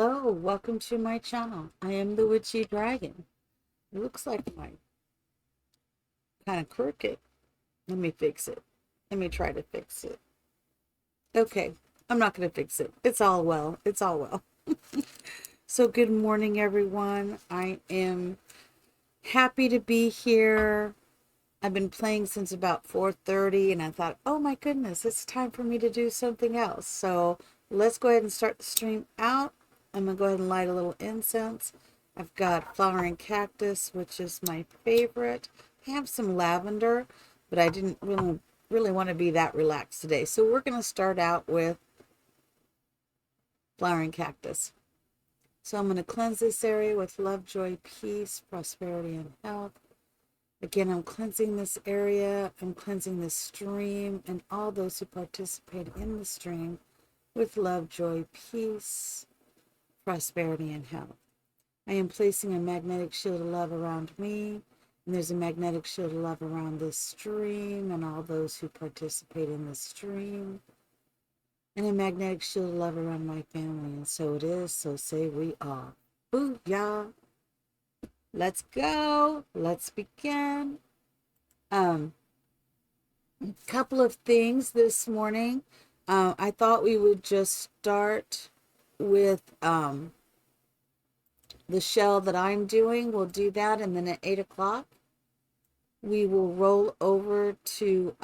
Hello, welcome to my channel. I am the Witchy Dragon. It looks like my kind of crooked. Let me fix it. Let me try to fix it. Okay, I'm not going to fix it. It's all well. It's all well. So good morning, everyone. I am happy to be here. I've been playing since about 4:30 and I thought, oh my goodness, it's time for me to do something else. So let's go ahead and start the stream out. I'm going to go ahead and light a little incense. I've got flowering cactus, which is my favorite. I have some lavender, but I didn't really want to be that relaxed today. So we're going to start out with flowering cactus. So I'm going to cleanse this area with love, joy, peace, prosperity, and health. Again, I'm cleansing this area, I'm cleansing this stream, and all those who participate in the stream with love, joy, peace, prosperity, and health. I am placing a magnetic shield of love around me, and there's a magnetic shield of love around this stream and all those who participate in the stream, and a magnetic shield of love around my family, and so it is, so say we are. Booyah! Let's go. Let's begin. Couple of things this morning. I thought we would just start with the shell that I'm doing. We'll do that, and then at 8 o'clock, we will roll over to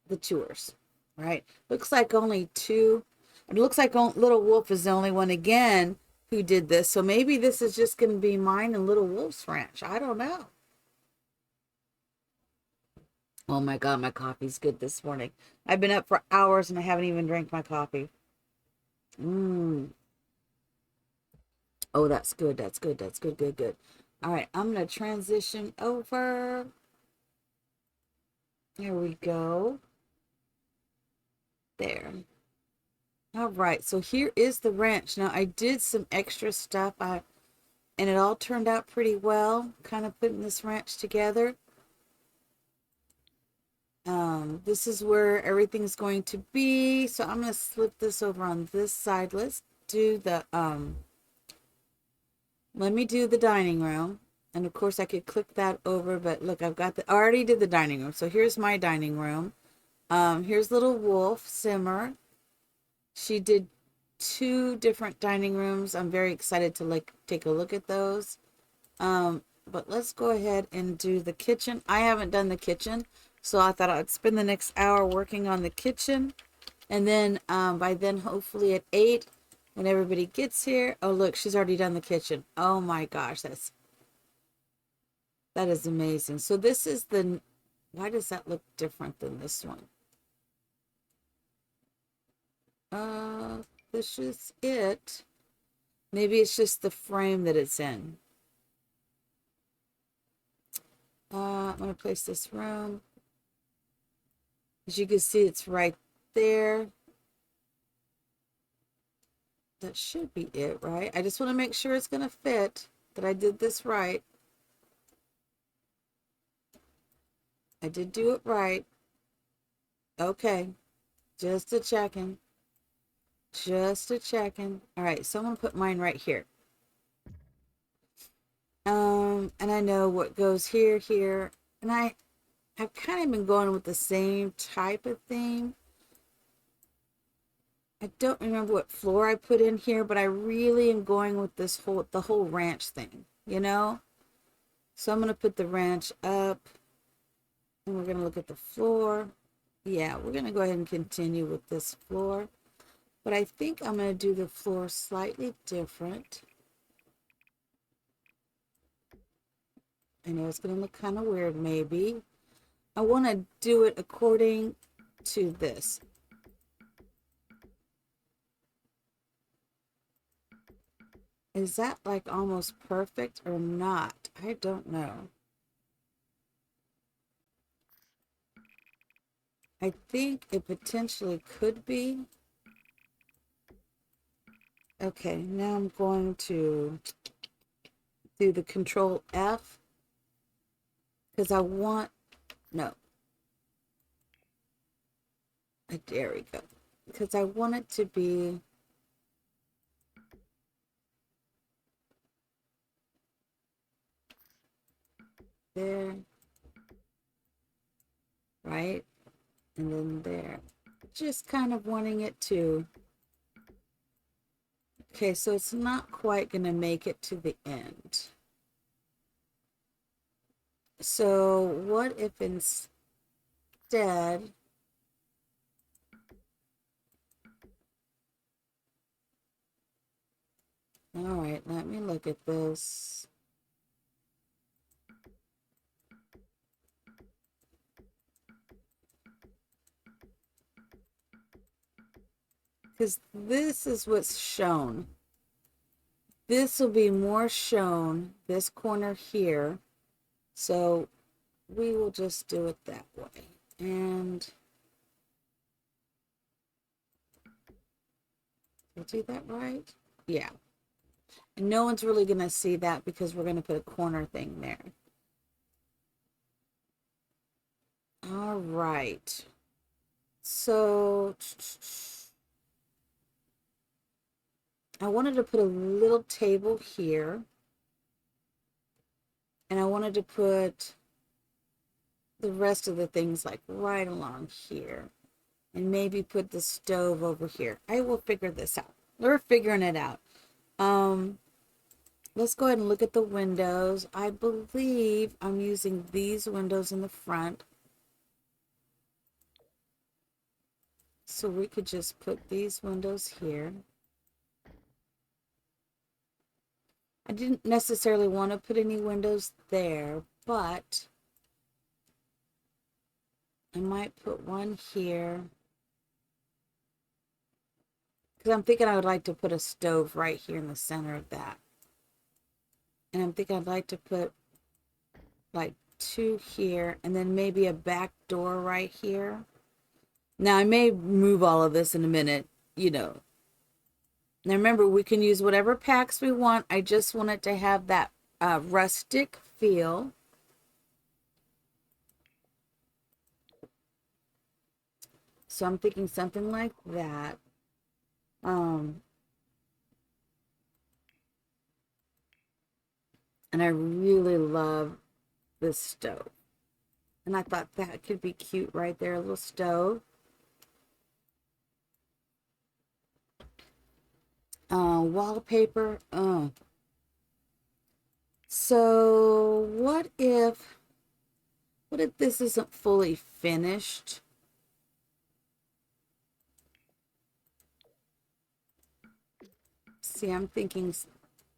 the tours. Right? Looks like only two. It looks like Little Wolf is the only one again who did this. So maybe this is just going to be mine and Little Wolf's ranch. I don't know. Oh my God, my coffee's good this morning. I've been up for hours and I haven't even drank my coffee. Oh, that's good. That's good. That's good. Good, good. All right, I'm going to transition over. Here we go. There. All right, so here is the ranch. Now, I did some extra stuff, and it all turned out pretty well, kind of putting this ranch together. This is where everything's going to be. So I'm going to slip this over on this side. Let's do the, let me do the dining room. And of course I could click that over, but look, I already did the dining room. So here's my dining room. Here's Little Wolf, Simmer. She did two different dining rooms. I'm very excited to take a look at those. But let's go ahead and do the kitchen. I haven't done the kitchen, so I thought I'd spend the next hour working on the kitchen. And then by then, hopefully at 8, when everybody gets here. Oh, look, she's already done the kitchen. Oh my gosh, that is amazing. So this is why does that look different than this one? This is it. Maybe it's just the frame that it's in. I'm going to place this room. As you can see, it's right there. That should be it, right? I just want to make sure it's going to fit, that I did this right. I did do it right. Okay. Just a checking. Just a checking. All right, so I'm going to put mine right here. And I know what goes here, here. And I've kind of been going with the same type of theme. I don't remember what floor I put in here, but I really am going with the whole ranch thing, you know? So I'm going to put the ranch up and we're going to look at the floor. Yeah, we're going to go ahead and continue with this floor, but I think I'm going to do the floor slightly different. I know it's going to look kind of weird, maybe. I want to do it according to this. Is that like almost perfect or not? I don't know. I think it potentially could be. Okay, now I'm going to do the Control F because I want, no. There we go. because I want it to be there, right? And then there. Just kind of wanting it to. Okay, so it's not quite going to make it to the end. So what if instead all right, let me look at this. Because this is what's shown. This will be more shown, this corner here. So we will just do it that way. And did I do that right? Yeah. And no one's really going to see that because we're going to put a corner thing there. All right. So I wanted to put a little table here. And I wanted to put the rest of the things like right along here. And maybe put the stove over here. I will figure this out. We're figuring it out. Let's go ahead and look at the windows. I believe I'm using these windows in the front. So we could just put these windows here. I didn't necessarily want to put any windows there, but I might put one here. Because I'm thinking I would like to put a stove right here in the center of that. And I'm thinking I'd like to put like two here and then maybe a back door right here. Now I may move all of this in a minute, you know. Now remember, we can use whatever packs we want. I just want it to have that rustic feel. So I'm thinking something like that. And I really love this stove. And I thought that could be cute right there, a little stove. Wallpaper. So what if this isn't fully finished? See, I'm thinking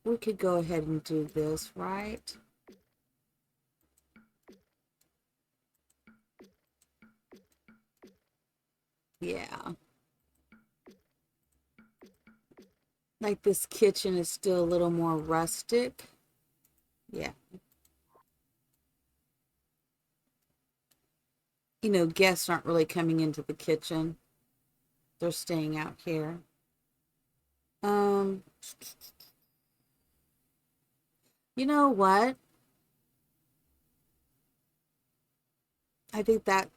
we could go ahead and do this, right? Yeah. Like this kitchen is still a little more rustic. Yeah. You know, guests aren't really coming into the kitchen. They're staying out here. Um, you know what? I think that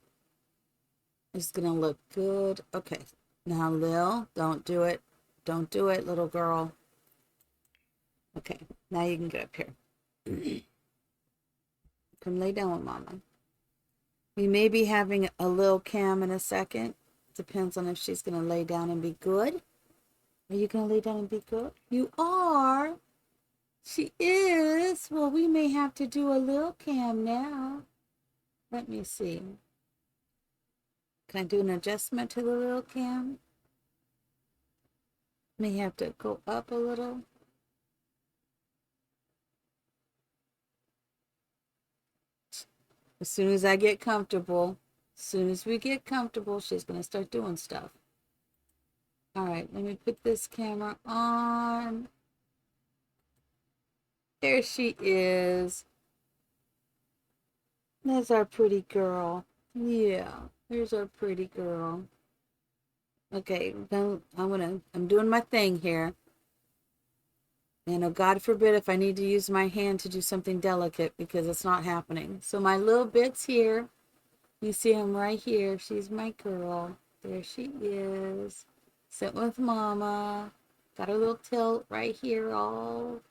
is gonna look good. Okay. Now, Lil, don't do it. Don't do it, little girl. Okay. Now you can get up here. Come lay down with Mama. We may be having a little Cam in a second. Depends on if she's gonna lay down and be good. Are you gonna lay down and be good? You are. She is. Well, we may have to do a little Cam now. Let me see. Can I do an adjustment to the little Cam? May have to go up a little. As soon as I get comfortable, as soon as we get comfortable, she's going to start doing stuff. All right, let me put this camera on. There she is. That's our pretty girl. Yeah, there's our pretty girl. Okay, I'm doing my thing here. And oh, God forbid if I need to use my hand to do something delicate because it's not happening. So my little bits here, you see them right here. She's my girl. There she is. Sit with Mama. Got her little tail right here, all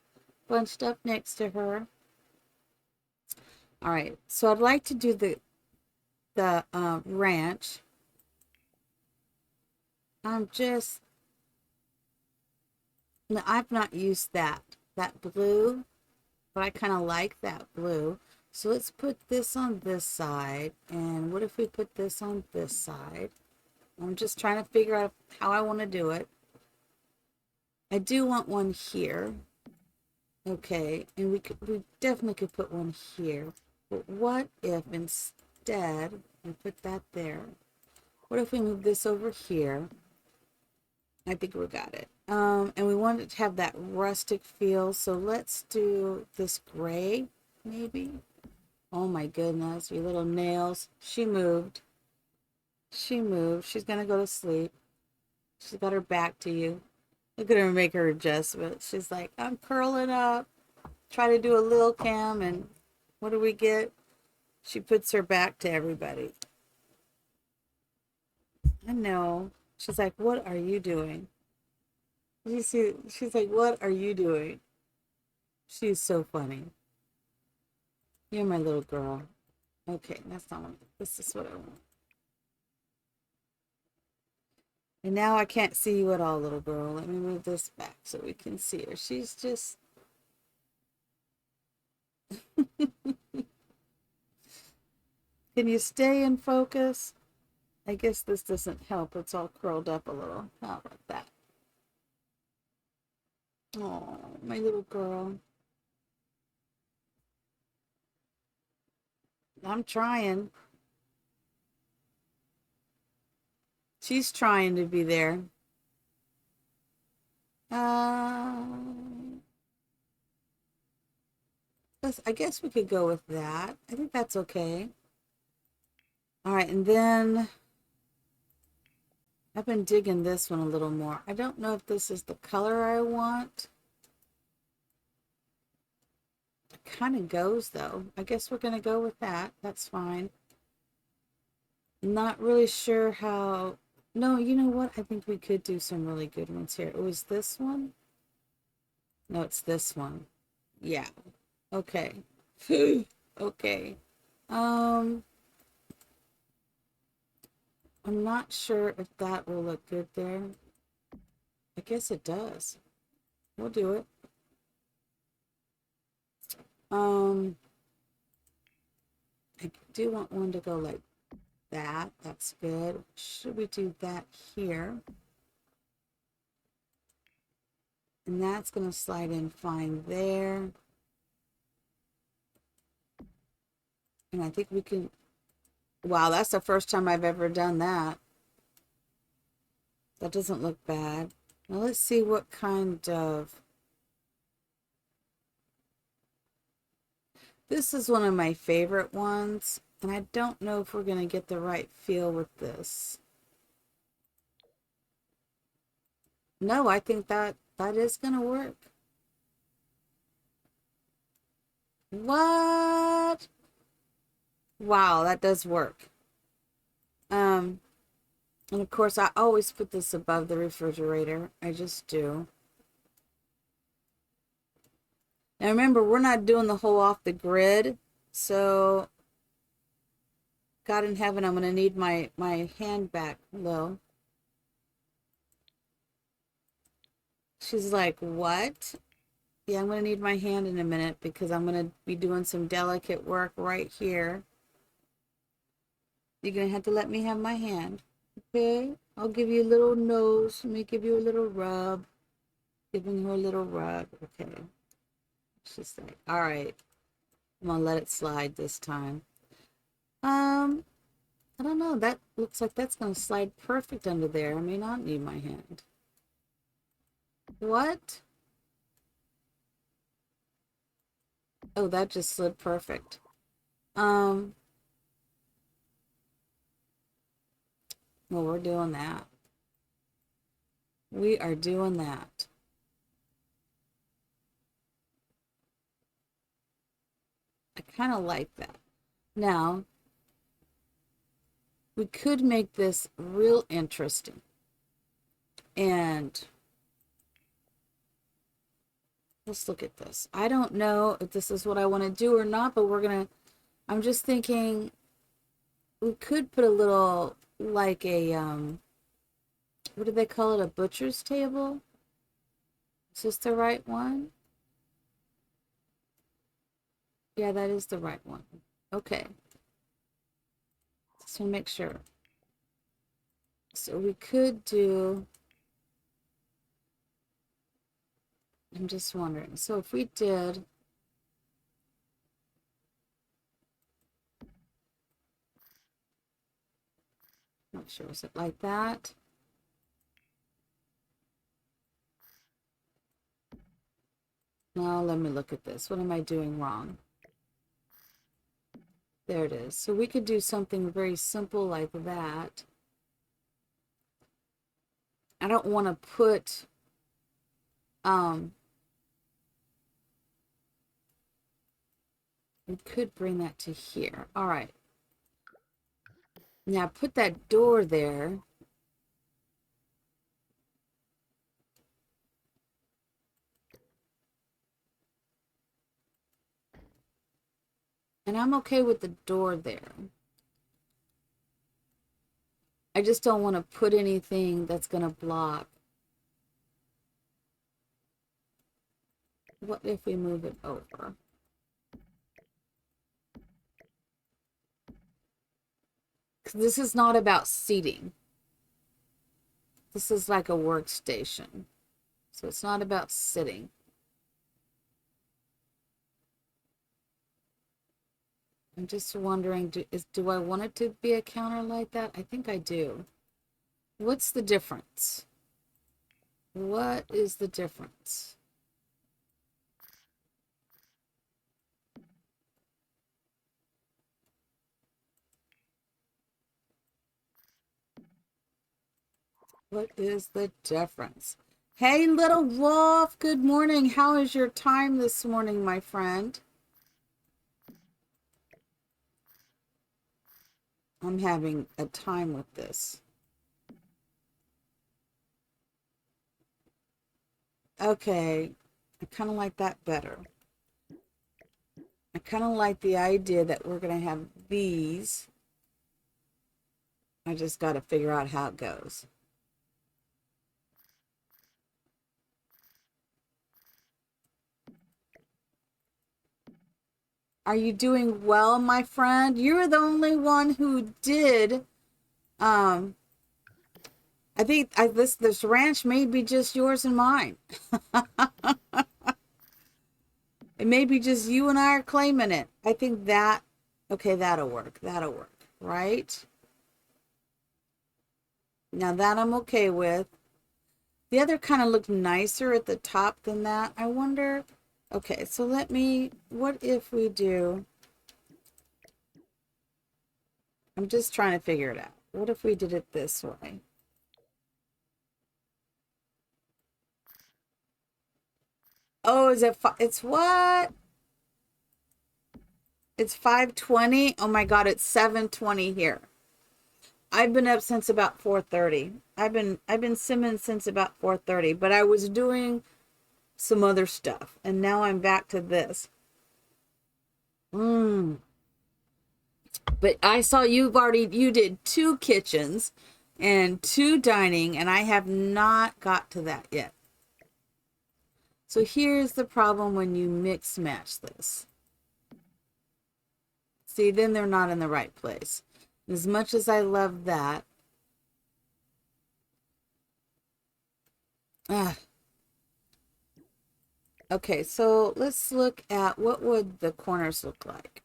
bunched up next to her. All right, so I'd like to do the ranch. I'm just, no, I've not used that blue, but I kind of like that blue. So let's put this on this side. And what if we put this on this side? I'm just trying to figure out how I want to do it. I do want one here. Okay, and we definitely could put one here. But what if instead we put that there? What if we move this over here? I think we got it. And we want it to have that rustic feel, so let's do this gray, maybe. Oh my goodness, your little nails. She moved. She moved. She's gonna go to sleep. She's got her back to you. Look at her make her adjustment. She's like, I'm curling up. Try to do a little cam, and what do we get? She puts her back to everybody. I know. She's like, what are you doing? You see, she's like, what are you doing? She's so funny. You're my little girl. Okay, that's not what, this is what I want. And now I can't see you at all, little girl. Let me move this back so we can see her. She's just... Can you stay in focus? I guess this doesn't help. It's all curled up a little. How about that? Oh, my little girl. I'm trying. She's trying to be there. I guess we could go with that. I think that's okay. All right, and then I've been digging this one a little more. I don't know if this is the color I want. It kind of goes though. I guess we're gonna go with that. That's fine. Not really sure how. No, you know what? I think we could do some really good ones here. It was this one? No, it's this one. Yeah. Okay. Okay. Um, I'm not sure if that will look good there. I guess it does. We'll do it. Um, I do want one to go like that. That's good. Should we do that here? And that's going to slide in fine there. And I think we can... Wow, that's the first time I've ever done that. That doesn't look bad. Now let's see what kind of... This is one of my favorite ones, and I don't know if we're going to get the right feel with this. No, I think that is going to work. What? Wow, that does work. And of course, I always put this above the refrigerator. I just do. Now remember, we're not doing the whole off the grid, so God in heaven, I'm going to need my hand back, Lil. She's like, what? Yeah, I'm going to need my hand in a minute because I'm going to be doing some delicate work right here. You're going to have to let me have my hand. Okay? I'll give you a little nose. Let me give you a little rub. Giving her a little rub. Okay. She's like, all right. I'm going to let it slide this time. I don't know. That looks like that's going to slide perfect under there. I may not need my hand. What? Oh, that just slid perfect. Well, we're doing that. We are doing that. I kind of like that. Now, we could make this real interesting. And let's look at this. I don't know if this is what I want to do or not, but I'm just thinking we could put a little, like a, what do they call it? A butcher's table? Is this the right one? Yeah, that is the right one. Okay. Just want to make sure. So we could do, I'm just wondering. So if we did, not sure, is it like that? Now let me look at this. What am I doing wrong? There it is. So we could do something very simple like that. I don't want to put, we could bring that to here. All right. Now put that door there. And I'm okay with the door there. I just don't want to put anything that's going to block. What if we move it over? This is not about seating. This is like a workstation. So it's not about sitting. I'm just wondering, do I want it to be a counter like that? I think I do. What's the difference? What is the difference? What is the difference? Hey, little wolf, good morning. How is your time this morning, my friend? I'm having a time with this. Okay, I kind of like that better. I kind of like the idea that we're going to have these. I just got to figure out how it goes. Are you doing well, my friend? You're the only one who did. I think this ranch may be just yours and mine. It may be just you and I are claiming it. I think that, okay, that'll work. That'll work, right? Now that I'm okay with. The other kind of looked nicer at the top than that. I wonder, okay, so what if we do, I'm just trying to figure it out. What if we did it this way? Oh, it's what? It's 5:20. Oh my God, it's 7:20 here. I've been up since about 4:30. I've been simming since about 4:30, but I was doing some other stuff and now I'm back to this. But I saw you did 2 kitchens and 2 dining, and I have not got to that yet. So here's the problem when you mix match this. See, then they're not in the right place. As much as I love that, ah. Okay, so let's look at what would the corners look like.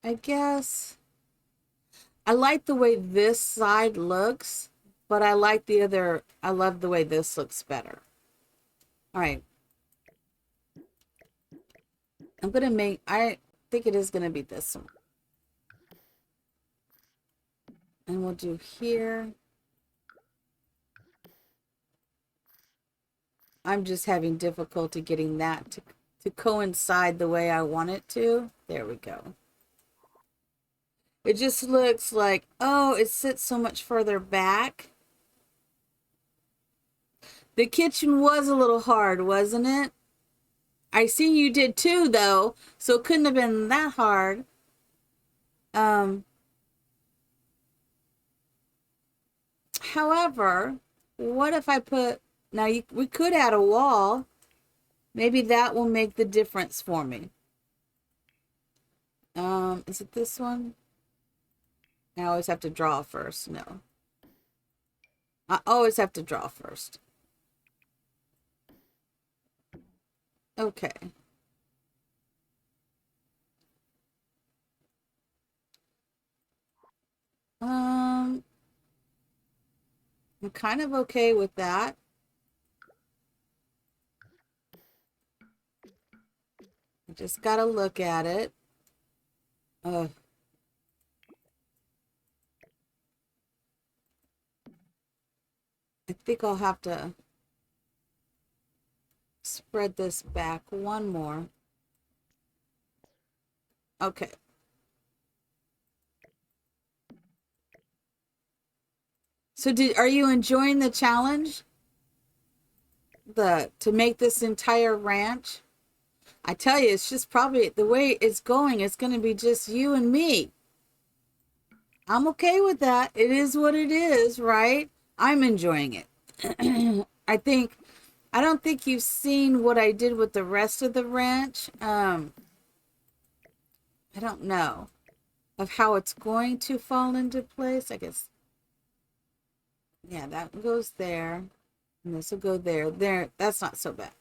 I guess I like the way this side looks, but I love the way this looks better. All right. I think it is gonna be this one. And we'll do here. I'm just having difficulty getting that to to coincide the way I want it to. There we go. It just looks like, oh, it sits so much further back. The kitchen was a little hard, wasn't it? I see you did too, though, so it couldn't have been that hard. However, what if I put, now we could add a wall. Maybe that will make the difference for me. Is it this one? I always have to draw first. No. I always have to draw first. Okay. I'm kind of okay with that. I just gotta look at it. I think I'll have to spread this back one more. Okay. So are you enjoying the challenge? To make this entire ranch? I tell you, it's just probably the way it's going, it's going to be just you and me. I'm okay with that. It is what it is, right? I'm enjoying it. I don't think you've seen what I did with the rest of the ranch. I don't know of how it's going to fall into place. I guess, yeah, that goes there. And this will go there. There, that's not so bad.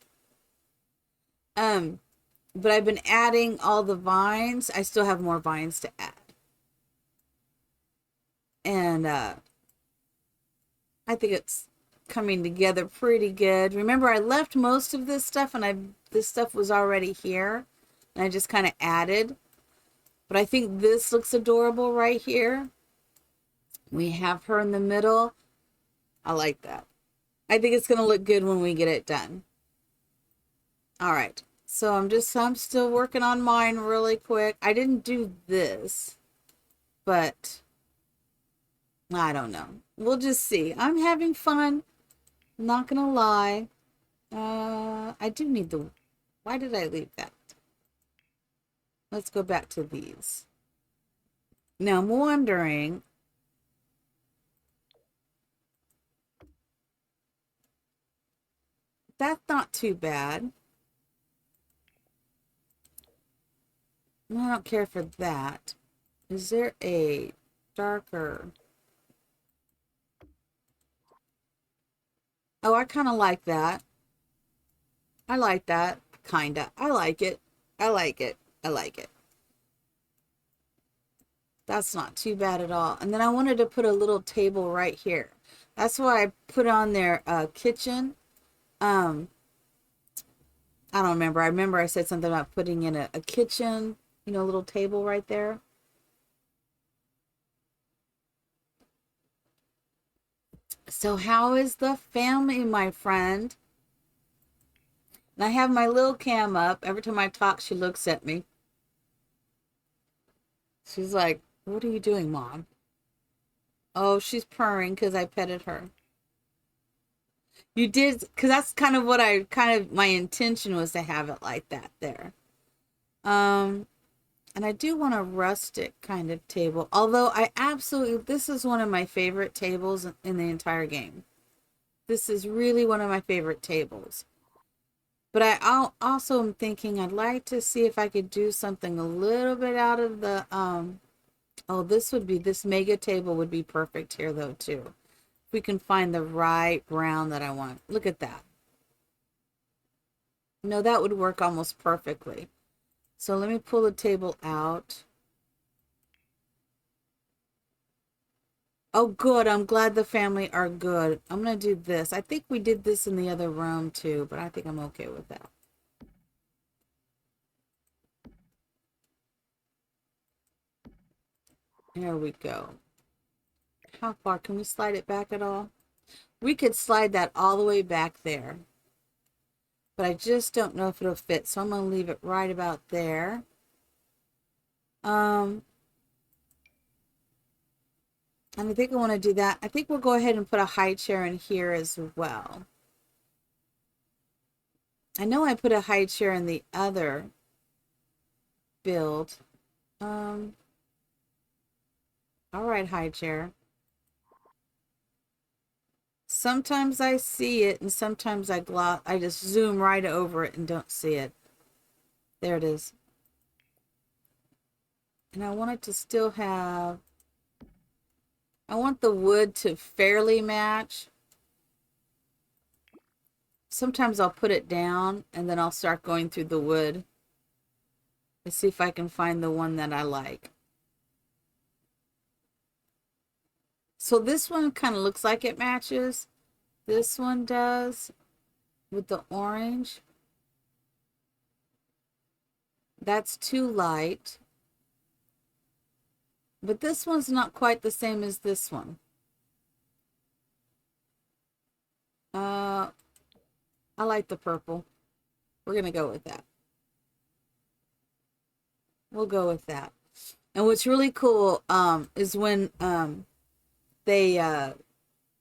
But I've been adding all the vines. I still have more vines to add. And I think it's coming together pretty good. Remember, I left most of this stuff and this stuff was already here. And I just kind of added. But I think this looks adorable right here. We have her in the middle. I like that. I think it's going to look good when we get it done. All right. So I'm still working on mine really quick. I didn't do this, but I don't know. We'll just see. I'm having fun. Not gonna lie. I do need why did I leave that? Let's go back to these. Now I'm wondering, that's not too bad. I don't care for that. Is there a darker? Oh, I kind of like that. I like that. Kinda. I like it. I like it. I like it. That's not too bad at all. And then I wanted to put a little table right here. That's why I put on their kitchen. I don't remember. I remember I said something about putting in a kitchen, a little table right there. So how is the family, my friend? And I have my little cam up. Every time I talk, she looks at me. She's like, what are you doing, Mom? Oh, she's purring because I petted her. You did, because that's kind of what my intention was to have it like that there. And I do want a rustic kind of table. Although this is one of my favorite tables in the entire game. This is really one of my favorite tables. But I also am thinking I'd like to see if I could do something a little bit out of the, this mega table would be perfect here though too. If we can find the right brown that I want. Look at that. No, that would work almost perfectly. So let me pull the table out. Oh, good. I'm glad the family are good. I'm going to do this. I think we did this in the other room too, but I think I'm okay with that. There we go. How far? Can we slide it back at all? We could slide that all the way back there. but I just don't know if it'll fit. So I'm going to leave it right about there. And I think I want to do that. I think we'll go ahead and put a high chair in here as well. I know I put a high chair in the other build. All right, high chair. Sometimes I see it and sometimes I just zoom right over it and don't see it. There it is. And I want it to still have, I want the wood to fairly match. Sometimes I'll put it down and then I'll start going through the wood to see if I can find the one that I like. So this one kind of looks like it matches. This one does with the orange. That's too light. But this one's not quite the same as this one. I like the purple. We're going to go with that. We'll go with that. And what's really cool is when they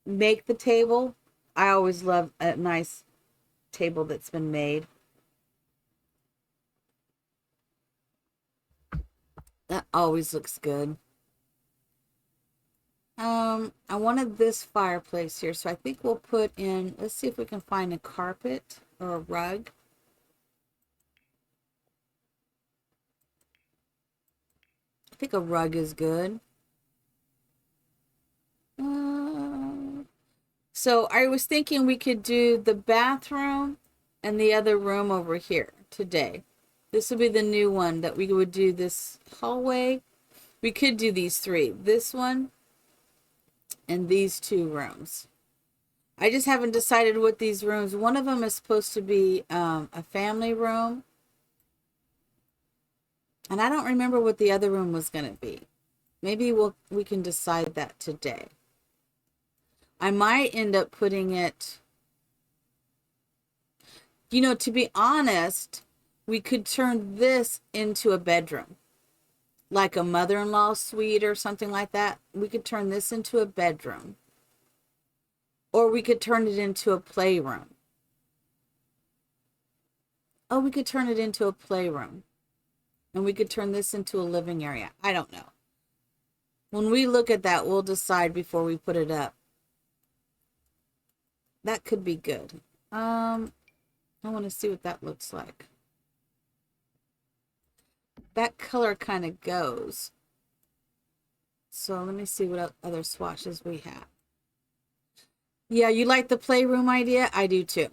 make the table. I always love a nice table that's been made. That always looks good. I wanted this fireplace here, so I think we'll put in, let's see if we can find a carpet or a rug. I think a rug is good. So I was thinking we could do the bathroom and the other room over here today. This will be the new one that we would do this hallway. We could do these three. This one and these two rooms. I just haven't decided what these rooms. One of them is supposed to be a family room. And I don't remember what the other room was going to be. Maybe we can decide that today. I might end up putting it, you know, to be honest, we could turn this into a bedroom. Like a mother-in-law suite or something like that. We could turn this into a bedroom. Or we could turn it into a playroom. Oh, we could turn it into a playroom. And we could turn this into a living area. I don't know. When we look at that, we'll decide before we put it up. That could be good. I want to see what that looks like. That color kind of goes. So let me see what other swatches we have. Yeah, you like the playroom idea? I do too.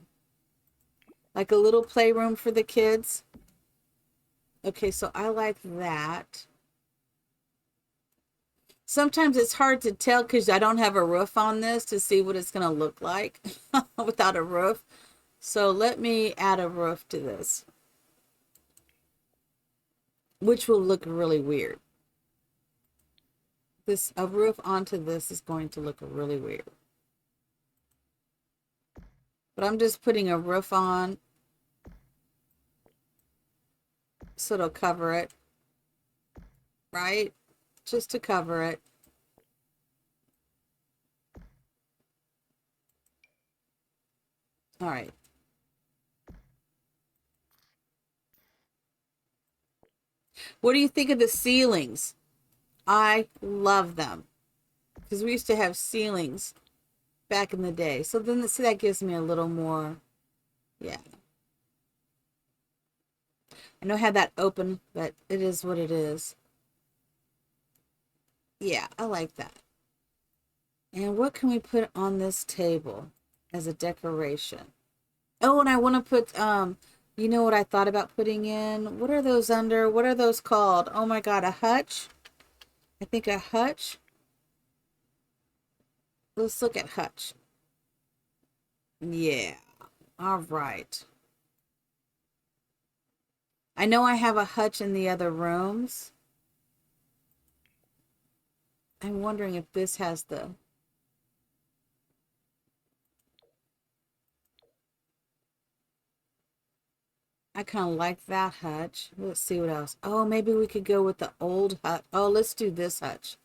Like a little playroom for the kids. Okay, so I like that. Sometimes it's hard to tell because I don't have a roof on this to see what it's going to look like without a roof. So let me add a roof to this, which will look really weird. A roof onto this is going to look really weird. But I'm just putting a roof on so it'll cover it, right? Just to cover it. All right. What do you think of the ceilings? I love them because we used to have ceilings back in the day. So then see, that gives me a little more, yeah. I know I had that open, but it is what it is. Yeah, I like that. And what can we put on this table as a decoration? Oh, and I want to put, you know what I thought about putting in? What are those under? What are those called? Oh my God, a hutch? I think a hutch. Let's look at hutch. Yeah, all right. I know I have a hutch in the other rooms. I'm wondering if this has the... I kind of like that hutch. Let's see what else. Oh, maybe we could go with the old hutch. Oh, let's do this hutch.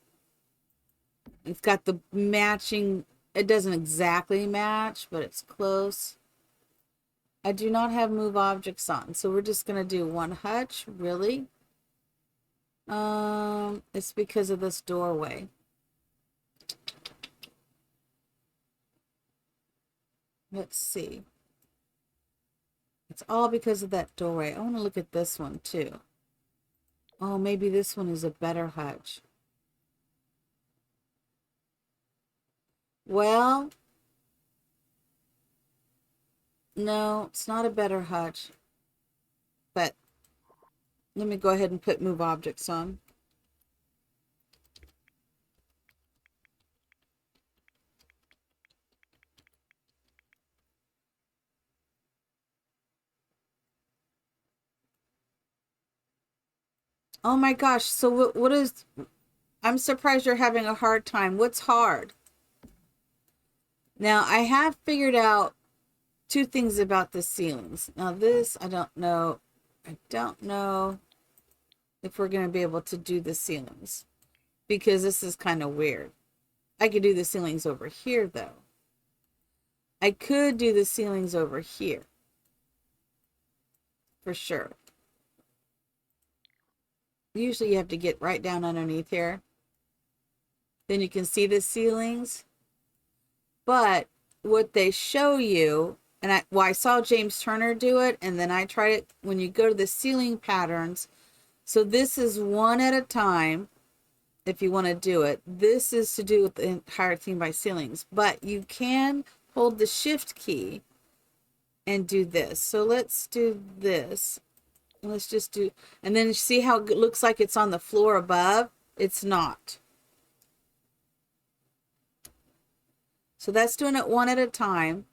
It's got the matching. It doesn't exactly match, but it's close. I do not have move objects on, so we're just going to do one hutch. Really? It's because of this doorway. Let's see. It's all because of that doorway. I want to look at this one too. Oh, maybe this one is a better hutch. Well, no, it's not a better hutch. But let me go ahead and put move objects on. Oh my gosh, so what is... I'm surprised you're having a hard time. What's hard? Now, I have figured out two things about the ceilings. Now this, I don't know. I don't know if we're going to be able to do the ceilings because this is kind of weird. I could do the ceilings over here though. I could do the ceilings over here for sure. Usually you have to get right down underneath here. Then you can see the ceilings. But what they show you, and I saw James Turner do it, and then I tried it when you go to the ceiling patterns. So this is one at a time if you want to do it. This is to do with the entire theme by ceilings, but you can hold the shift key and do this. So let's do this. Let's just do, and then see how it looks like it's on the floor above. It's not. So that's doing it one at a time.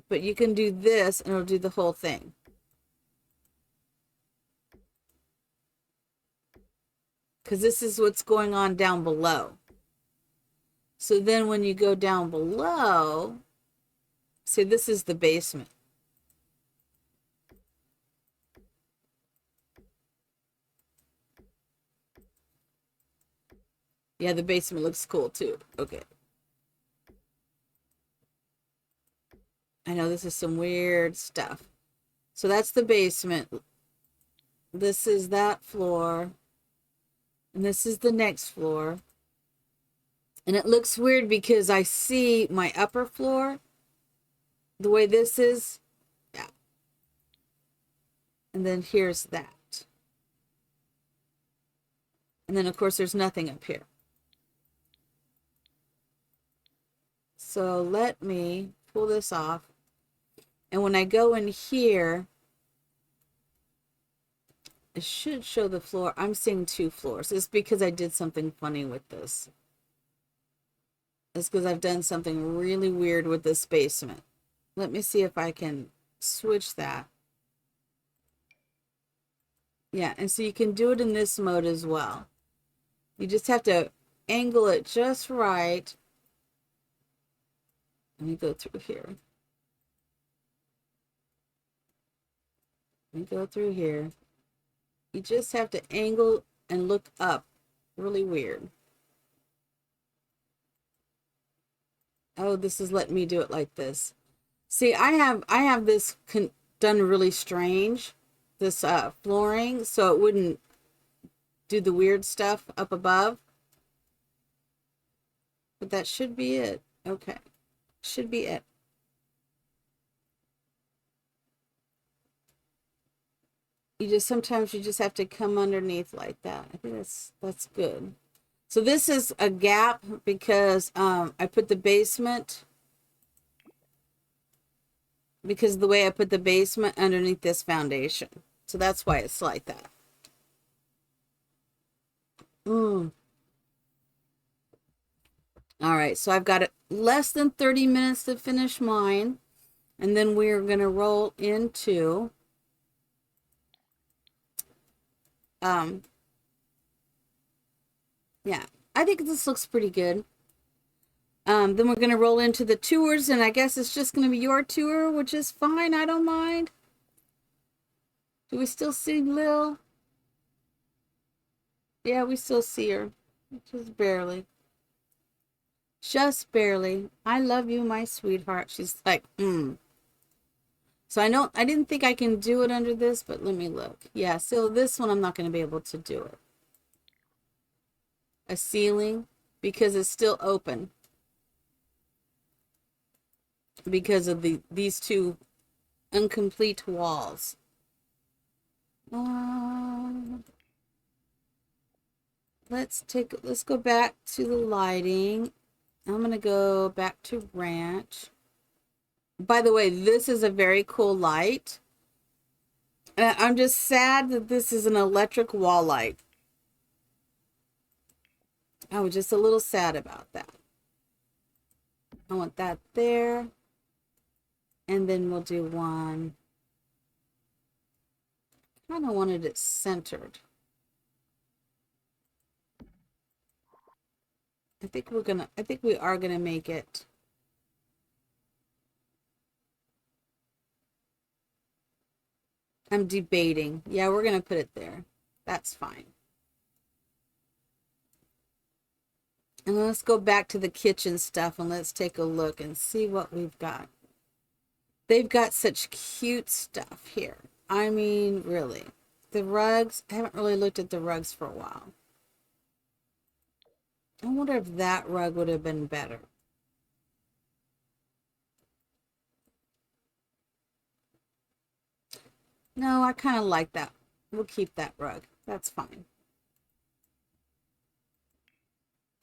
But you can do this and it'll do the whole thing. Because this is what's going on down below. So then when you go down below, see, this is the basement. Yeah, the basement looks cool too. Okay. I know this is some weird stuff. So that's the basement. This is that floor. And this is the next floor. And it looks weird because I see my upper floor the way this is. Yeah. And then here's that. And then, of course, there's nothing up here. So let me pull this off. And when I go in here, it should show the floor. I'm seeing two floors. It's because I did something funny with this. It's because I've done something really weird with this basement. Let me see if I can switch that. Yeah, and so you can do it in this mode as well. You just have to angle it just right. Let me go through here. Let me go through here. You just have to angle and look up. Really weird. Oh, this is letting me do it like this. See, I have this done really strange, this flooring, so it wouldn't do the weird stuff up above. But that should be it. Okay. Should be it. Sometimes you just have to come underneath like that. I think that's good. So this is a gap because I put the basement, because of the way I put the basement underneath this foundation. So that's why it's like that. All right, so I've got less than 30 minutes to finish mine. And then we're going to roll into yeah, I think this looks pretty good. Then we're going to roll into the tours, and I guess it's just going to be your tour, which is fine. I don't mind. Do we still see Lil? Yeah, we still see her. Just barely. Just barely. I love you, my sweetheart. She's like, So I didn't think I can do it under this, but let me look. Yeah, so this one I'm not going to be able to do it. A ceiling, because it's still open. Because of these two incomplete walls. Let's go back to the lighting. I'm going to go back to ranch. By the way, this is a very cool light. And I'm just sad that this is an electric wall light. I was just a little sad about that. I want that there. And then we'll do one. I kind of wanted it centered. I think we are gonna make it. I'm debating. Yeah, we're gonna put it there. That's fine. And let's go back to the kitchen stuff and let's take a look and see what we've got. They've got such cute stuff here. I mean, really. The rugs, I haven't really looked at the rugs for a while. I wonder if that rug would have been better. No, I kind of like that. We'll keep that rug. That's fine.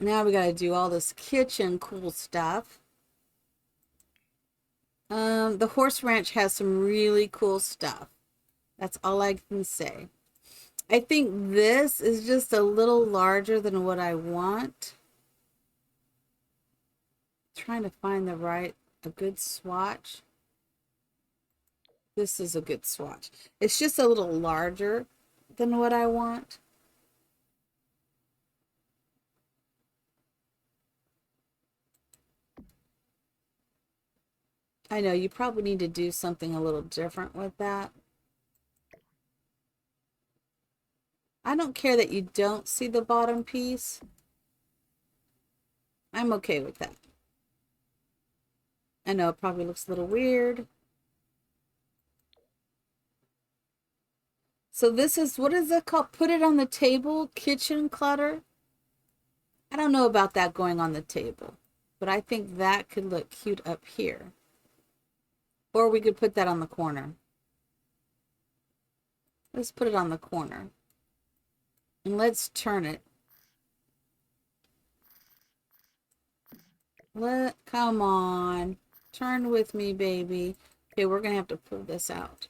Now we got to do all this kitchen cool stuff. The horse ranch has some really cool stuff. That's all I can say. I think this is just a little larger than what I want. Trying to find a good swatch. This is a good swatch. It's just a little larger than what I want. I know you probably need to do something a little different with that. I don't care that you don't see the bottom piece. I'm okay with that. I know it probably looks a little weird. So this is, what is it called? Put it on the table, kitchen clutter. I don't know about that going on the table, but I think that could look cute up here. Or we could put that on the corner. Let's put it on the corner. And let's turn it. Come on. Turn with me, baby. Okay, we're going to have to pull this out.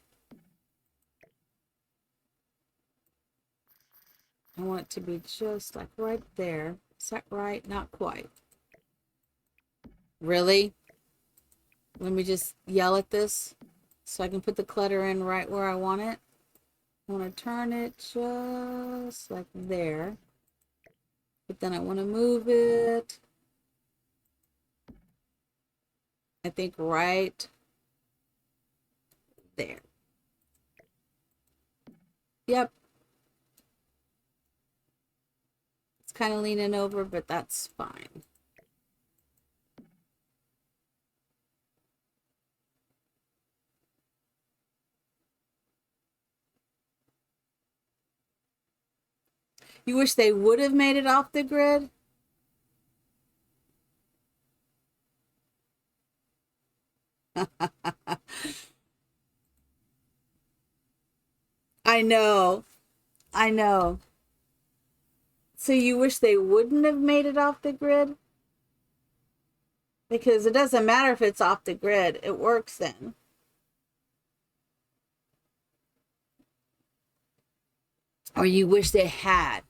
I want it to be just like right there. Is that right? Not quite. Really? Let me just yell at this so I can put the clutter in right where I want it. I want to turn it just like there. But then I want to move it. I think right there. Yep. It's kind of leaning over, but that's fine. You wish they would have made it off the grid? I know. I know. So you wish they wouldn't have made it off the grid? Because it doesn't matter if it's off the grid. It works then. Or you wish they had.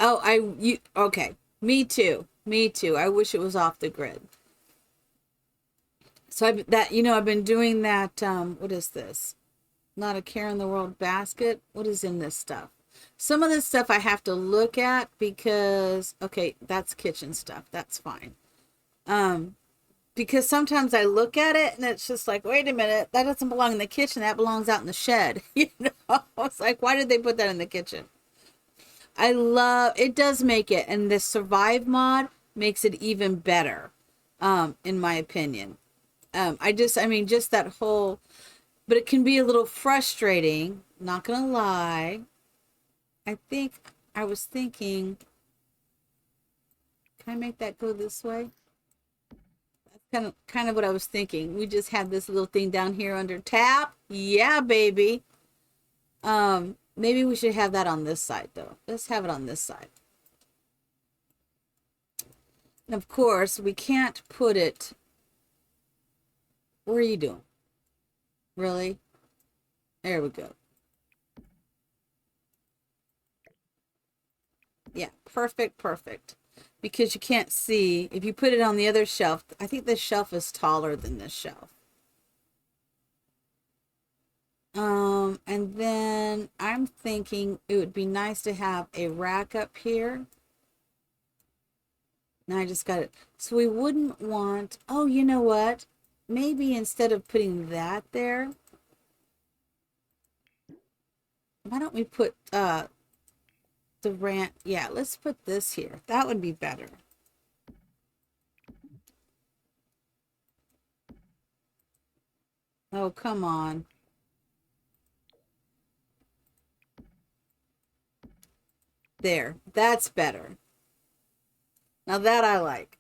Oh, okay. Me too. Me too. I wish it was off the grid. So I've been doing that, what is this? Not a care in the world basket. What is in this stuff? Some of this stuff I have to look at because, okay, that's kitchen stuff. That's fine. because sometimes I look at it and it's just like, wait a minute, that doesn't belong in the kitchen. That belongs out in the shed. You know, it's like, why did they put that in the kitchen? I love it. Does make it, and the survive mod makes it even better, in my opinion. I mean, just that whole, but it can be a little frustrating. Not gonna lie. I was thinking, can I make that go this way? Kind of what I was thinking. We just had this little thing down here under tap. Yeah, baby. Maybe we should have that on this side though. Let's have it on this side. And of course, we can't put it. What are you doing? Really? There we go. Yeah, perfect, perfect. Because you can't see. If you put it on the other shelf, I think this shelf is taller than this shelf. And then I'm thinking it would be nice to have a rack up here. Now I just got it. So we wouldn't want, oh, you know what? Maybe instead of putting that there, why don't we put the rant? Yeah, let's put this here. That would be better. Oh, come on. There, that's better. Now that I like.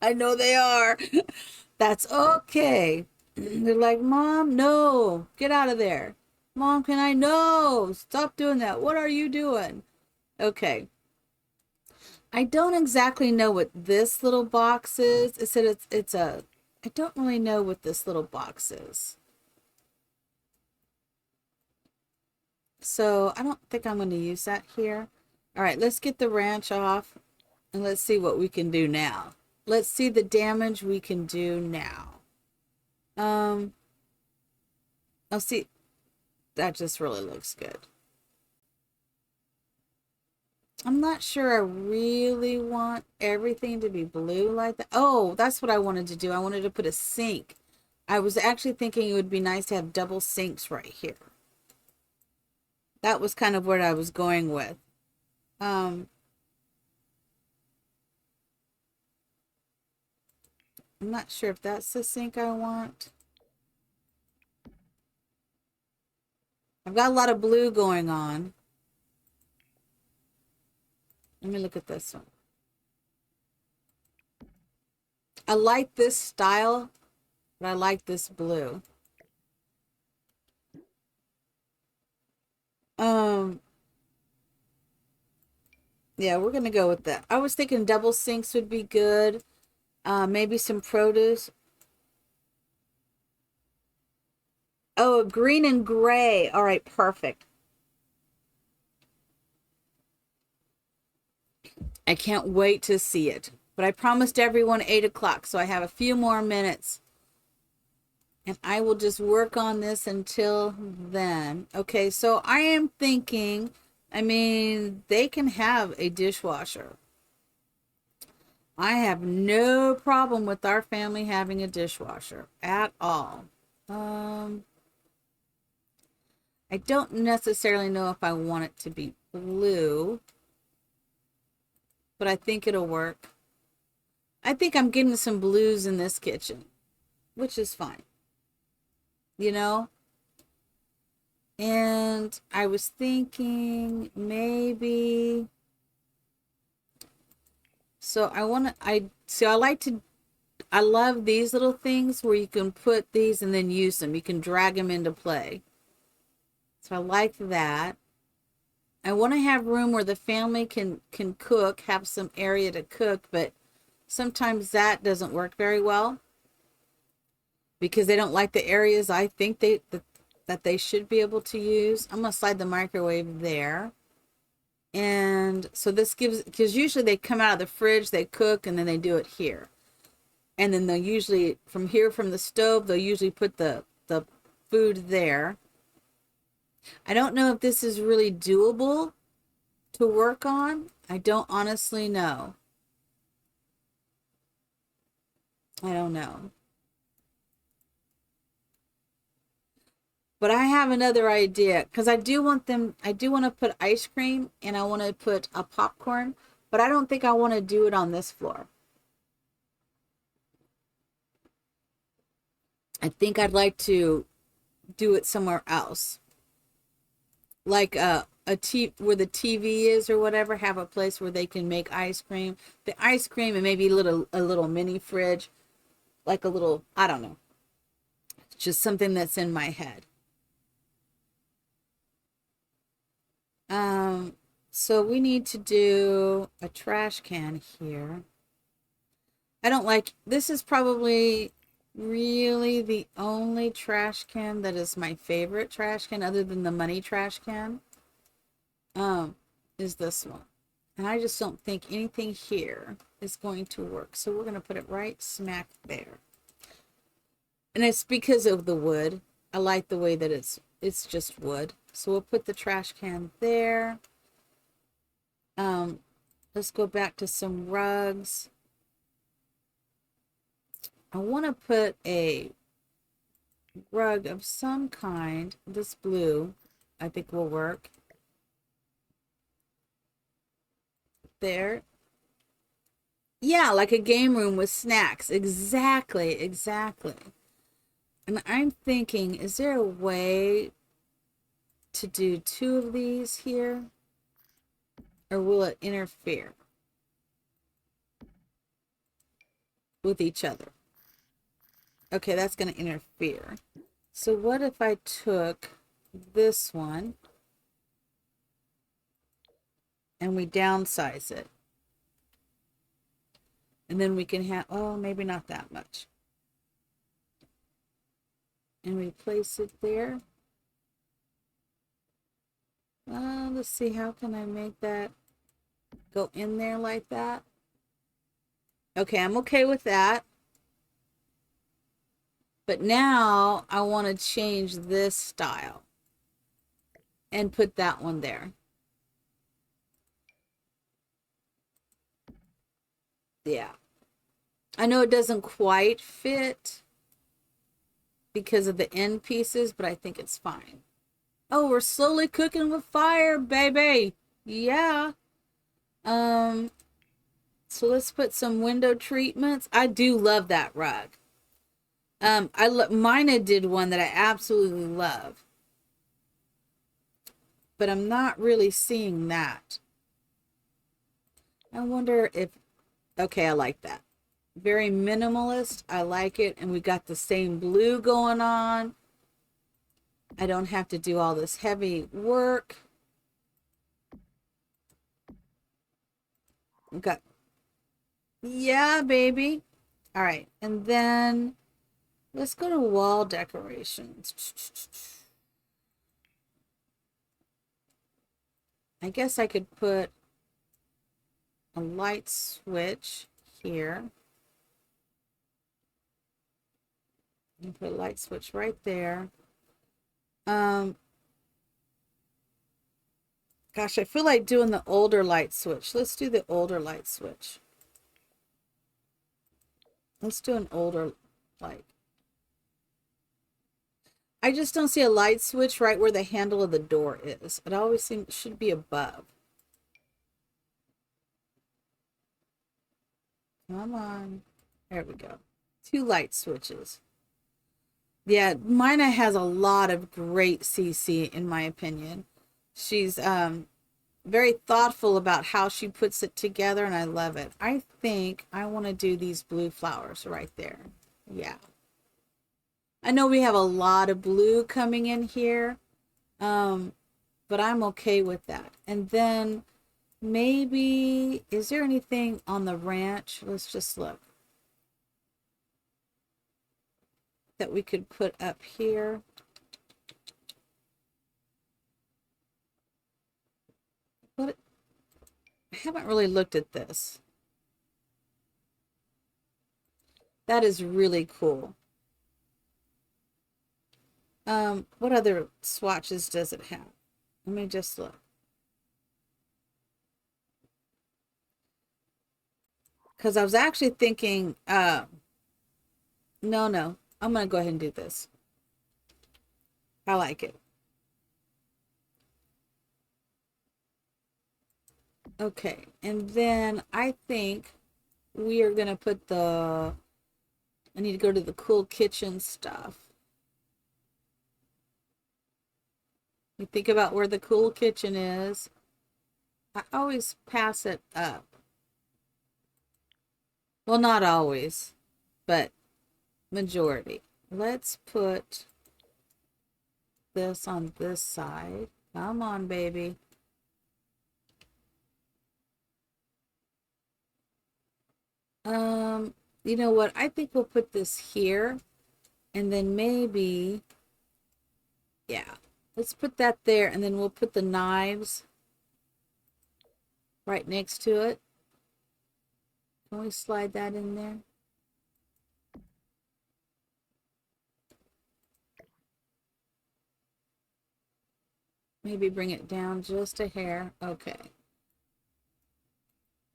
I know they are. That's okay. They're like, Mom, no, get out of there. Mom, can I? No, stop doing that. What are you doing? Okay. I don't exactly know what this little box is. It said it's a, I don't really know what this little box is. So I don't think I'm going to use that here. All right, let's get the ranch off and let's see what we can do now. Let's see the damage we can do now. I'll see. That just really looks good. I'm not sure I really want everything to be blue like that. Oh, that's what I wanted to do. I wanted to put a sink. I was actually thinking it would be nice to have double sinks right here. That was kind of what I was going with. I'm not sure if that's the sink I want. I've got a lot of blue going on. Let me look at this one. I like this style, but I like this blue. Yeah, we're gonna go with that. I was thinking double sinks would be good. Maybe some produce. Oh, green and gray. All right, perfect. I can't wait to see it. But I promised everyone 8 o'clock, so I have a few more minutes. And I will just work on this until then. Okay, so I am thinking, I mean, they can have a dishwasher. I have no problem with our family having a dishwasher at all. I don't necessarily know if I want it to be blue, but I think it'll work. I think I'm getting some blues in this kitchen, which is fine. You know? And I was thinking maybe, so I love these little things where you can put these and then use them. You can drag them into play. So I like that. I want to have room where the family can cook, have some area to cook, but sometimes that doesn't work very well because they don't like the areas I think that they should be able to use. I'm going to slide the microwave there. And so this gives, because usually they come out of the fridge, they cook, and then they do it here. And then they'll usually, from here, from the stove, they'll usually put the food there. I don't know if this is really doable to work on? I don't honestly know. I don't know. But I have another idea because I do want to put ice cream and I want to put a popcorn, but I don't think I want to do it on this floor. I think I'd like to do it somewhere else. Like where the TV is or whatever, have a place where they can make ice cream. The ice cream and maybe a little mini fridge, like a little, I don't know. It's just something that's in my head. So we need to do a trash can here. I don't like, this is probably really the only trash can that is my favorite trash can other than the money trash can. Is this one. And I just don't think anything here is going to work. So we're going to put it right smack there. And it's because of the wood. I like the way that it's just wood. So we'll put the trash can there. Let's go back to some rugs. I want to put a rug of some kind. This blue, I think will work. There. Yeah, like a game room with snacks. Exactly, exactly. And I'm thinking, is there a way to do two of these here? Or will it interfere with each other? Okay, that's going to interfere. So what if I took this one and we downsize it? And then we can have, oh, maybe not that much. And we place it there. Let's see, how can I make that go in there like that? Okay, I'm okay with that. But now I want to change this style and put that one there. Yeah. I know it doesn't quite fit because of the end pieces, but I think it's fine. Oh, we're slowly cooking with fire, baby. Yeah. So let's put some window treatments. I do love that rug. Mina did one that I absolutely love. But I'm not really seeing that. I wonder if, okay, I like that. Very minimalist. I like it. And we got the same blue going on. I don't have to do all this heavy work. Okay. Yeah, baby. All right. And then let's go to wall decorations. I guess I could put a light switch here. And put a light switch right there. Gosh, I feel like doing the older light switch. Let's do the older light switch. Let's do an older light. I just don't see a light switch right where the handle of the door is. It always seems it should be above. Come on. There we go. Two light switches. Yeah, Mina has a lot of great CC in my opinion. She's very thoughtful about how she puts it together and I love it. I think I want to do these blue flowers right there. Yeah. I know we have a lot of blue coming in here, but I'm okay with that. And then maybe, is there anything on the ranch? Let's just look. That we could put up here. What? I haven't really looked at this. That is really cool. What other swatches does it have? Let me just look. because I was actually thinking, no, I'm gonna go ahead and do this. I like it. Okay, and then I think we are gonna put the, I need to go to the cool kitchen stuff. You think about where the cool kitchen is. I always pass it up. Well, not always, but majority. Let's put this on this side. Come on, baby. Um, you know what? I think we'll put this here and then maybe, yeah, let's put that there and then we'll put the knives right next to it. Can we slide that in there? Maybe bring it down just a hair. Okay.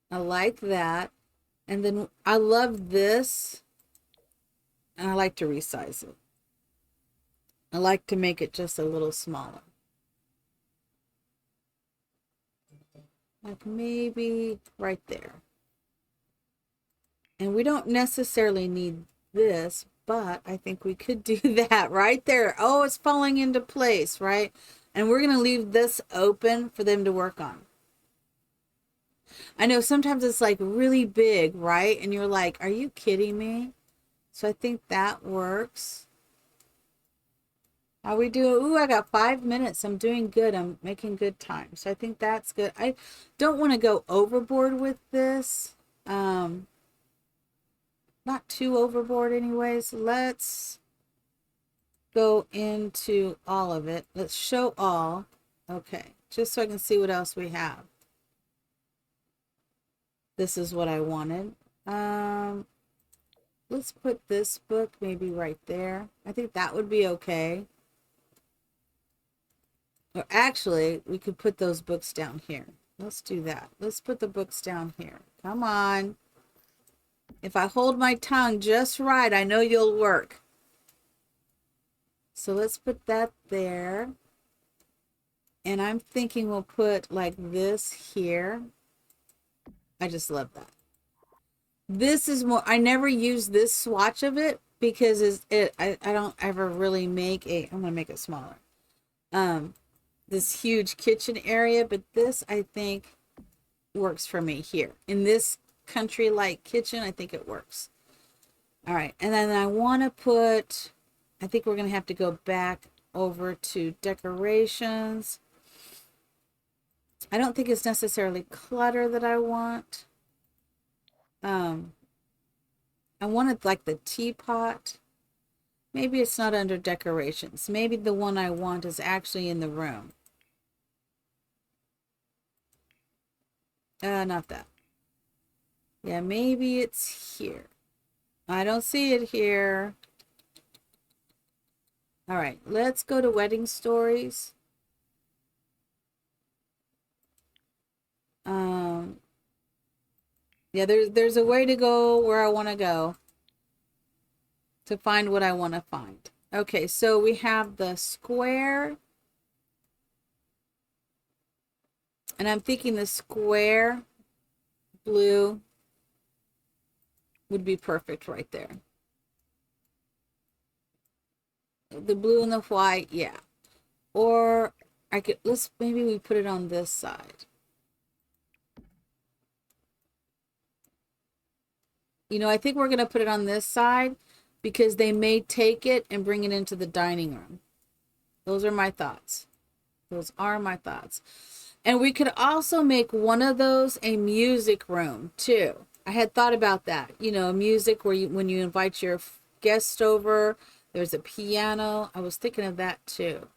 I like that. And then I love this. And I like to resize it. I like to make it just a little smaller. Like maybe right there. And we don't necessarily need this, but I think we could do that right there. Oh, it's falling into place, right? And we're going to leave this open for them to work on. I know sometimes it's like really big, right? And you're like, are you kidding me? So I think that works. How we do? Ooh, I got 5 minutes. I'm doing good. I'm making good time. So I think that's good. I don't want to go overboard with this. Not too overboard anyways. Let's go into all of it. Let's show all. Okay, just so I can see what else we have. This is what I wanted. Let's put this book maybe right there. I think that would be okay. Or actually, we could put those books down here. Let's do that. Let's put the books down here. Come on. If I hold my tongue just right, I know you'll work. So let's put that there. And I'm thinking we'll put like this here. I just love that. This is more, I never use this swatch of it because I don't ever really make a, I'm gonna make it smaller. This huge kitchen area, but this I think works for me here. In this country-like kitchen, I think it works. All right, and then I want to put, I think we're gonna have to go back over to decorations. I don't think it's necessarily clutter that I want. I wanted like the teapot. Maybe it's not under decorations. Maybe the one I want is actually in the room. Not that. Yeah, maybe it's here. I don't see it here. All right, let's go to wedding stories. Yeah, there's a way to go where I want to go to find what I want to find. Okay, so we have the square. And I'm thinking the square blue would be perfect right there. The blue and the white, yeah. Or I could, let's, maybe we put it on this side. You know, I think we're going to put it on this side because they may take it and bring it into the dining room. Those are my thoughts. Those are my thoughts. And we could also make one of those a music room too. I had thought about that. You know, music where you, when you invite your guest over, there's a piano. I was thinking of that too.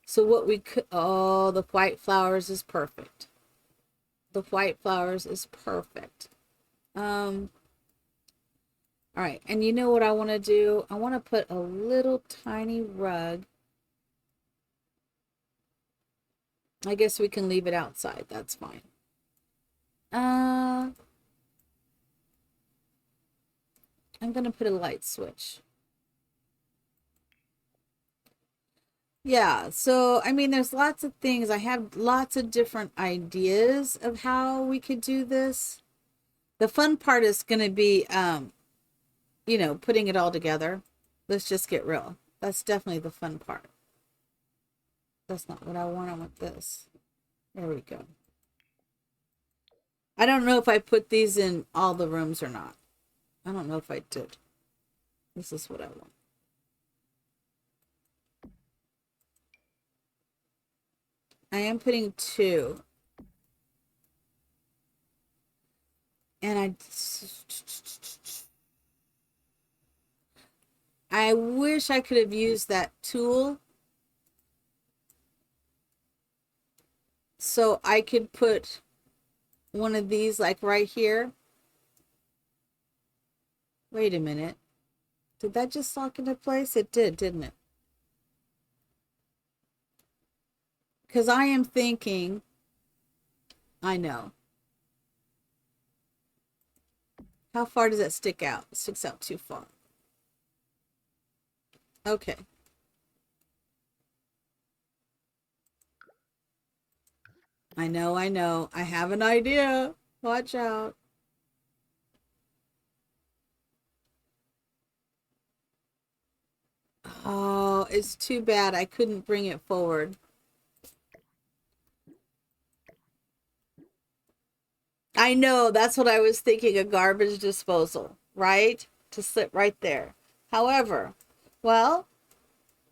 So what we could, oh, the white flowers is perfect. The white flowers is perfect. All right, and you know what I want to do? I want to put a little tiny rug. I guess we can leave it outside. That's fine. I'm going to put a light switch. Yeah, so I mean, there's lots of things. I have lots of different ideas of how we could do this. The fun part is going to be, you know, putting it all together. Let's just get real. That's definitely the fun part. That's not what I want. I want this. There we go. I don't know if I put these in all the rooms or not. I don't know if I did. This is what I want. I am putting 2. And I wish I could have used that tool so I could put one of these like right here. Wait a minute. Did that just lock into place? It did, didn't it? Because I am thinking, I know. How far does that stick out? It sticks out too far. Okay. I know, I know. I have an idea. Watch out. Oh, it's too bad I couldn't bring it forward. I know, that's what I was thinking, a garbage disposal, right? To sit right there. However, well,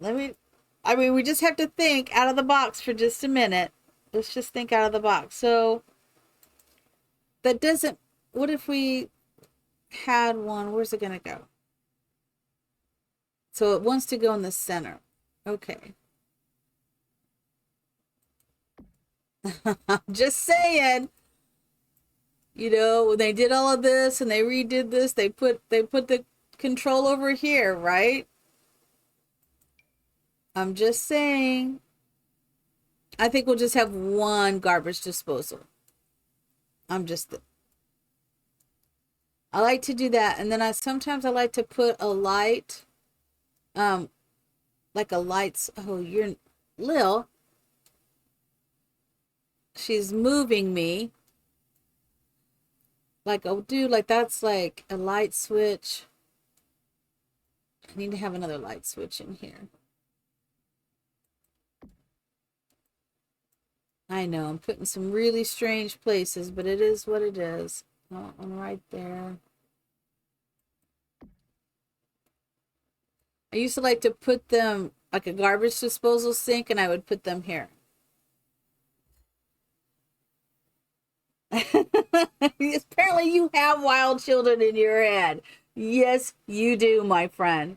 I mean, we just have to think out of the box for just a minute. Let's just think out of the box. So, that doesn't, what if we had one, where's it going to go? So it wants to go in the center. Okay. I'm just saying, you know, when they did all of this and they redid this, they put the control over here, right? I'm just saying. I think we'll just have one garbage disposal. I like to do that, and then sometimes I like to put a light, like a lights. Oh, you're Lil. She's moving me. Like, oh, dude, like that's like a light switch. I need to have another light switch in here. I know, I'm putting some really strange places, but it is what it is. Oh, I'm right there. I used to like to put them like a garbage disposal sink, and I would put them here. Apparently, you have wild children in your head. Yes, you do, my friend.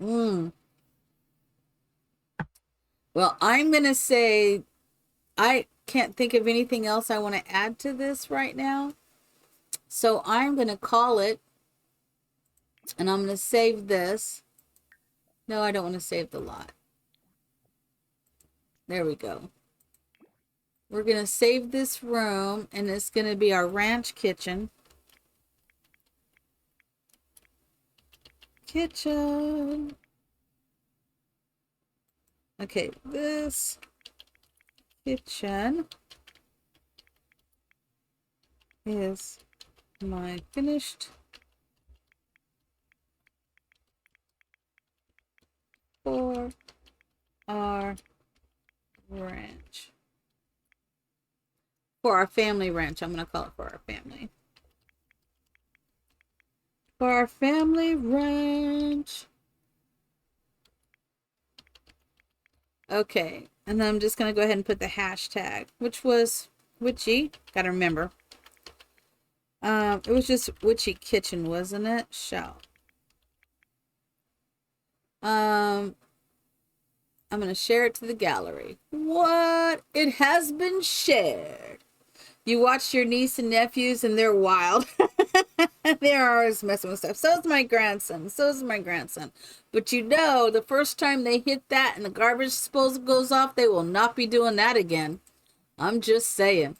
Mm. Well, I'm going to say I can't think of anything else I want to add to this right now. So I'm going to call it, and I'm going to save this. No, I don't want to save the lot. There we go. We're going to save this room, and it's going to be our ranch kitchen. Kitchen. Okay, this kitchen is my finished for our ranch. For our family ranch. I'm going to call it for our family. For our family ranch. Okay. And then I'm just going to go ahead and put the hashtag, which was witchy. Got to remember. It was just witchy kitchen, wasn't it? Shout. I'm going to share it to the gallery. What? It has been shared. You watch your niece and nephews and they're wild. They're always messing with stuff. So is my grandson. But you know, the first time they hit that and the garbage disposal goes off, they will not be doing that again. I'm just saying.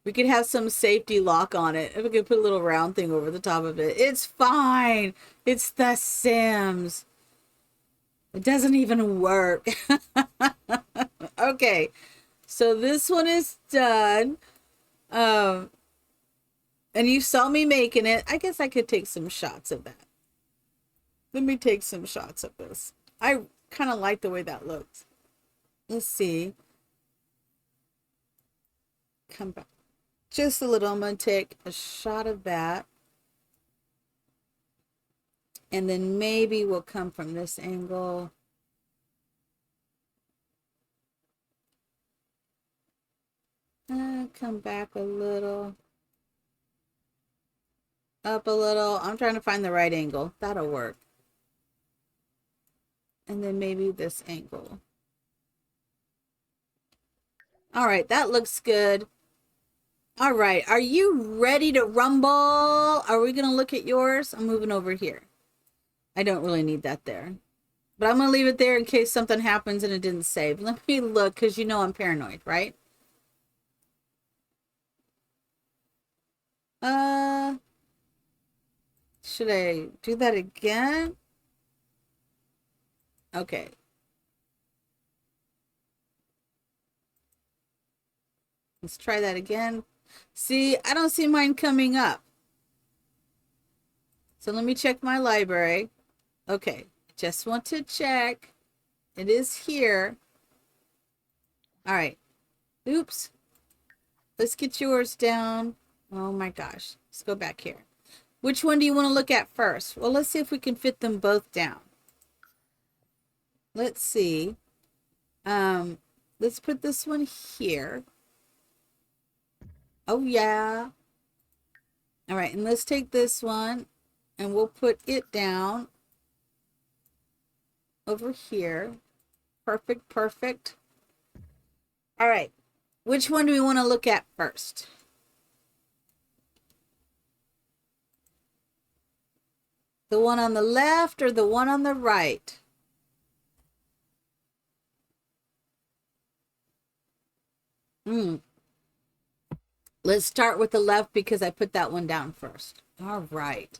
We could have some safety lock on it. If we could put a little round thing over the top of it. It's fine. It's The Sims. It doesn't even work. Okay. So this one is done. And you saw me making it. I guess I could take some shots of that. Let me take some shots of this. I kind of like the way that looks. Let's see. Come back. Just a little. I'm going to take a shot of that. And then maybe we'll come from this angle. Come back a little. Up a little. I'm trying to find the right angle. That'll work. And then maybe this angle. All right, that looks good. All right, are you ready to rumble? Are we going to look at yours? I'm moving over here. I don't really need that there. But I'm going to leave it there in case something happens and it didn't save. Let me look, because you know I'm paranoid, right? Should I do that again? Okay. Let's try that again. See, I don't see mine coming up. So let me check my library. Okay, just want to check. It is here. All right. Oops. Let's get yours down. Oh my gosh. Let's go back here. Which one do you want to look at first? Well, let's see if we can fit them both down. Let's see. Let's put this one here. Oh, yeah. All right, and let's take this one, and we'll put it down over here. Perfect, perfect. All right, which one do we want to look at first? The one on the left or the one on the right? Let's start with the left because I put that one down first. All right.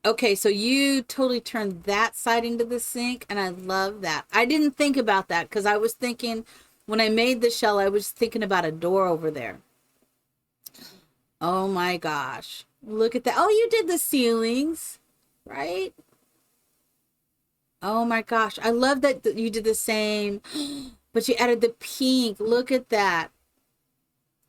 Okay, so you totally turned that side into the sink, and I love that. I didn't think about that because I was thinking, when I made the shell, I was thinking about a door over there. Oh my gosh. Look at that. Oh, you did the ceilings, right? Oh my gosh. I love that you did the same, but you added the pink. Look at that.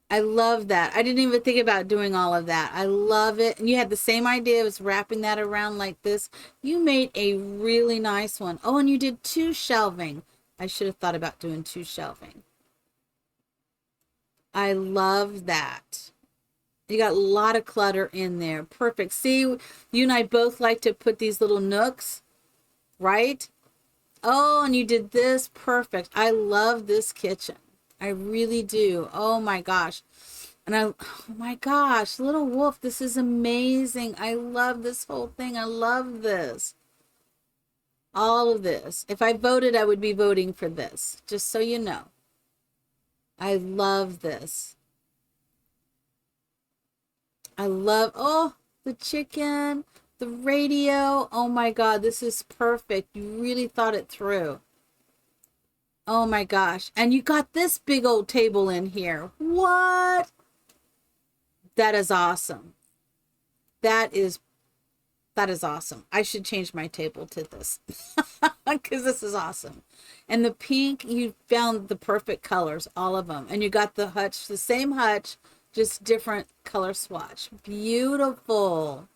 I love that. I didn't even think about doing all of that. I love it. And you had the same idea, was wrapping that around like this. You made a really nice one. Oh, and you did 2 shelving. I should have thought about doing 2 shelving. I love that. You got a lot of clutter in there. Perfect. See, you and I both like to put these little nooks, right? Oh, and you did this. Perfect. I love this kitchen. I really do. Oh my gosh. And oh my gosh, Little Wolf, this is amazing. I love this whole thing. I love this. All of this. If I voted, I would be voting for this, just so you know. I love this. I love, oh, the chicken, the radio. Oh my God, this is perfect. You really thought it through. Oh my gosh. And you got this big old table in here. What? That is awesome. That is awesome. I should change my table to this because this is awesome. And the pink, you found the perfect colors, all of them. And you got the hutch, the same hutch, just different color swatch. Beautiful.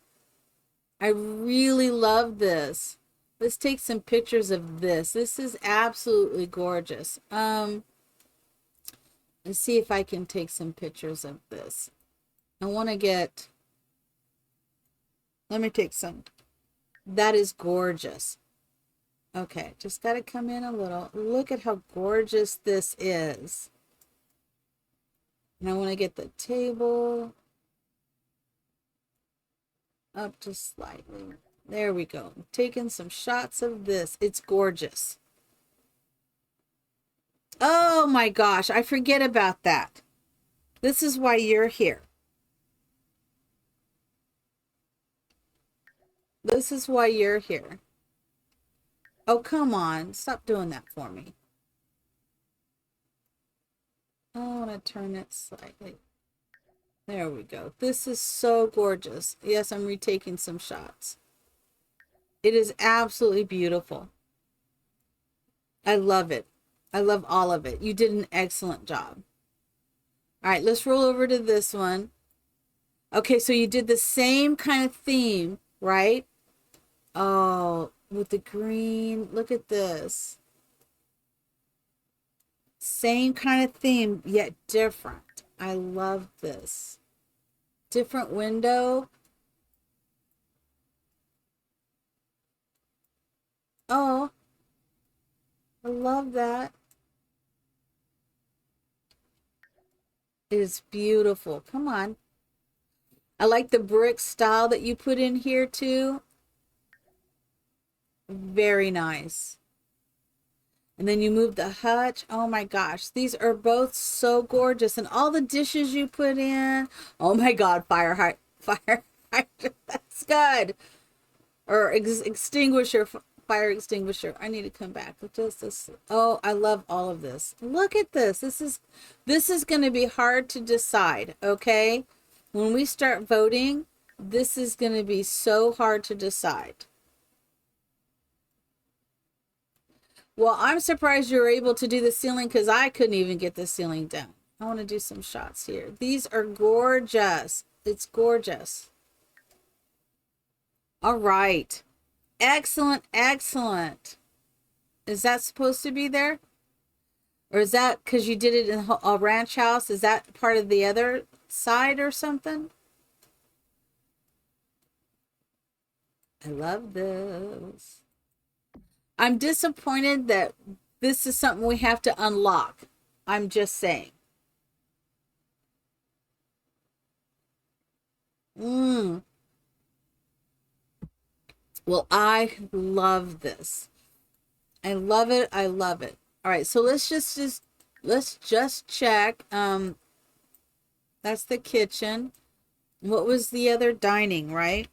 I really love this. Let's take some pictures of this. This is absolutely gorgeous. Let's see if I can take some pictures of this. I want to get, let me take some. That is gorgeous. Okay, just got to come in a little. Look at how gorgeous this is. And I want to get the table up just slightly. There we go. I'm taking some shots of this. It's gorgeous. Oh my gosh, I forget about that. This is why you're here. This is why you're here. Oh, come on. Stop doing that for me. I want to turn it slightly. There we go. This is so gorgeous. Yes, I'm retaking some shots. It is absolutely beautiful. I love it. I love all of it. You did an excellent job. All right, let's roll over to this one. Okay, so you did the same kind of theme, right? Oh, with the green. Look at this. Same kind of theme, yet different. I love this. Different window. Oh, I love that. It is beautiful. Come on. I like the brick style that you put in here too. Very nice. And then you move the hutch. Oh my gosh, these are both so gorgeous. And all the dishes you put in. Oh my God, fire hydrant. That's good. Or extinguisher, fire extinguisher. I need to come back with just this. Oh, I love all of this. Look at this. This is going to be hard to decide, okay? When we start voting, this is going to be so hard to decide. Well, I'm surprised you were able to do the ceiling because I couldn't even get the ceiling done. I want to do some shots here. These are gorgeous. It's gorgeous. All right. Excellent, excellent. Is that supposed to be there? Or is that because you did it in a ranch house? Is that part of the other side or something? I love this. I'm disappointed that this is something we have to unlock. I'm just saying. Well, I love this. I love it. I love it. All right, so let's just check. That's the kitchen. What was the other? Dining, right?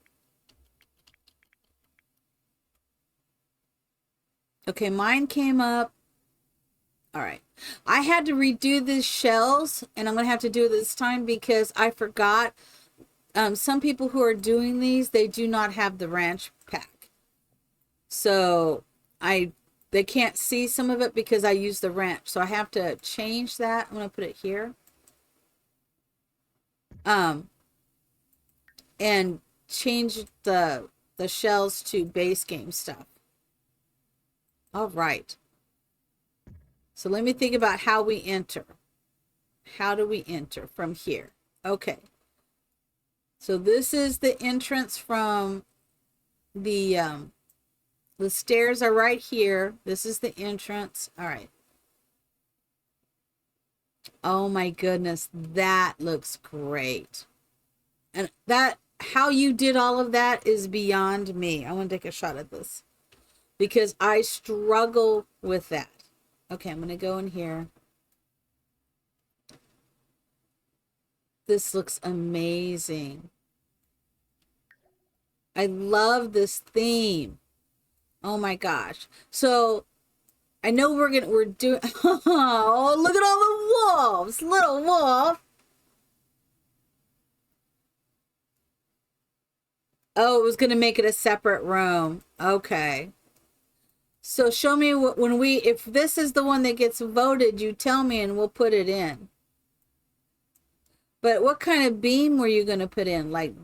Okay, mine came up. All right. I had to redo the shells, and I'm going to have to do it this time because I forgot. Some people who are doing these, they do not have the ranch pack. So they can't see some of it because I use the ranch. So I have to change that. I'm going to put it here. And change the shells to base game stuff. All right. So let me think about how we enter. How do we enter from here? Okay. So this is the entrance from the stairs are right here. This is the entrance. All right. Oh my goodness, that looks great. And that, how you did all of that is beyond me. I want to take a shot at this because I struggle with that. Okay, I'm going to go in here. This looks amazing. I love this theme. Oh my gosh. So I know we're doing, oh, look at all the wolves, little wolf. Oh, it was going to make it a separate room. Okay. So show me what, if this is the one that gets voted, you tell me and we'll put it in. But what kind of beam were you going to put in? Like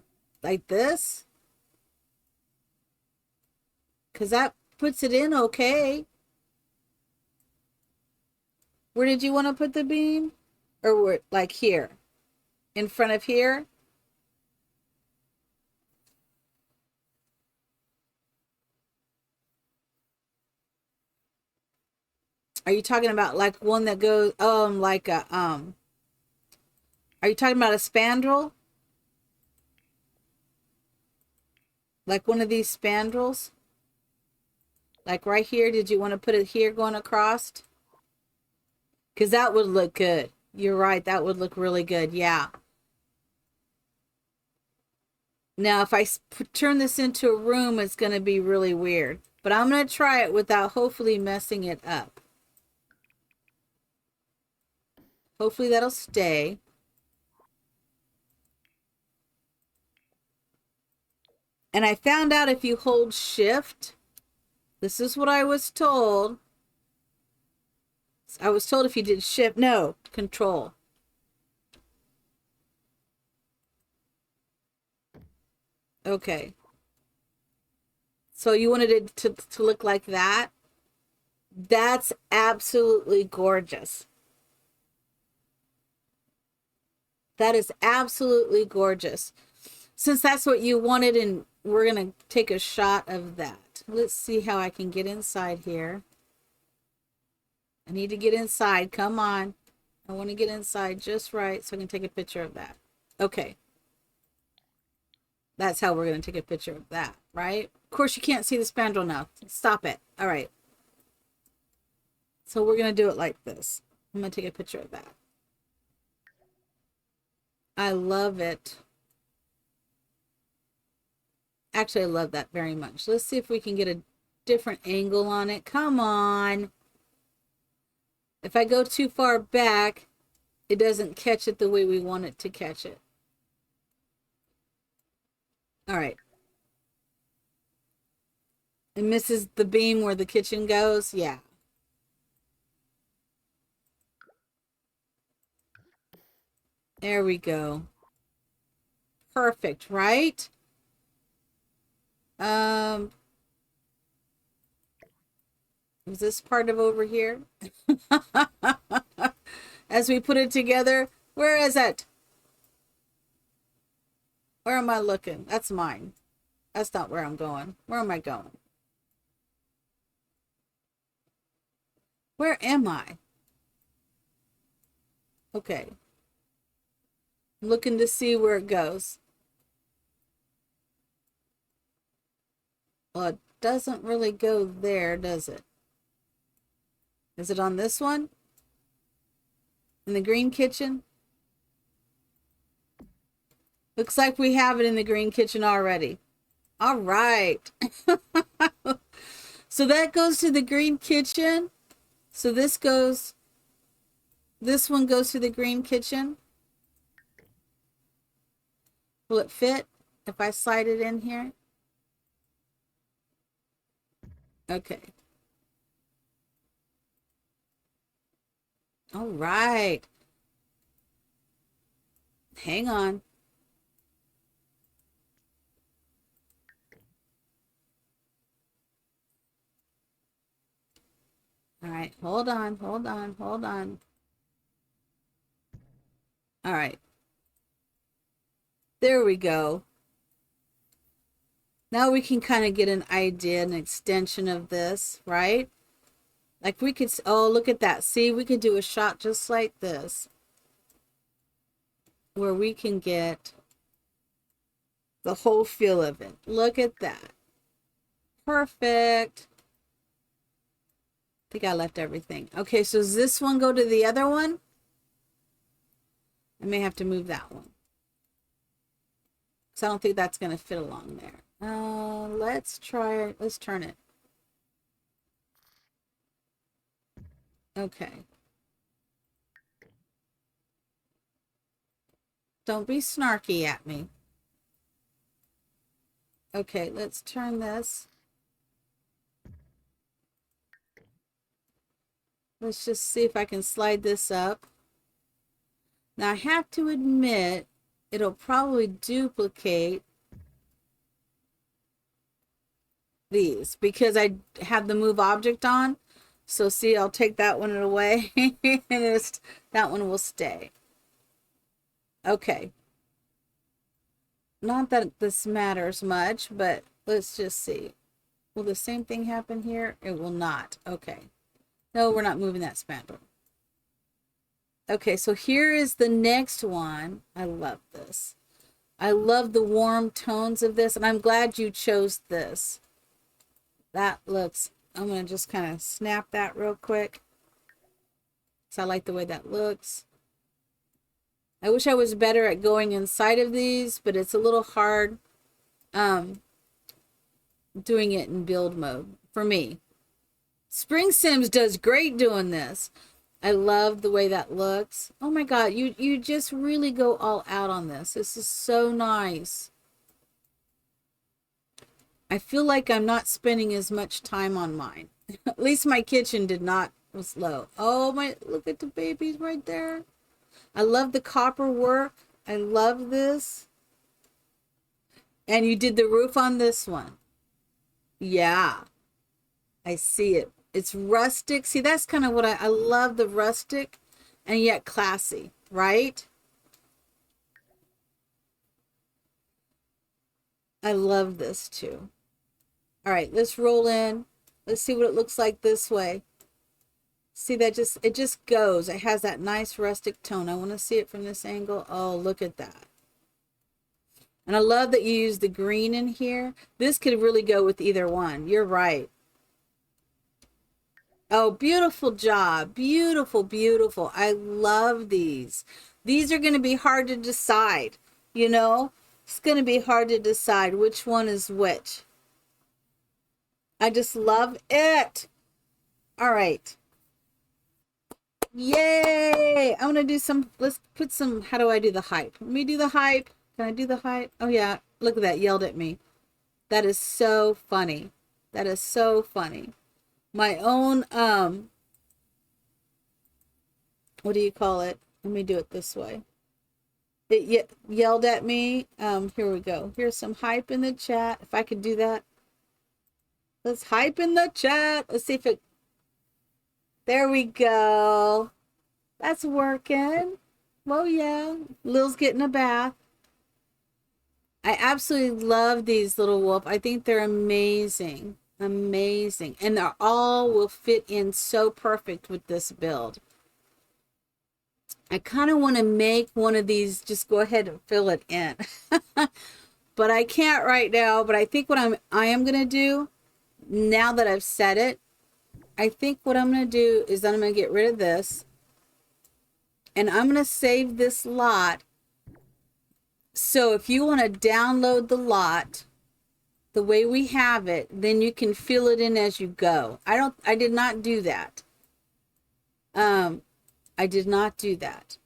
this? Because that puts it in okay. Where did you want to put the beam? Or where, like here? In front of here? Are you talking about like one that goes, like a, are you talking about a spandrel? Like one of these spandrels? Like right here, did you want to put it here going across? Because that would look good. You're right. That would look really good. Yeah. Now, if I turn this into a room, it's going to be really weird. But I'm going to try it without hopefully messing it up. Hopefully that'll stay. And I found out if you hold shift, this is what I was told. I was told if you did shift, no, control. Okay. So you wanted it to look like that? That's absolutely gorgeous. That is absolutely gorgeous. Since that's what you wanted, and we're going to take a shot of that. Let's see how I can get inside here. I need to get inside. Come on. I want to get inside just right so I can take a picture of that. Okay. That's how we're going to take a picture of that, right? Of course, you can't see the spandrel now. Stop it. All right. So we're going to do it like this. I'm going to take a picture of that. I love it. Actually, I love that very much. Let's see if we can get a different angle on it. Come on. If I go too far back, it doesn't catch it the way we want it to catch it. All right. It misses the beam where the kitchen goes. Yeah. There we go. Perfect, right? Is this part of over here? As we put it together, where is it? Where am I looking? That's mine. That's not where I'm going. Where am I going? Where am I? Okay. I'm looking to see where it goes. Well, it doesn't really go there, does it? Is it on this one? In the green kitchen? Looks like we have it in the green kitchen already. All right. So that goes to the green kitchen. So this one goes to the green kitchen. Will it fit if I slide it in here? Okay. All right. Hang on. All right. Hold on. Hold on. Hold on. All right. There we go. Now we can kind of get an idea, an extension of this, right? Like we could, oh, look at that. See, we could do a shot just like this, where we can get the whole feel of it. Look at that. Perfect. I think I left everything. Okay, so does this one go to the other one? I may have to move that one, because I don't think that's going to fit along there. Let's try it. Let's turn it. Okay. Don't be snarky at me. Okay, let's turn this. Let's just see if I can slide this up. Now I have to admit, it'll probably duplicate these because I have the move object on. So see, I'll take that one away and that one will stay. Okay. Not that this matters much, but let's just see. Will the same thing happen here? It will not. Okay. No, we're not moving that spandrel. Okay, so here is the next one. I love this. I love the warm tones of this, and I'm glad you chose this. That looks, I'm going to just kind of snap that real quick. So I like the way that looks. I wish I was better at going inside of these, but it's a little hard doing it in build mode for me. Spring Sims does great doing this. I love the way that looks. Oh my God, you just really go all out on this. This is so nice. I feel like I'm not spending as much time on mine. At least my kitchen did not was low. Oh my, look at the babies right there. I love the copper work. I love this. And you did the roof on this one. Yeah, I see it. It's rustic. See, that's kind of what I love, the rustic and yet classy, right? I love this too. All right, let's roll in. Let's see what it looks like this way. See that it just goes. It has that nice rustic tone. I want to see it from this angle. Oh, look at that. And I love that you use the green in here. This could really go with either one. You're right. Oh, beautiful job. Beautiful, beautiful. I love these. These are going to be hard to decide. You know, it's going to be hard to decide which one is which. I just love it. All right. Yay! I'm gonna do some, let's put some, how do I do the hype? Let me do the hype. Can I do the hype? Oh yeah, look at that, yelled at me. That is so funny. That is so funny. My own, what do you call it? Let me do it this way. It yelled at me. Here we go. Here's some hype in the chat. If I could do that. Let's hype in the chat. Let's see if it, there we go. That's working. Well, yeah. Lil's getting a bath. I absolutely love these little wolf. I think they're amazing. Amazing. And they're all will fit in so perfect with this build. I kind of want to make one of these, just go ahead and fill it in. But I can't right now. But I think what I am going to do, now that I've said it, I think what I'm going to do is that I'm going to get rid of this. And I'm going to save this lot. So if you want to download the lot the way we have it, then you can fill it in as you go. I did not do that. I did not do that.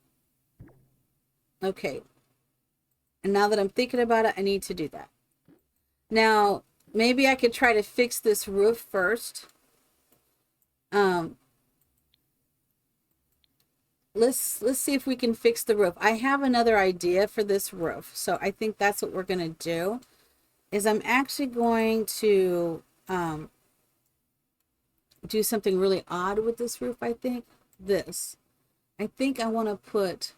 Okay. And now that I'm thinking about it, I need to do that. Now, maybe I could try to fix this roof first. Let's see if we can fix the roof. I have another idea for this roof. So I think that's what we're going to do. Is I'm actually going to do something really odd with this roof, I think. This. I think I want to put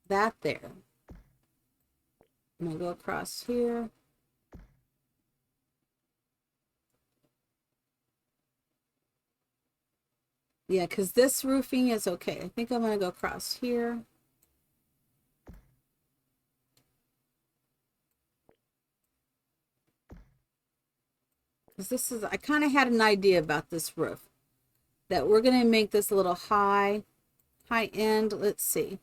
that there. I'm going to go across here. Yeah, because this roofing is okay. I think I'm going to go across here. Because this is, I kind of had an idea about this roof. That we're going to make this a little high end. Let's see.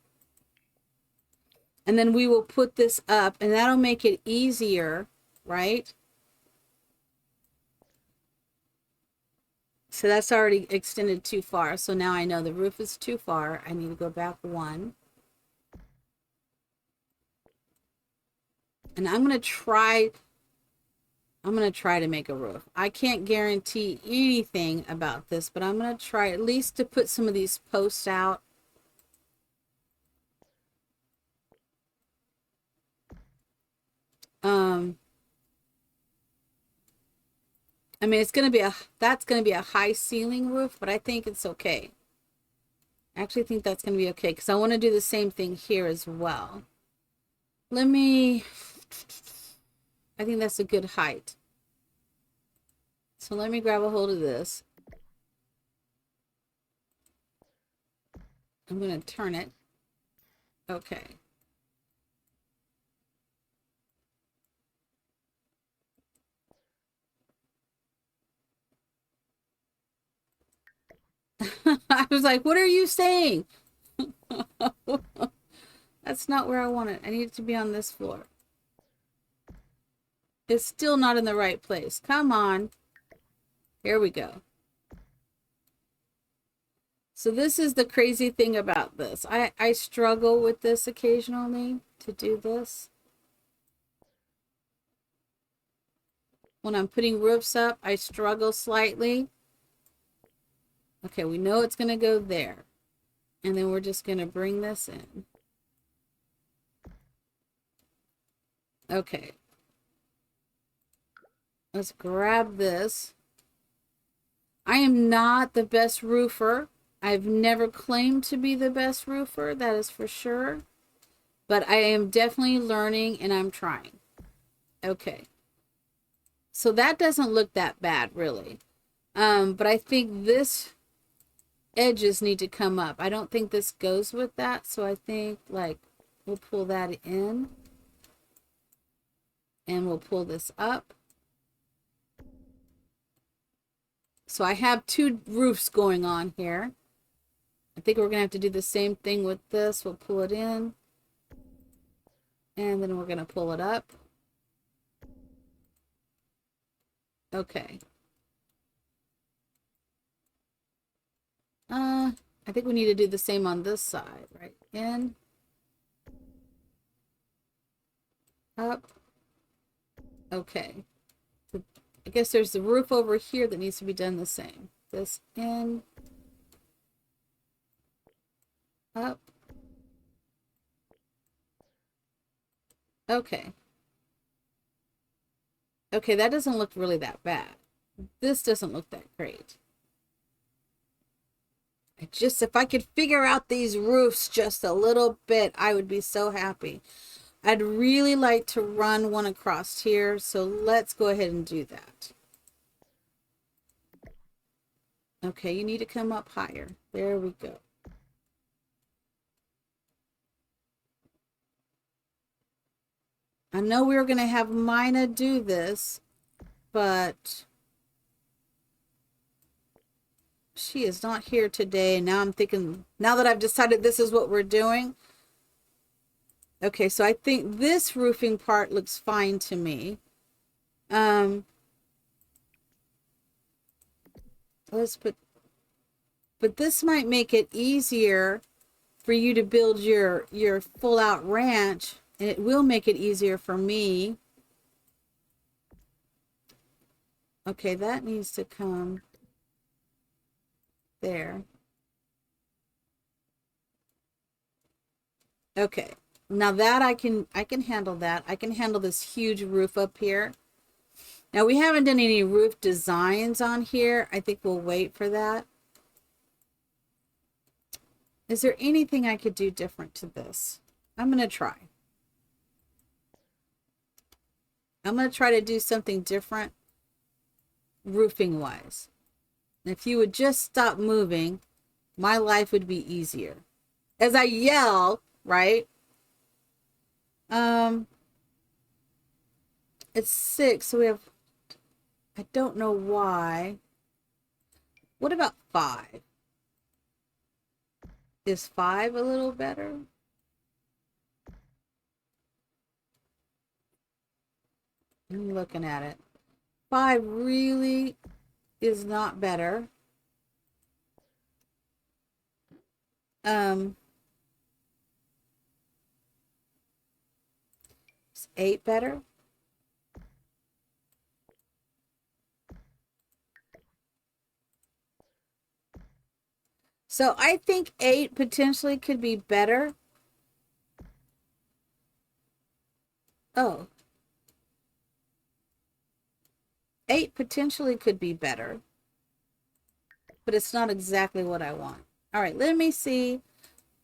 And then we will put this up and that'll make it easier, right? So that's already extended too far. So now I know the roof is too far. I need to go back one. And I'm going to try to make a roof. I can't guarantee anything about this, but I'm going to try at least to put some of these posts out. I mean, that's going to be a high ceiling roof, but I think it's okay. I actually think that's going to be okay because I want to do the same thing here as well. I think that's a good height. So let me grab a hold of this. I'm going to turn it. Okay. I was like, what are you saying? That's not where I want it. I need it to be on this floor. It's still not in the right place. Come on. Here we go. So this is the crazy thing about this. I struggle with this occasionally to do this. When I'm putting roofs up, I struggle slightly. Okay, we know it's going to go there. And then we're just going to bring this in. Okay. Let's grab this. I am not the best roofer. I've never claimed to be the best roofer, that is for sure. But I am definitely learning and I'm trying. Okay. So that doesn't look that bad, really. But I think this edges need to come up. I don't think this goes with that. So I think, like, we'll pull that in. And we'll pull this up. So I have two roofs going on here. I think we're going to have to do the same thing with this. We'll pull it in. And then we're going to pull it up. Okay. I think we need to do the same on this side, right? In. Up. Okay. I guess there's the roof over here that needs to be done the same. This in. Up. Okay. Okay, that doesn't look really that bad. This doesn't look that great. If I could figure out these roofs just a little bit, I would be so happy. I'd really like to run one across here, so let's go ahead and do that. Okay, you need to come up higher. There we go. I know we were going to have Mina do this, but she is not here today. Now I'm thinking, now that I've decided this is what we're doing. Okay, so I think this roofing part looks fine to me. Let's put, but this might make it easier for you to build your full out ranch, and it will make it easier for me. Okay, that needs to come there. Okay, now that I can handle that. I can handle this huge roof up here. Now we haven't done any roof designs on here. I think we'll wait for that. Is there anything I could do different to this? I'm going to try. I'm going to try to do something different roofing wise. And if you would just stop moving, my life would be easier. As I yell, right? It's 6, so we have, I don't know why. What about 5? Is 5 a little better? I'm looking at it. 5 really is not better. Is 8 better? So I think 8 potentially could be better. Oh. 8 potentially could be better. But it's not exactly what I want. All right, let me see.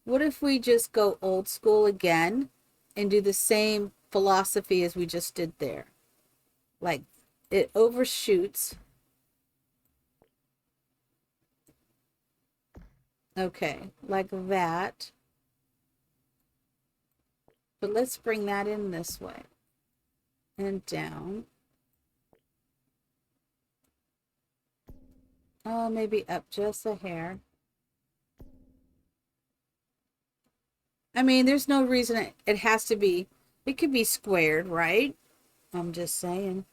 What if we just go old school again and do the same philosophy as we just did there? Like, it overshoots. Okay, like that. But let's bring that in this way. And down. Oh, maybe up just a hair. I mean, there's no reason it has to be, it could be squared, right? I'm just saying.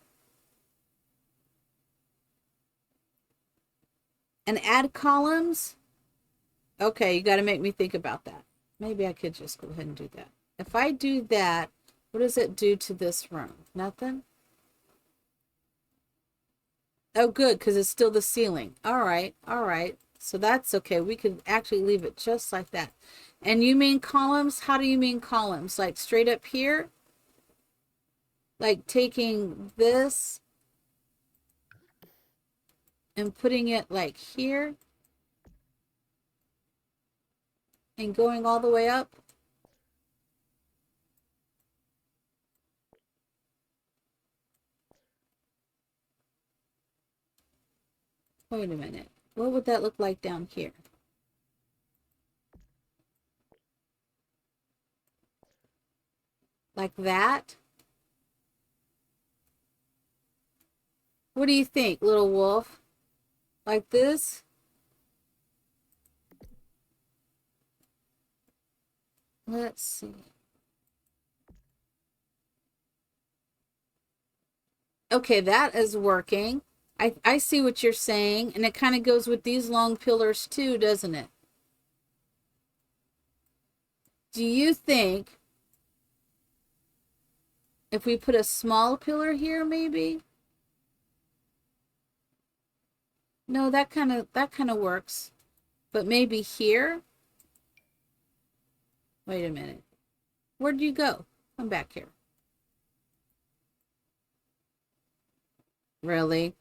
And add columns? Okay, you got to make me think about that. Maybe I could just go ahead and do that. If I do that, what does it do to this room? Nothing? Oh, good, because it's still the ceiling. All right, all right. So that's okay. We could actually leave it just like that. And you mean columns? How do you mean columns? Like straight up here? Like taking this and putting it like here and going all the way up? Wait a minute. What would that look like down here? Like that? What do you think, little wolf? Like this? Let's see. Okay, that is working. I see what you're saying, and it kind of goes with these long pillars too, doesn't it? Do you think if we put a small pillar here, maybe? No, that kind of works. But maybe here? Wait a minute. Where'd you go? Come back here. Really?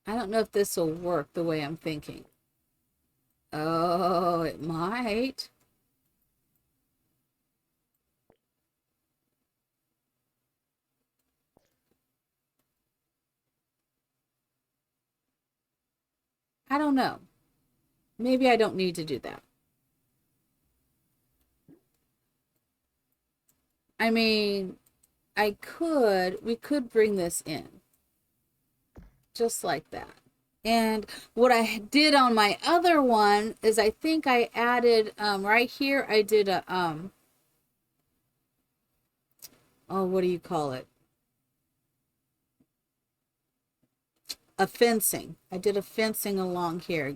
I don't know if this will work the way I'm thinking. Oh, it might. I don't know. Maybe I don't need to do that. I mean, we could bring this in just like that. And what I did on my other one is I think I added, right here, I did a, oh, what do you call it? A fencing. I did a fencing along here.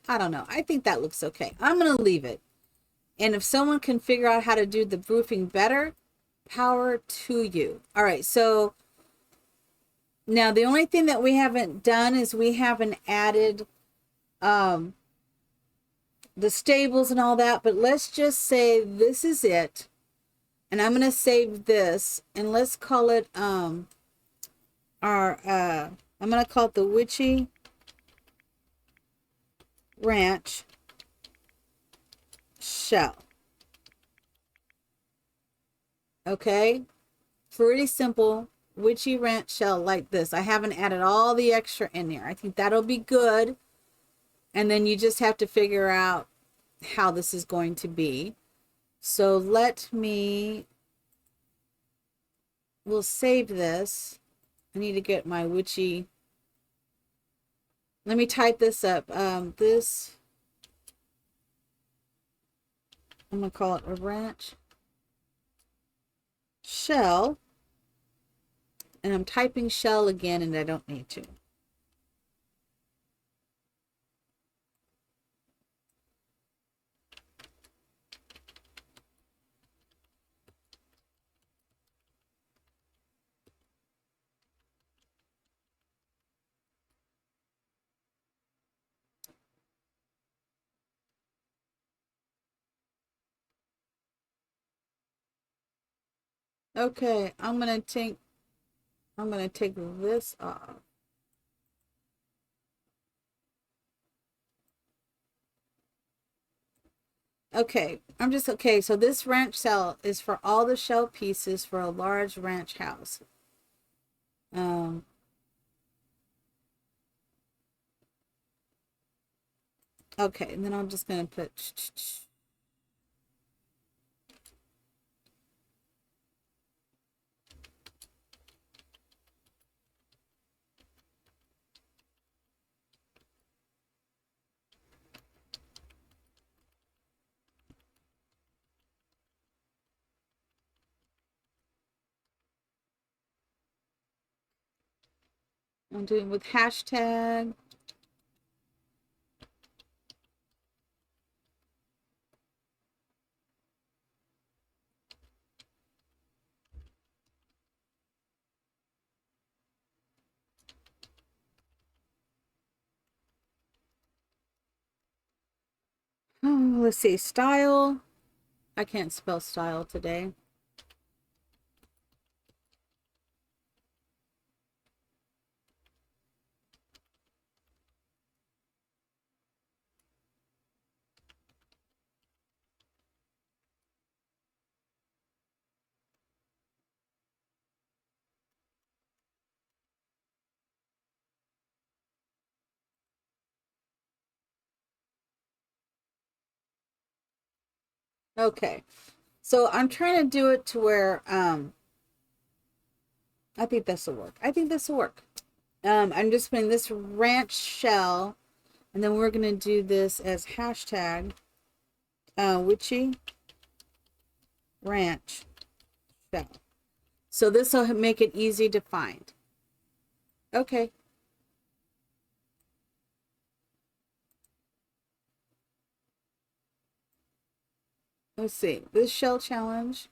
I don't know. I think that looks okay. I'm going to leave it. And if someone can figure out how to do the roofing better, power to you. All right. So now the only thing that we haven't done is we haven't added um, the stables and all that. But let's just say this is it. And I'm going to save this. And let's call it I'm going to call it the Witchy Ranch Shell. Okay, pretty simple Witchy Ranch Shell like this. I haven't added all the extra in there. I think that'll be good. And then you just have to figure out how this is going to be. So we'll save this. I need to get my witchy. Let me type this up. I'm going to call it a ranch shell. And I'm typing shell again and I don't need to. Okay, I'm going to take this off. Okay, okay. So this ranch shell is for all the shell pieces for a large ranch house. Um, okay, and then I'm just gonna put. I'm doing with hashtag. Oh, let's see, style. I can't spell style today. Okay. So I'm trying to do it to where I think this will work. I think this will work. I'm just putting this ranch shell, and then we're gonna do this as hashtag witchy ranch shell. So this will make it easy to find. Okay. Let's see. This shell challenge.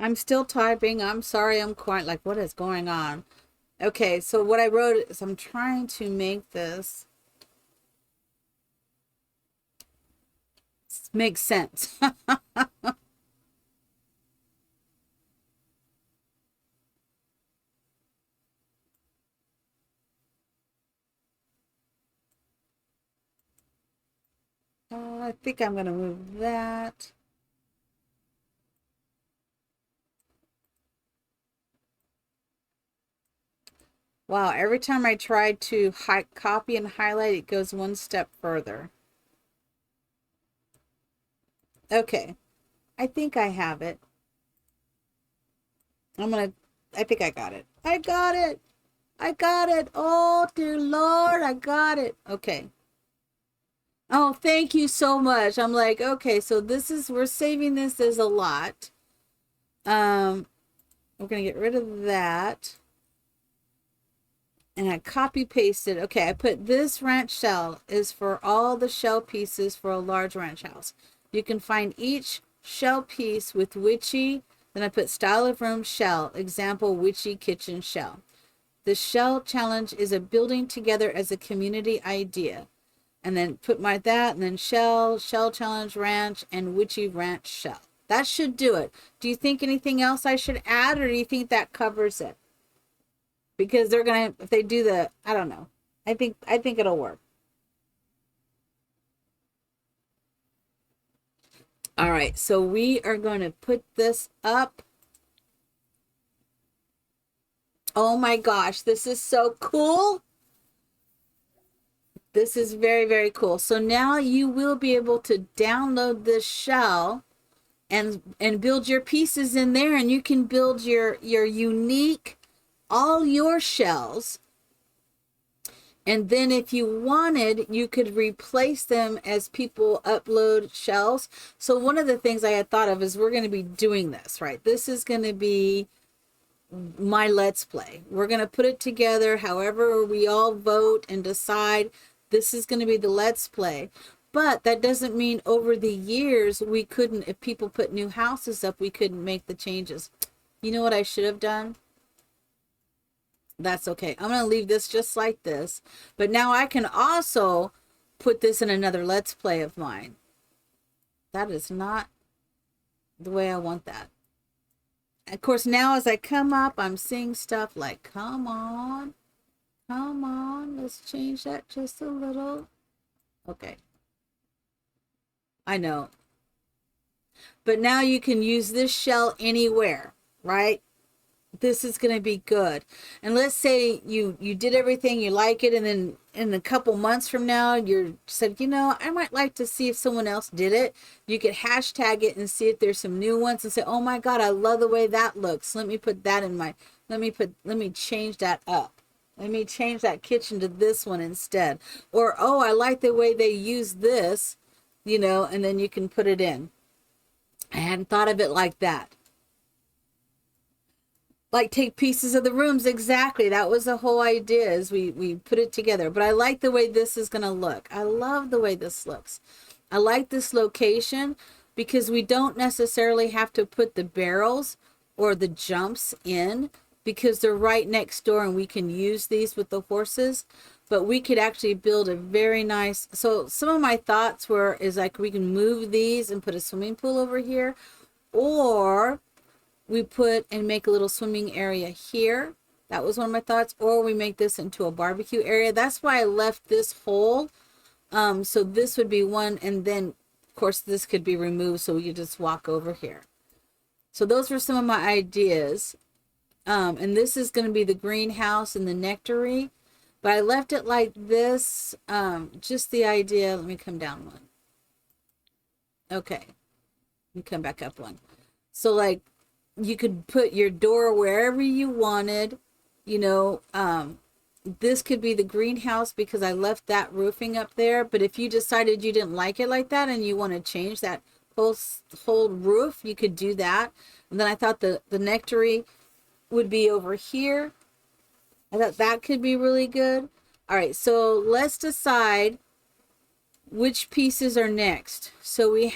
I'm still typing. I'm sorry. I'm quite like, what is going on? Okay, so what I wrote is I'm trying to make this make sense. I think I'm going to move that. Wow, every time I try to copy and highlight, it goes one step further. Okay, I think I have it. I think I got it. I got it. I got it. Oh, dear Lord, I got it. Okay. Oh, thank you so much. I'm like, okay, so we're saving this as a lot. We're going to get rid of that. And I copy pasted. Okay, I put this ranch shell is for all the shell pieces for a large ranch house. You can find each shell piece with witchy. Then I put style of room shell, example witchy kitchen shell. The shell challenge is a building together as a community idea. And then put that, and then shell challenge ranch, and witchy ranch shell. That should do it. Do you think anything else I should add, or do you think that covers it? Because they're gonna, if they do I don't know. I think it'll work. All right, so we are going to put this up. Oh my gosh, this is so cool. This is very, very cool. So now you will be able to download this shell and build your pieces in there, and you can build your unique, all your shells. And then if you wanted, you could replace them as people upload shells. So one of the things I had thought of is we're going to be doing this, right? This is going to be my Let's Play. We're going to put it together however we all vote and decide this is going to be the Let's Play. But that doesn't mean over the years we couldn't, if people put new houses up, we couldn't make the changes. You know what I should have done? That's okay. I'm going to leave this just like this. But now I can also put this in another Let's Play of mine. That is not the way I want that. Of course, now as I come up, I'm seeing stuff like, come on, let's change that just a little. Okay. I know. But now you can use this shell anywhere, right? This is going to be good. And let's say you did everything, you like it, and then in a couple months from now you're said, you know, I might like to see if someone else did it. You could hashtag it and see if there's some new ones and say, oh my god, I love the way that looks. Let me put that in my, let me change that up. Let me change that kitchen to this one instead. Or, oh, I like the way they use this, you know, and then you can put it in. I hadn't thought of it like that. Like take pieces of the rooms. Exactly. That was the whole idea, is we put it together. But I like the way this is going to look. I love the way this looks. I like this location because we don't necessarily have to put the barrels or the jumps in because they're right next door and we can use these with the horses. But we could actually build a very nice, so some of my thoughts were, is like we can move these and put a swimming pool over here, or we put and make a little swimming area here. That was one of my thoughts. Or we make this into a barbecue area. That's why I left this hole. So this would be one, and then of course this could be removed so we could just walk over here. So those were some of my ideas. And this is going to be the greenhouse and the nectary. But I left it like this. Just the idea. Let me come down one. Okay. Let me come back up one. So like, you could put your door wherever you wanted, you know. This could be the greenhouse because I left that roofing up there. But if you decided you didn't like it like that and you want to change that whole roof, you could do that. And then I thought the nectary would be over here. I thought that could be really good. All right, so let's decide which pieces are next. So we've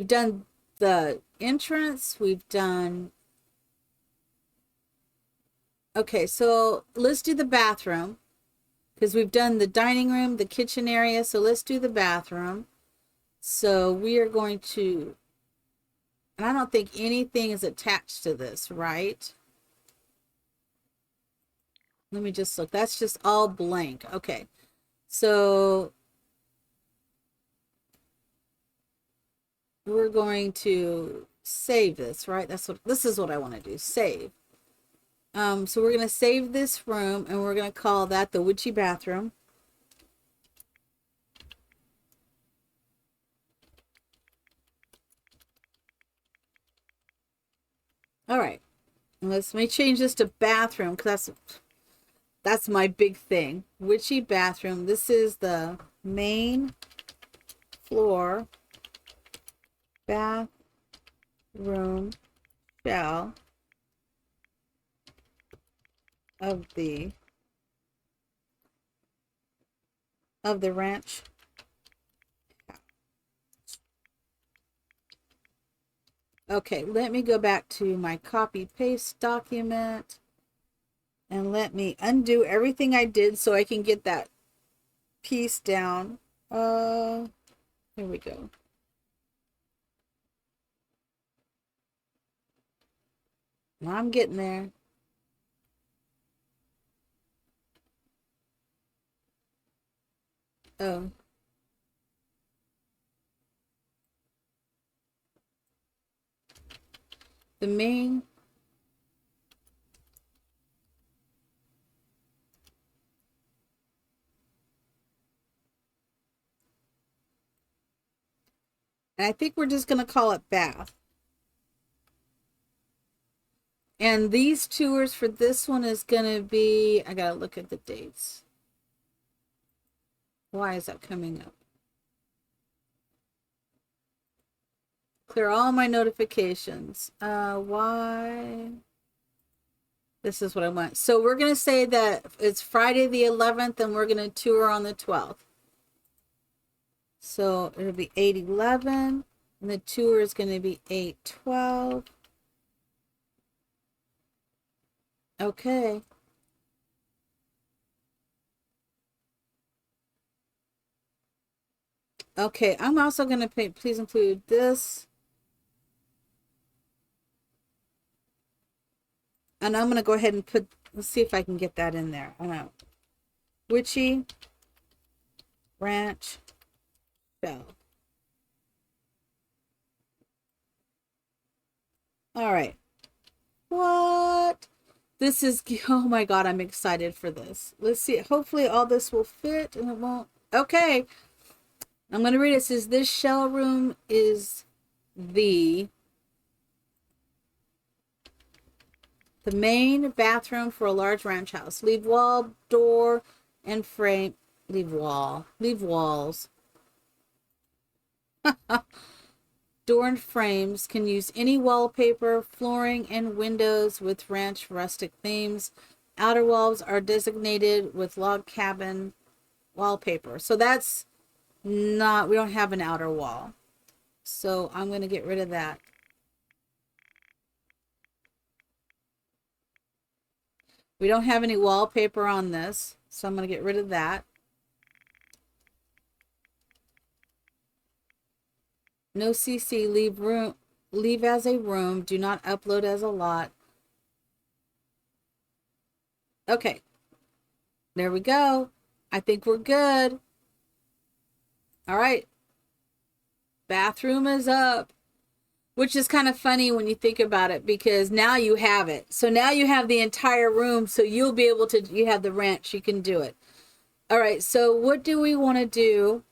done the entrance, we've done, okay, so let's do the bathroom because we've done the dining room, the kitchen area. So let's do the bathroom. So we are going to, and I don't think anything is attached to this, right? Let me just look. That's just all blank. Okay. So we're going to save this, right? This is what I want to do. Save. So we're going to save this room and we're going to call that the witchy bathroom. All right. Let me change this to bathroom because that's my big thing. Witchy bathroom. This is the main floor bathroom shell of the ranch. Okay, let me go back to my copy paste document and let me undo everything I did so I can get that piece down. Here we go. I'm getting there. Oh. The main and I think we're just going to call it bath. And these tours for this one is going to be, I got to look at the dates. Why is that coming up? Clear all my notifications. Why? This is what I want. So we're going to say that it's Friday the 11th and we're going to tour on the 12th. So it'll be 8/11 and the tour is going to be 8/12. Okay. Okay, I'm also going to pay, please include this. And I'm going to go ahead and put, let's see if I can get that in there. I don't know. Witchy Ranch Shell. All right. What? This is, oh my God, I'm excited for this. Let's see. Hopefully all this will fit and it won't. Okay. I'm going to read it. It says, this shell room is the main bathroom for a large ranch house. Leave wall, door, and frame. Leave wall. Leave walls. Door and frames can use any wallpaper, flooring, and windows with ranch rustic themes. Outer walls are designated with log cabin wallpaper. So that's not, we don't have an outer wall. So I'm going to get rid of that. We don't have any wallpaper on this, so I'm going to get rid of that. No CC, leave as a room, do not upload as a lot. Okay. There we go. I think we're good. All right. Bathroom is up. Which is kind of funny when you think about it, because now you have it. So now you have the entire room, so you'll be able to, you have the ranch, you can do it. All right, so what do we want to do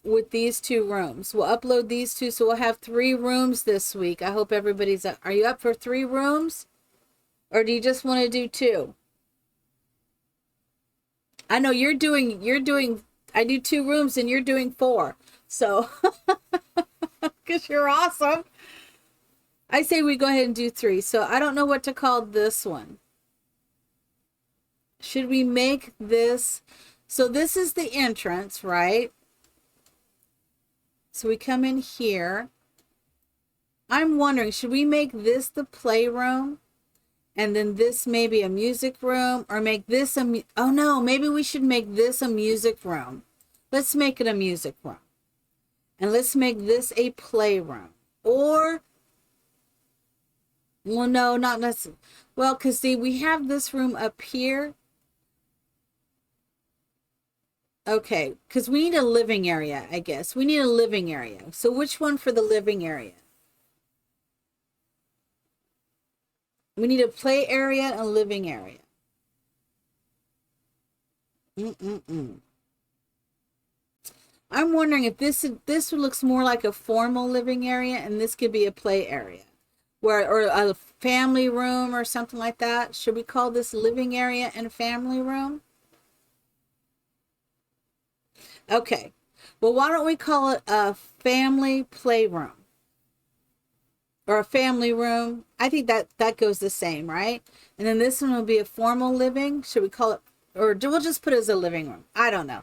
with these two rooms? We'll upload these two, so we'll have 3 rooms this week. I hope everybody's up. Are you up for 3 rooms? Or do you just want to do 2? I know you're doing, I do 2 rooms and you're doing 4. So, because you're awesome. I say we go ahead and do 3. So I don't know what to call this one. Should we make this? So this is the entrance, right? So we come in here. I'm wondering, should we make this the playroom? And then this maybe a music room, or make this a, oh no, maybe we should make this a music room. Let's make it a music room. And let's make this a playroom. Or, well, no, not necessarily. Well, because see, we have this room up here. Okay, because we need a living area, I guess. We need a living area. So which one for the living area? We need a play area and a living area. I'm wondering if this looks more like a formal living area, and this could be a play area, or a family room or something like that. Should we call this living area and family room? Okay. Well, why don't we call it a family playroom? Or a family room. I think that goes the same, right? And then this one will be a formal living. Should we call it, or we'll just put it as a living room? I don't know.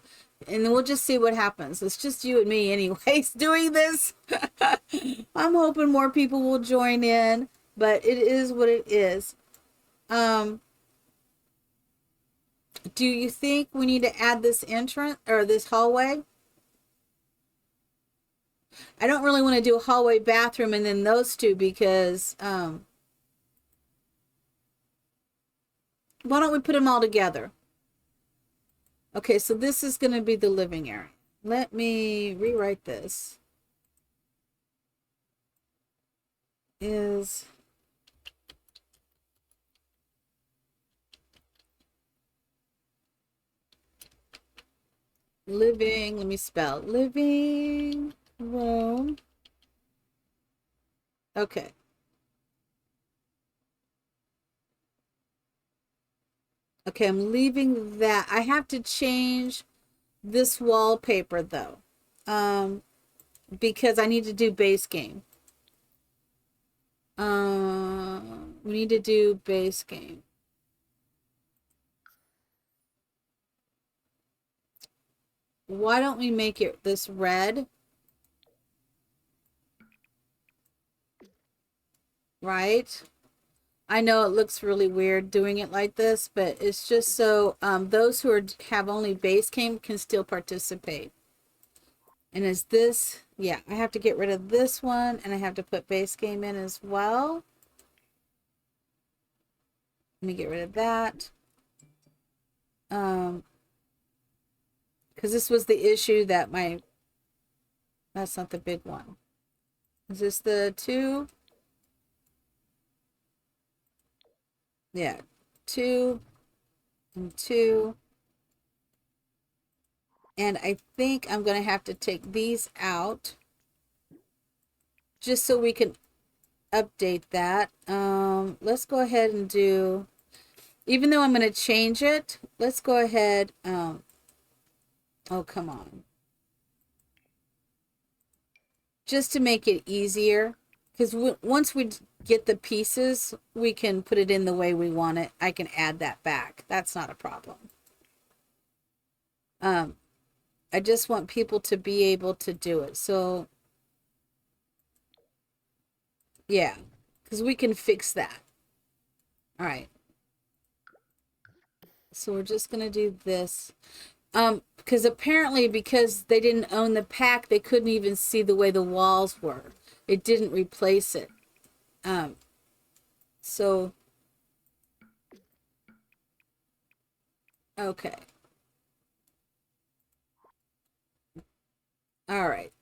And then we'll just see what happens. It's just you and me anyways doing this. I'm hoping more people will join in, but it is what it is. Do you think we need to add this entrance or this hallway? I don't really want to do a hallway bathroom and then those two, because why don't we put them all together? Okay, so this is going to be the living area. Let me rewrite this. Is living, let me spell living room. Okay. Okay, I'm leaving that. I have to change this wallpaper though. Because I need to do base game. We need to do base game. Why don't we make it this red? Right? I know it looks really weird doing it like this, but it's just so those who have only base game can still participate. And is this, yeah, I have to get rid of this one, and I have to put base game in as well. Let me get rid of that. Because this was the issue that that's not the big one. Is this the 2? Yeah, 2 and 2. And I think I'm going to have to take these out just so we can update that. Let's go ahead and do, even though I'm going to change it, let's go ahead. Oh, come on. Just to make it easier, because once we get the pieces, we can put it in the way we want it. I can add that back. That's not a problem. I just want people to be able to do it. So, yeah, because we can fix that. All right. So we're just going to do this. Because apparently, because they didn't own the pack, they couldn't even see the way the walls were. It didn't replace it. So, okay. All right.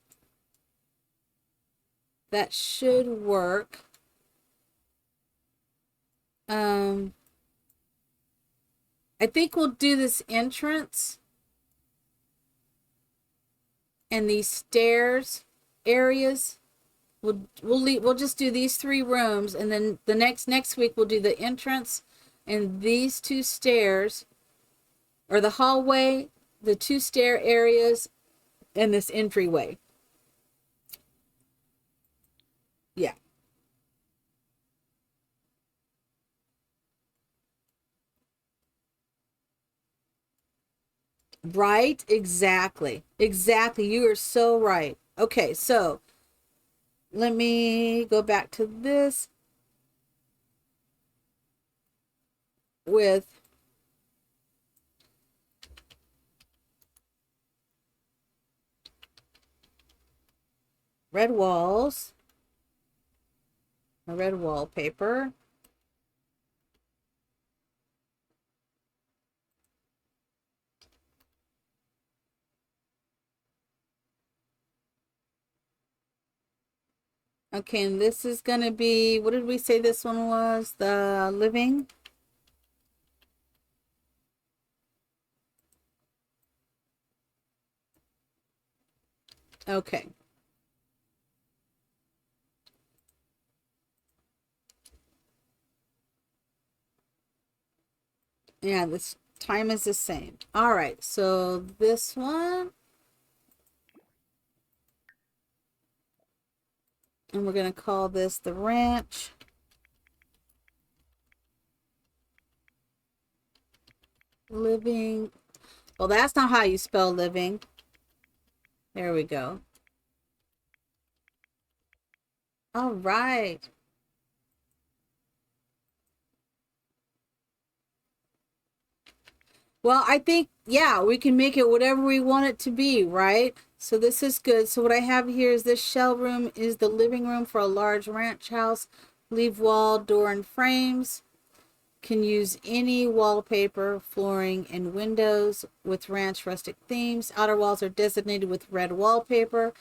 That should work. I think we'll do this entrance and these stairs areas. We'll just do these 3 rooms, and then the next week we'll do the entrance and these 2 stairs, or the hallway, the 2 stair areas, and this entryway. Yeah. Right, exactly. Exactly. You are so right. Okay, so let me go back to this with red walls, a red wallpaper. Okay, and this is going to be, what did we say this one was? The living? Okay. Yeah, this time is the same. All right, so this one, and we're going to call this the ranch. Living. Well, that's not how you spell living. There we go. All right. Well, I think, yeah, we can make it whatever we want it to be, right? So this is good. So what I have here is this shell room is the living room for a large ranch house. Leave wall, door, and frames. Can use any wallpaper, flooring, and windows with ranch rustic themes. Outer walls are designated with red wallpaper.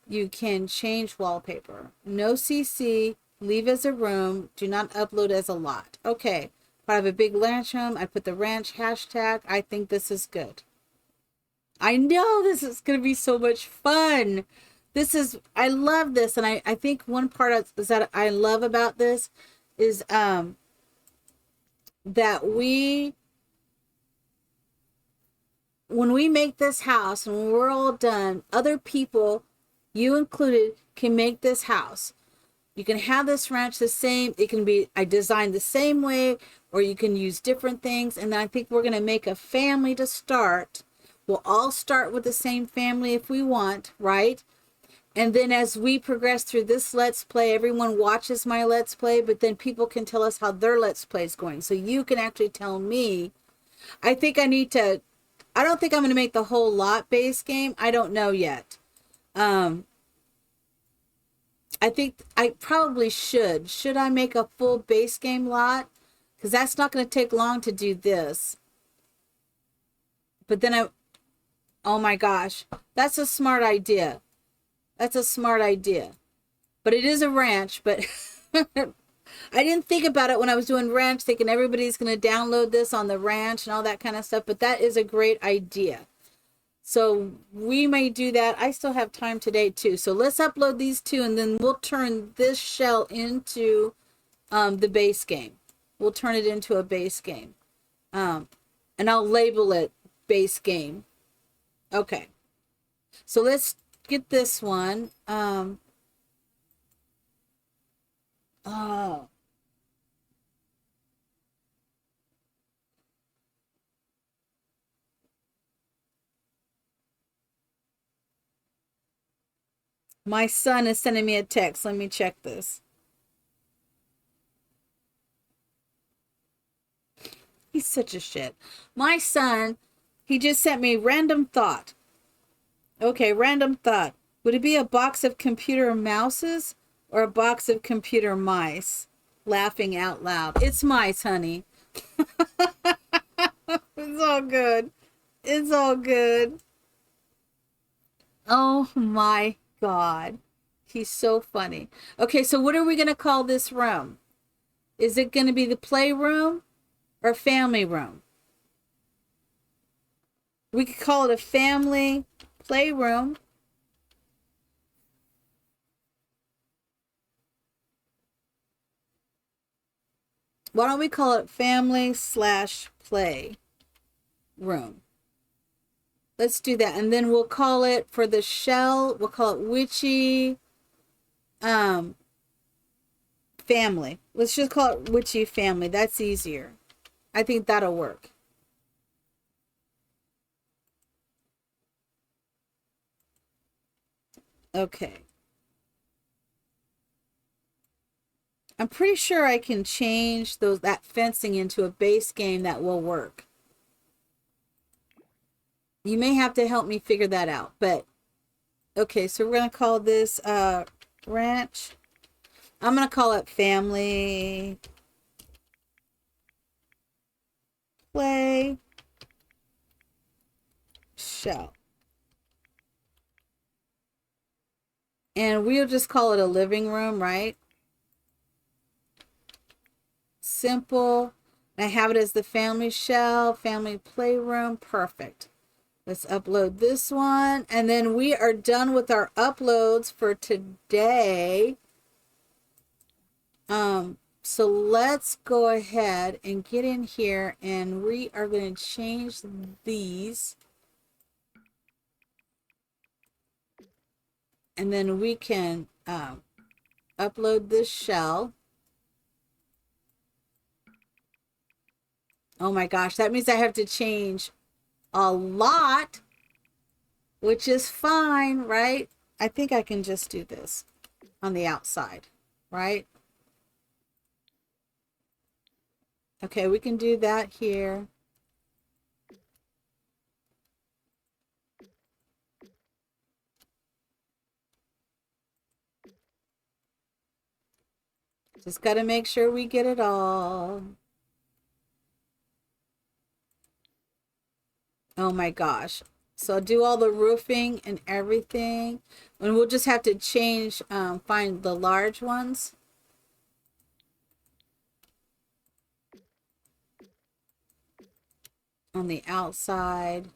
You can change wallpaper. No CC. Leave as a room. Do not upload as a lot. Okay. If I have a big ranch home, I put the ranch hashtag. I think this is good. I know this is going to be so much fun. I love this. And I think one part is that I love about this is that when we make this house and when we're all done, other people, you included, can make this house. You can have this ranch the same. It can be I designed the same way, or you can use different things. And I think we're going to make a family to start. We'll all start with the same family if we want, right? And then as we progress through this Let's Play, everyone watches my Let's Play, but then people can tell us how their Let's Play is going. So you can actually tell me. I think I need to, I don't think I'm going to make the whole lot base game. I don't know yet. I think I probably should. Should I make a full base game lot? Because that's not going to take long to do this. But then oh my gosh, that's a smart idea. That's a smart idea. But it is a ranch, but I didn't think about it when I was doing ranch, thinking everybody's going to download this on the ranch and all that kind of stuff, but that is a great idea. So we may do that. I still have time today too. So let's upload these two and then we'll turn this shell into the base game. We'll turn it into a base game. And I'll label it base game. Okay. So let's get this one. Oh. My son is sending me a text. Let me check this. He's such a shit. My son, he just sent me random thought. Okay, random thought. Would it be a box of computer mouses or a box of computer mice? Laughing out loud. It's mice, honey. It's all good. It's all good. Oh my God. He's so funny. Okay, so what are we going to call this room? Is it going to be the playroom or family room? We could call it a family playroom. Why don't we call it family/play room? Let's do that. And then we'll call it, for the shell, we'll call it witchy family. Let's just call it witchy family. That's easier. I think that'll work. Okay. I'm pretty sure I can change that fencing into a base game that will work. You may have to help me figure that out, but okay, so we're going to call this ranch. I'm going to call it family play shell. And we'll just call it a living room, right? Simple. I have it as the family shell, family playroom. Perfect. Let's upload this one. And then we are done with our uploads for today. So let's go ahead and get in here and we are going to change these. And then we can upload this shell. Oh my gosh, that means I have to change a lot, which is fine, right? I think I can just do this on the outside, right? Okay, we can do that here. Just got to make sure we get it all. Oh my gosh. So do all the roofing and everything. And we'll just have to change, find the large ones. On the outside.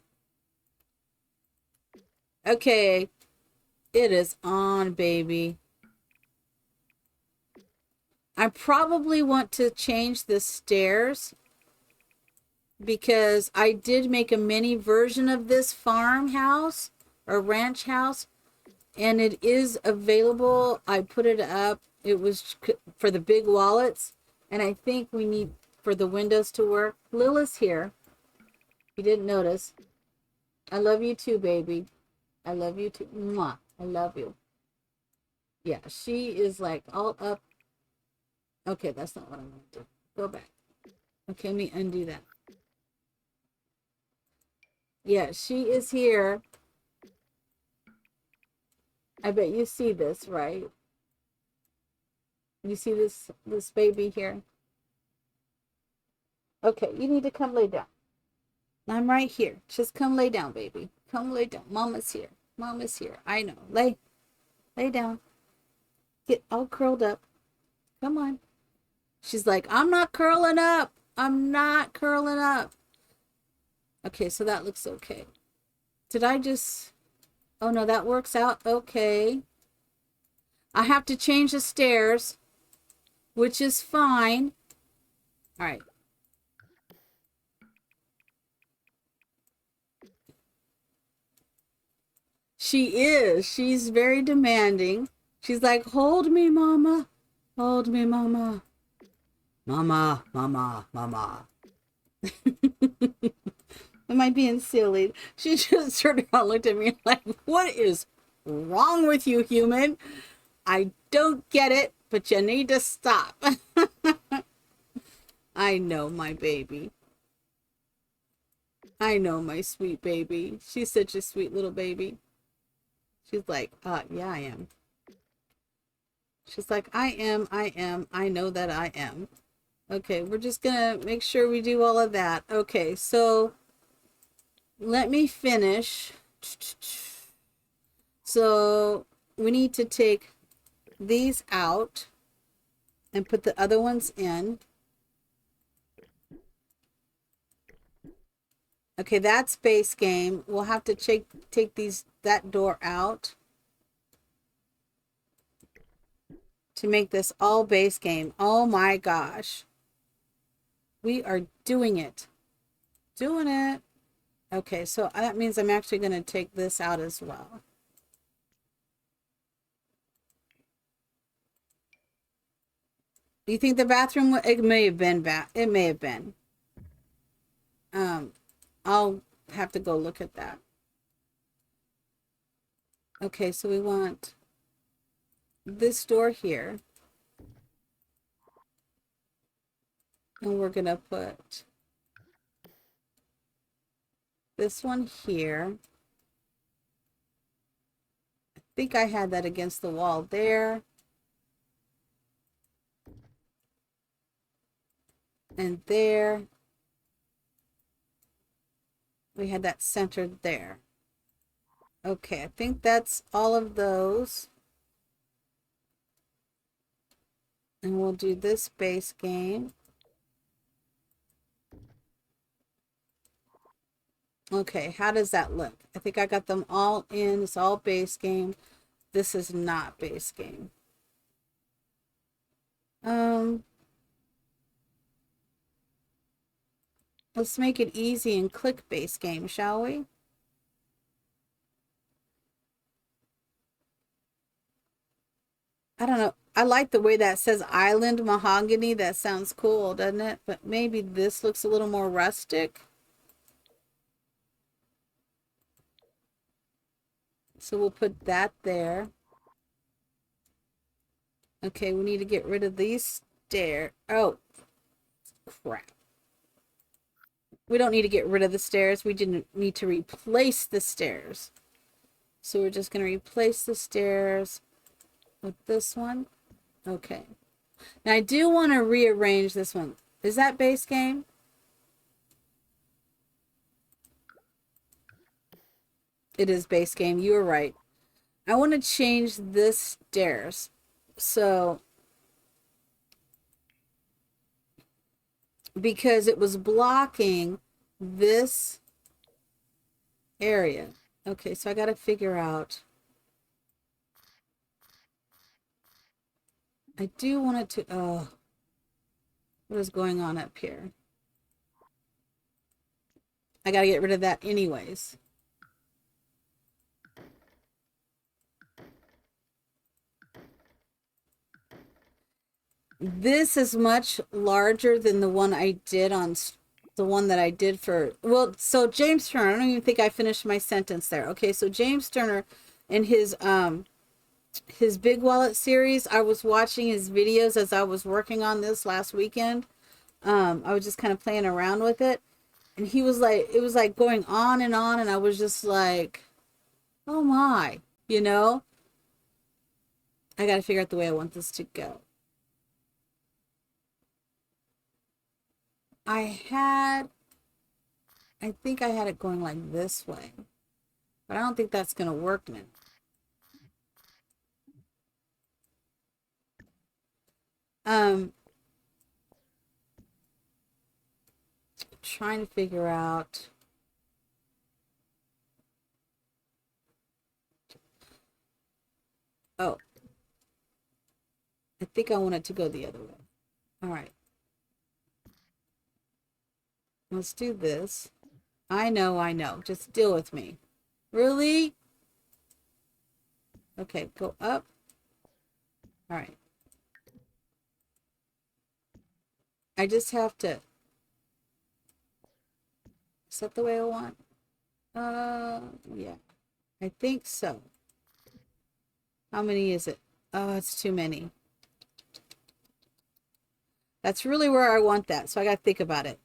Okay. It is on, baby. I probably want to change the stairs because I did make a mini version of this farmhouse or ranch house and it is available. I put it up. It was for the big wallets and I think we need for the windows to work. Lila's here. You didn't notice. I love you too, baby. I love you too. Mwah. I love you. Yeah, she is like all up. Okay, that's not what I'm going to do. Go back. Okay, let me undo that. Yeah, she is here. I bet you see this, right? You see this baby here? Okay, you need to come lay down. I'm right here. Just come lay down, baby. Come lay down. Mama's here. Mama's here. I know. Lay down. Get all curled up. Come on. She's like, I'm not curling up. I'm not curling up. Okay, so that looks okay. Did I just... Oh, no, that works out okay. I have to change the stairs, which is fine. All right. She is. She's very demanding. She's like, hold me, mama. Hold me, mama. Mama, mama, mama. Am I being silly? She just turned around and looked at me like, what is wrong with you, human? I don't get it, but you need to stop. I know my baby. I know my sweet baby. She's such a sweet little baby. She's like, yeah, I am. She's like, I am, I know that I am. Okay, we're just gonna make sure we do all of that. Okay, so let me finish. So we need to take these out and put the other ones in. Okay, that's base game. We'll have to take that door out to make this all base game. Oh my gosh. We are doing it. Doing it. Okay, so that means I'm actually going to take this out as well. Do you think the bathroom, it may have been it may have been. I'll have to go look at that. Okay, so we want this door here. And we're going to put this one here. I think I had that against the wall there. And there. We had that centered there. Okay, I think that's all of those. And we'll do this base game. Okay, how does that look? I think I got them all in. It's all base game. This is not base game. Let's make it easy and click base game, shall we? I don't know. I like the way that says island mahogany. That sounds cool, doesn't it? But maybe this looks a little more rustic. So we'll put that there. Okay, we need to get rid of these stairs. Oh, crap. We don't need to get rid of the stairs. We didn't need to replace the stairs. So we're just going to replace the stairs with this one. Okay. Now I do want to rearrange this one. Is that base game? It is base game. You were right. I want to change this stairs. So, because it was blocking this area. Okay, so I got to figure out. I do want it to, oh, what is going on up here? I got to get rid of that anyways. This is much larger than the one I did on the one that I did for, well, so James Turner, I don't even think I finished my sentence there. Okay, so James Turner and his Big Wallet series, I was watching his videos as I was working on this last weekend. I was just kind of playing around with it. And he was like, it was like going on, and I was just like, oh my, you know? I got to figure out the way I want this to go. I think I had it going like this way. But I don't think that's going to work now. trying to figure out. Oh, I think I want it to go the other way. All right. Let's do this. I know. Just deal with me. Really? Okay, go up. All right. I just have to. Is that the way I want? Yeah. I think so. How many is it? Oh, it's too many. That's really where I want that, so I got to think about it.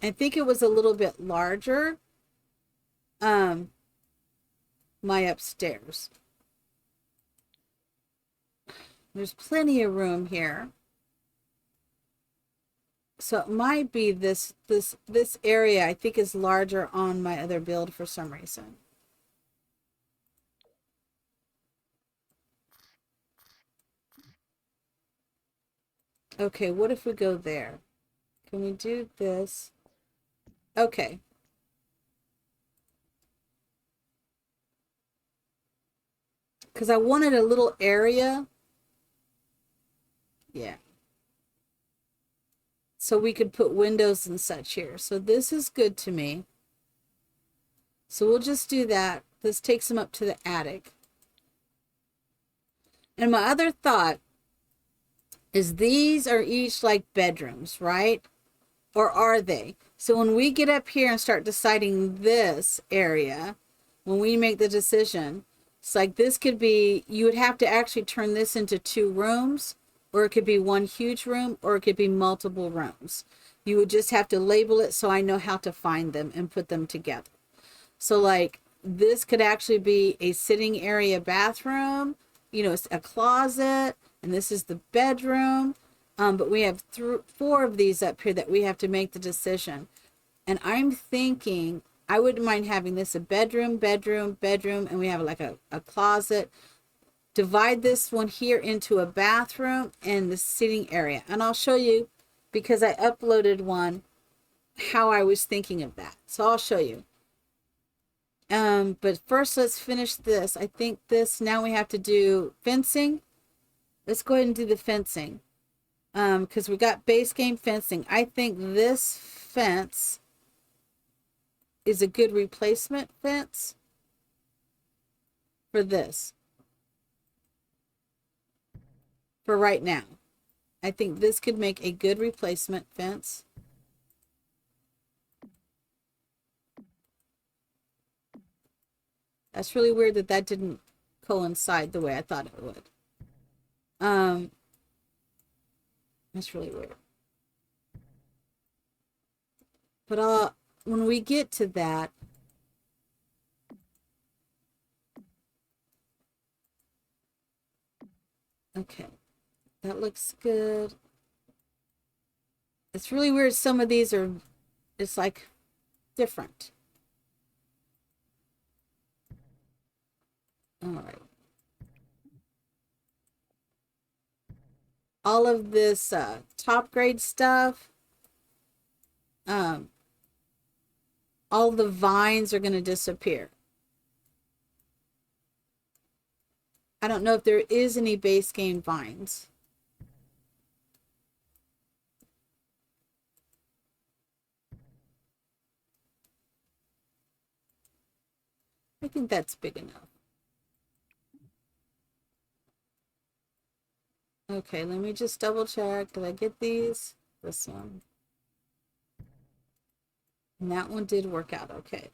I think it was a little bit larger. My upstairs. There's plenty of room here. So it might be this area I think is larger on my other build for some reason. Okay, what if we go there? Can we do this? Okay. Because I wanted a little area. Yeah. So we could put windows and such here. So this is good to me. So we'll just do that. This takes them up to the attic. And my other thought is these are each like bedrooms, right? Or are they? So when we get up here and start deciding this area, when we make the decision, it's like this could be, you would have to actually turn this into 2 rooms, or it could be one huge room, or it could be multiple rooms. You would just have to label it so I know how to find them and put them together. So like this could actually be a sitting area bathroom, you know, it's a closet, and this is the bedroom. But we have 4 of these up here that we have to make the decision. And I'm thinking I wouldn't mind having this a bedroom, bedroom, bedroom, and we have like a closet. Divide this one here into a bathroom and the sitting area. And I'll show you, because I uploaded one, how I was thinking of that. So I'll show you. But first let's finish this. I think this, now we have to do fencing. Let's go ahead and do the fencing. Because we got base game fencing. I think this fence is a good replacement fence for this. For right now. I think this could make a good replacement fence. That's really weird that that didn't coincide the way I thought it would. That's really weird. But when we get to that, okay, that looks good. It's really weird. Some of these are, it's like different. All right. All of this top grade stuff, all the vines are going to disappear. I don't know if there is any base game vines. I think that's big enough. Okay, let me just double check. Did I get these? This one. And that one did work out okay.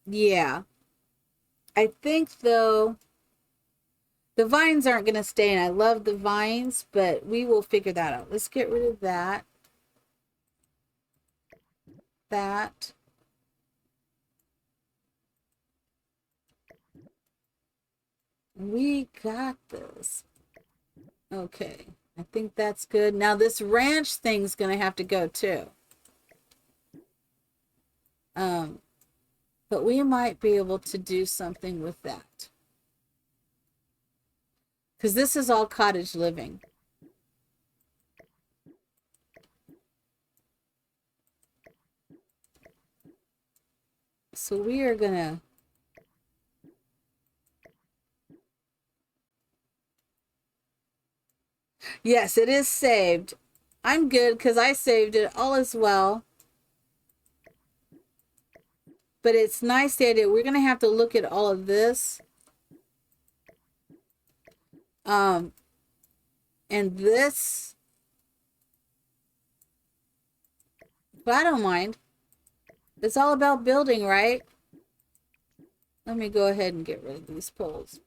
Yeah. I think though the vines aren't going to stay, and I love the vines, but we will figure that out. Let's get rid of that. That. We got this. Okay. I think that's good. Now this ranch thing's going to have to go too. But we might be able to do something with that. Because this is all cottage living. So we are gonna, yes, it is saved. I'm good because I saved it. All is well. But it's nice the idea. We're gonna have to look at all of this. Um, and this, but I don't mind. It's all about building, right? Let me go ahead and get rid of these poles.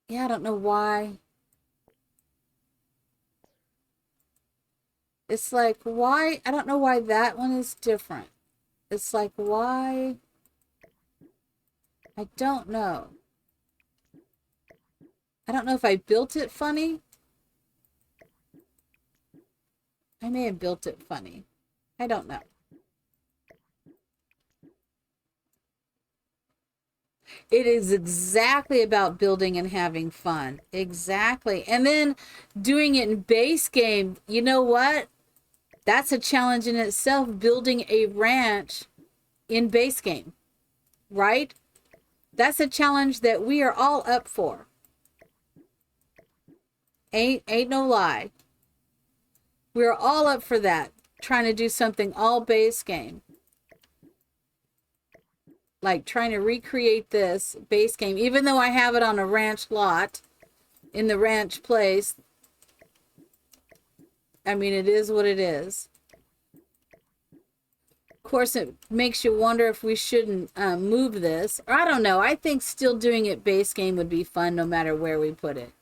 Yeah, I don't know why. It's like, why? I don't know why that one is different. It's like, why? I don't know. I don't know if I built it funny. I may have built it funny. I don't know. It is exactly about building and having fun. Exactly. And then doing it in base game, you know what? That's a challenge in itself, building a ranch in base game, right? That's a challenge that we are all up for. Ain't no lie. We're all up for that. Trying to do something all base game. Like trying to recreate this base game, even though I have it on a ranch lot in the ranch place. I mean, it is what it is. Of course, it makes you wonder if we shouldn't move this. Or I don't know. I think still doing it base game would be fun no matter where we put it.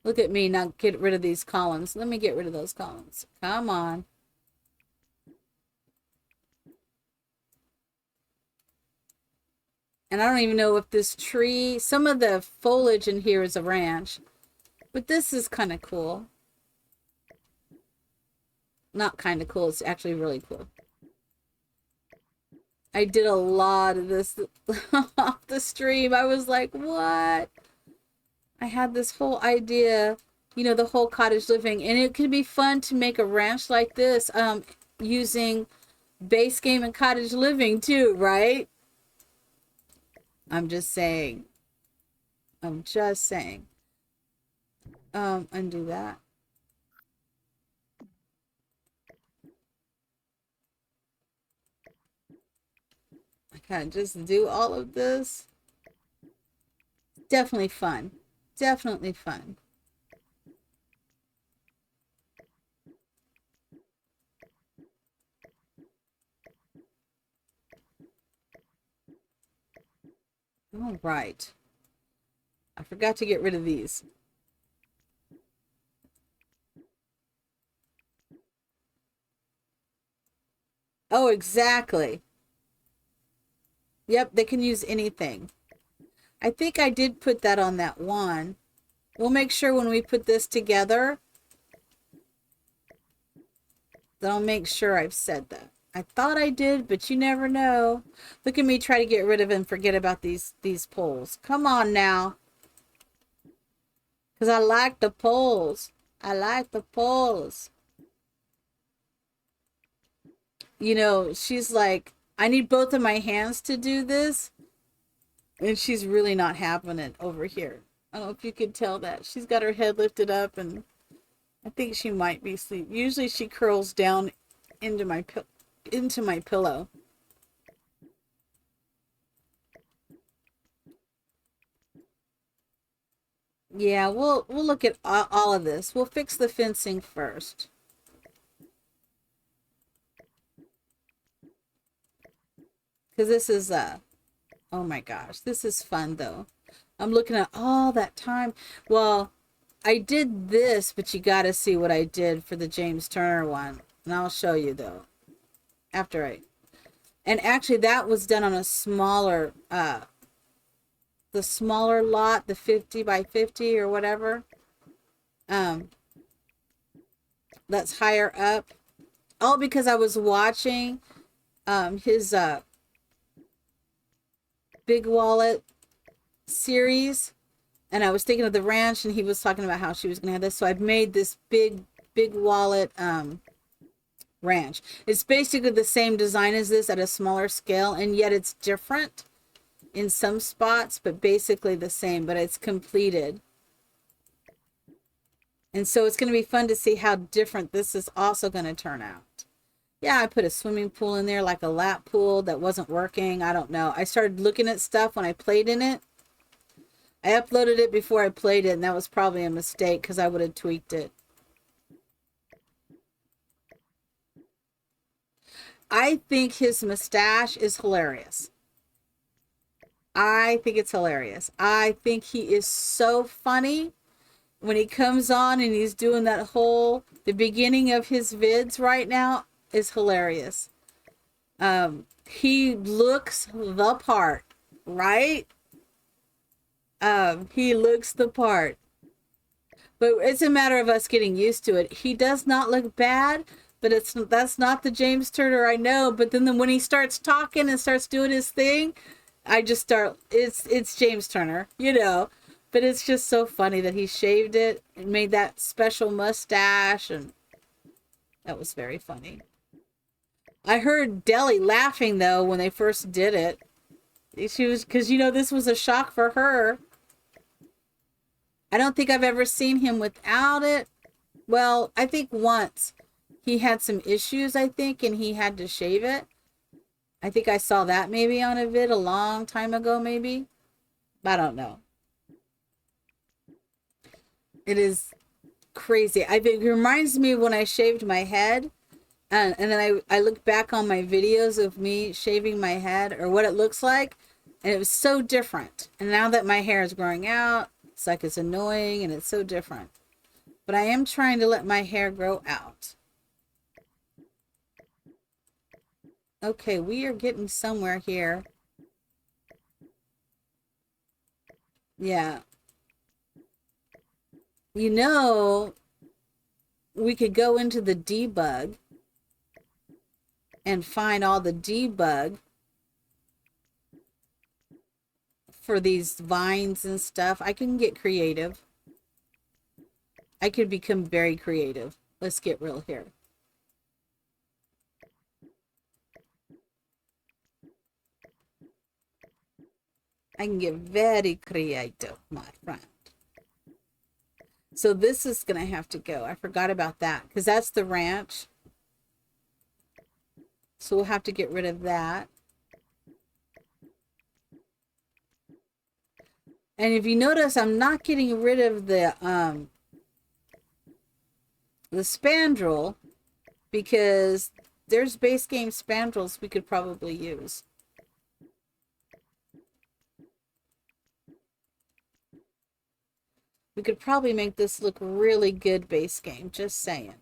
Look at me not get rid of these columns. Let me get rid of those columns. Come on. And I don't even know if this tree, some of the foliage in here is a ranch, but this is kind of cool. Not kind of cool, it's actually really cool. I did a lot of this off the stream. I was like, what? I had this whole idea, the whole cottage living, and it could be fun to make a ranch like this using base game and cottage living too, right? I'm just saying. I'm just saying. Undo that. I kind of just do all of this. Definitely fun. Definitely fun. All right. I forgot to get rid of these. Oh, exactly. Yep, they can use anything. I think I did put that on that one. We'll make sure when we put this together that I'll make sure I've said that. I thought I did, but you never know. Look at me try to get rid of and forget about these poles. Come on now. Because I like the poles. I like the poles. She's like, I need both of my hands to do this. And she's really not having it over here. I don't know if you could tell that. She's got her head lifted up and I think she might be asleep. Usually she curls down into my pillow. Yeah, we'll look at all of this. We'll fix the fencing first. Cuz this is oh my gosh, this is fun though. I'm looking at all that time. Well, I did this, but you got to see what I did for the James Turner one. And I'll show you though. After I And actually that was done on a smaller the smaller lot, the 50 by 50 or whatever. Um that's higher up. All because I was watching his Big Wallet series, and I was thinking of the ranch, and he was talking about how she was going to have this. So I've made this Big Wallet ranch. It's basically the same design as this at a smaller scale, and yet it's different in some spots, but basically the same, but it's completed. And so it's going to be fun to see how different this is also going to turn out. Yeah, I put a swimming pool in there, like a lap pool that wasn't working. I don't know. I started looking at stuff when I played in it. I uploaded it before I played it, and that was probably a mistake because I would have tweaked it. I think his mustache is hilarious. I think it's hilarious. I think he is so funny when he comes on and he's doing that the beginning of his vids right now is hilarious. He looks the part, right? He looks the part. But it's a matter of us getting used to it. He does not look bad, but that's not the James Turner I know. But then when he starts talking and starts doing his thing, I just start it's James Turner, you know. But it's just so funny that he shaved it and made that special mustache, and that was very funny. I heard Deli laughing though when they first did it. She was, because this was a shock for her. I don't think I've ever seen him without it. Well, I think once he had some issues, I think, and he had to shave it. I think I saw that maybe on a vid a long time ago, maybe. I don't know. It is crazy. I think it reminds me of when I shaved my head. And then I look back on my videos of me shaving my head or what it looks like. And it was so different. And now that my hair is growing out, it's like it's annoying and it's so different. But I am trying to let my hair grow out. Okay, we are getting somewhere here. Yeah. We could go into the debug and find all the debug for these vines and stuff. I can get creative. I could become very creative. Let's get real here. I can get very creative, my friend. So this is going to have to go. I forgot about that because that's the ranch. So we'll have to get rid of that. And if you notice, I'm not getting rid of the spandrel because there's base game spandrels we could probably use. We could probably make this look really good base game, just saying.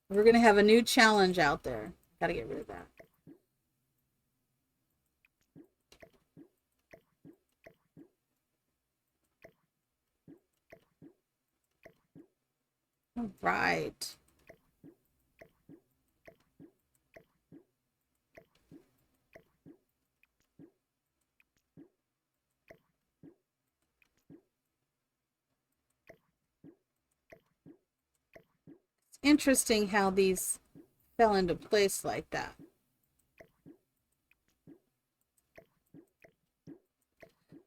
We're going to have a new challenge out there. Got to get rid of that. All right. It's interesting how these fell into place like that.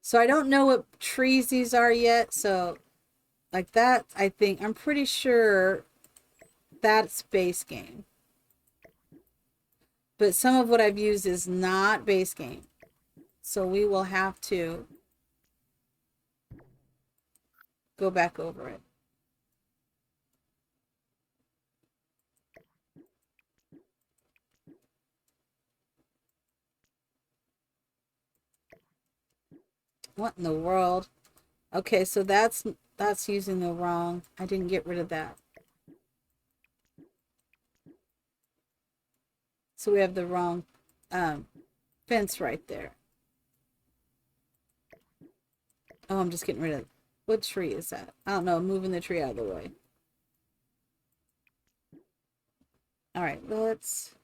So I don't know what trees these are yet. So like that, I'm pretty sure that's base game. But some of what I've used is not base game. So we will have to go back over it. What in the world? Okay, so that's using the wrong. I didn't get rid of that. So we have the wrong fence right there. Oh, I'm just getting rid of, what tree is that? I don't know, moving the tree out of the way. All right, let's.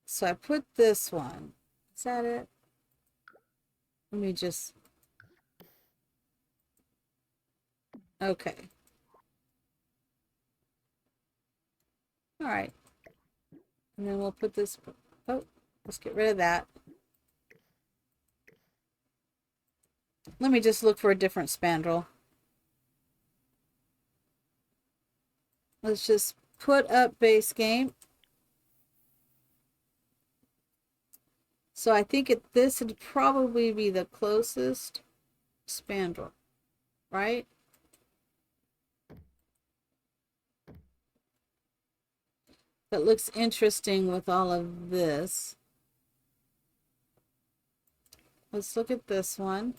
So I put this one. Is that it? Let me just. Okay. All right. And then we'll put this. Oh, let's get rid of that. Let me just look for a different spandrel. Let's just put up base game. So I think this would probably be the closest spandrel, right? That looks interesting with all of this. Let's look at this one.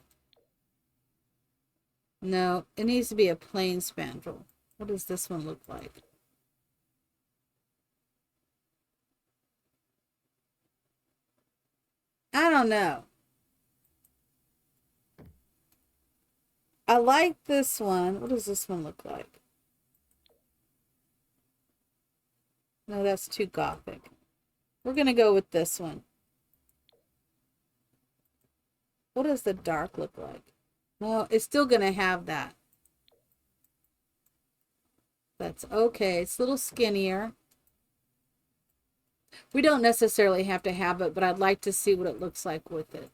No, it needs to be a plain spandrel. What does this one look like? I don't know. I like this one. What does this one look like? No, that's too gothic. We're going to go with this one. What does the dark look like? No, it's still going to have that. That's okay. It's a little skinnier. We don't necessarily have to have it, but I'd like to see what it looks like with it.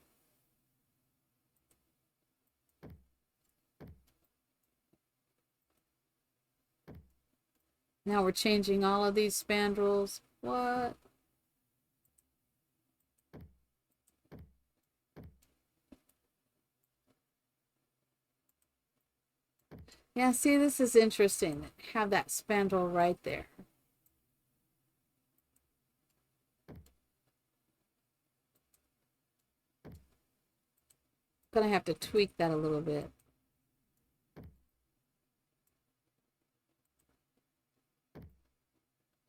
Now we're changing all of these spandrels. What? Yeah, see, this is interesting. Have that spandrel right there. Gonna have to tweak that a little bit.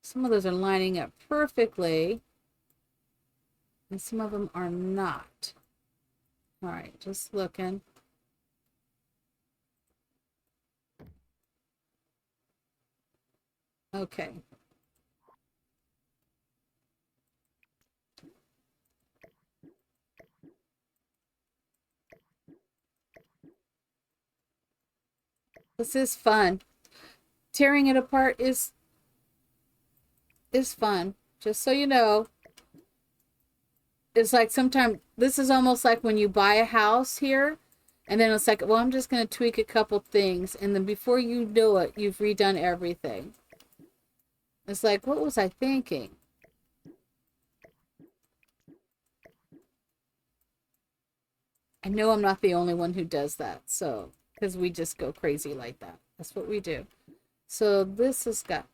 Some of those are lining up perfectly, and some of them are not. All right, just looking. Okay. This is fun. Tearing it apart is fun. Just so you know, it's like sometimes this is almost like when you buy a house here, and then it's like, well, I'm just going to tweak a couple things, and then before you know it, you've redone everything. It's like, what was I thinking? I know I'm not the only one who does that, so because we just go crazy like that. That's what we do. So this has got.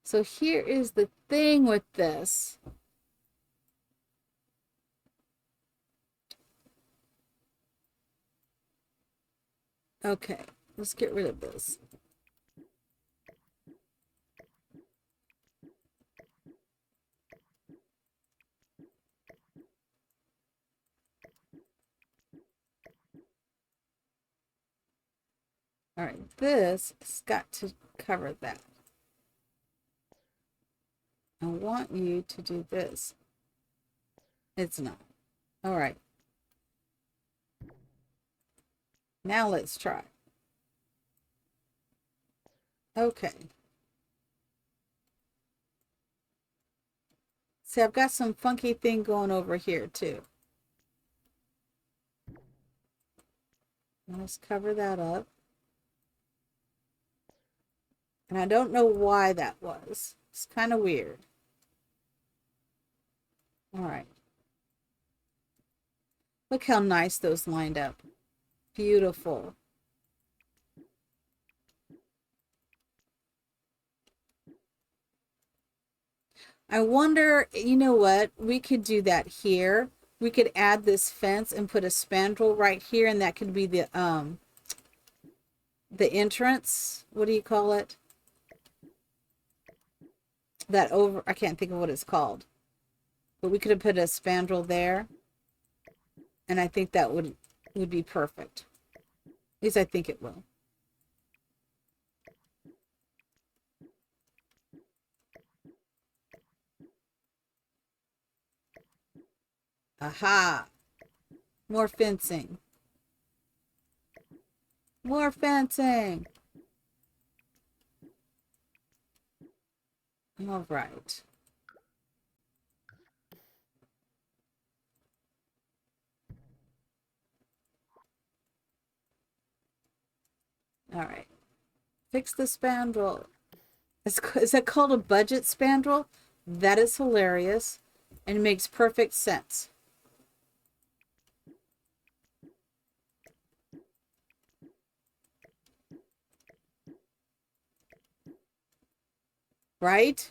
So here is the thing with this. Okay, let's get rid of this. All right, this has got to cover that. I want you to do this. It's not. All right. Now let's try. Okay. See, I've got some funky thing going over here too. Let's cover that up. And I don't know why that was. It's kind of weird. All right. Look how nice those lined up. Beautiful. I wonder, you know what? We could do that here. We could add this fence and put a spandrel right here, and that could be the entrance. What do you call it? That over, I can't think of what it's called. But we could have put a spandrel there. And I think that would be perfect. At least I think it will. Aha! More fencing. More fencing. All right. All right. Fix the spandrel. Is that called a budget spandrel? That is hilarious and makes perfect sense. Right?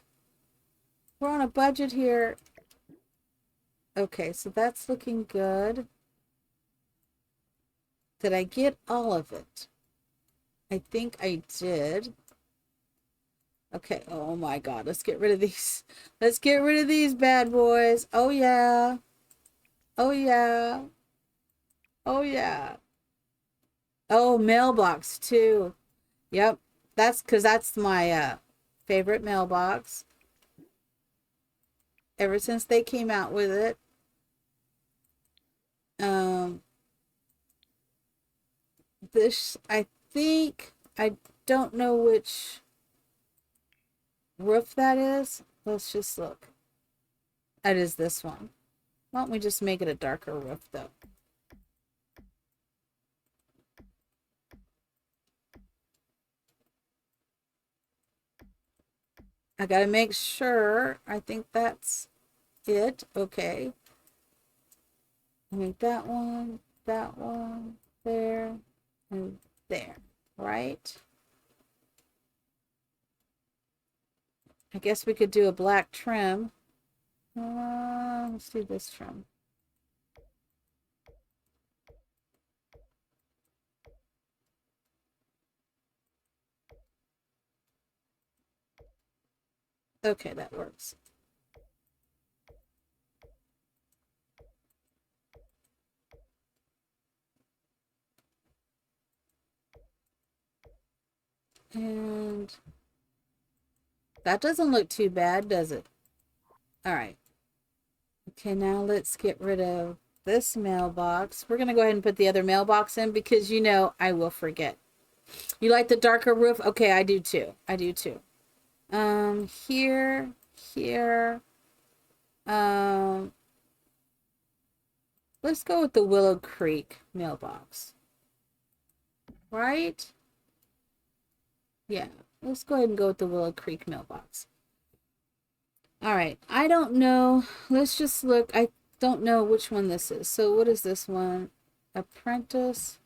We're on a budget here. Okay, so that's looking good. Did I get all of it? I think I did. Okay, oh my God, let's get rid of these. Let's get rid of these bad boys. Oh yeah. Oh yeah. Oh yeah. Oh, mailbox too. Yep. That's because that's my favorite mailbox. Ever since they came out with it. Um, this, I think, I don't know which roof that is. Let's just look. That is this one. Why don't we just make it a darker roof though? I gotta make sure. I think that's it. Okay. Make that one, there, and there. Right? I guess we could do a black trim. Let's do this trim. Okay, that works. And that doesn't look too bad, does it? All right. Okay, now let's get rid of this mailbox. We're going to go ahead and put the other mailbox in because you know I will forget. You like the darker roof? Okay, I do too. I do too. Here, here. Um, let's go with the Willow Creek mailbox. Right? Yeah, let's go ahead and go with the Willow Creek mailbox. All right, I don't know. Let's just look. I don't know which one this is. So what is this one? Apprentice.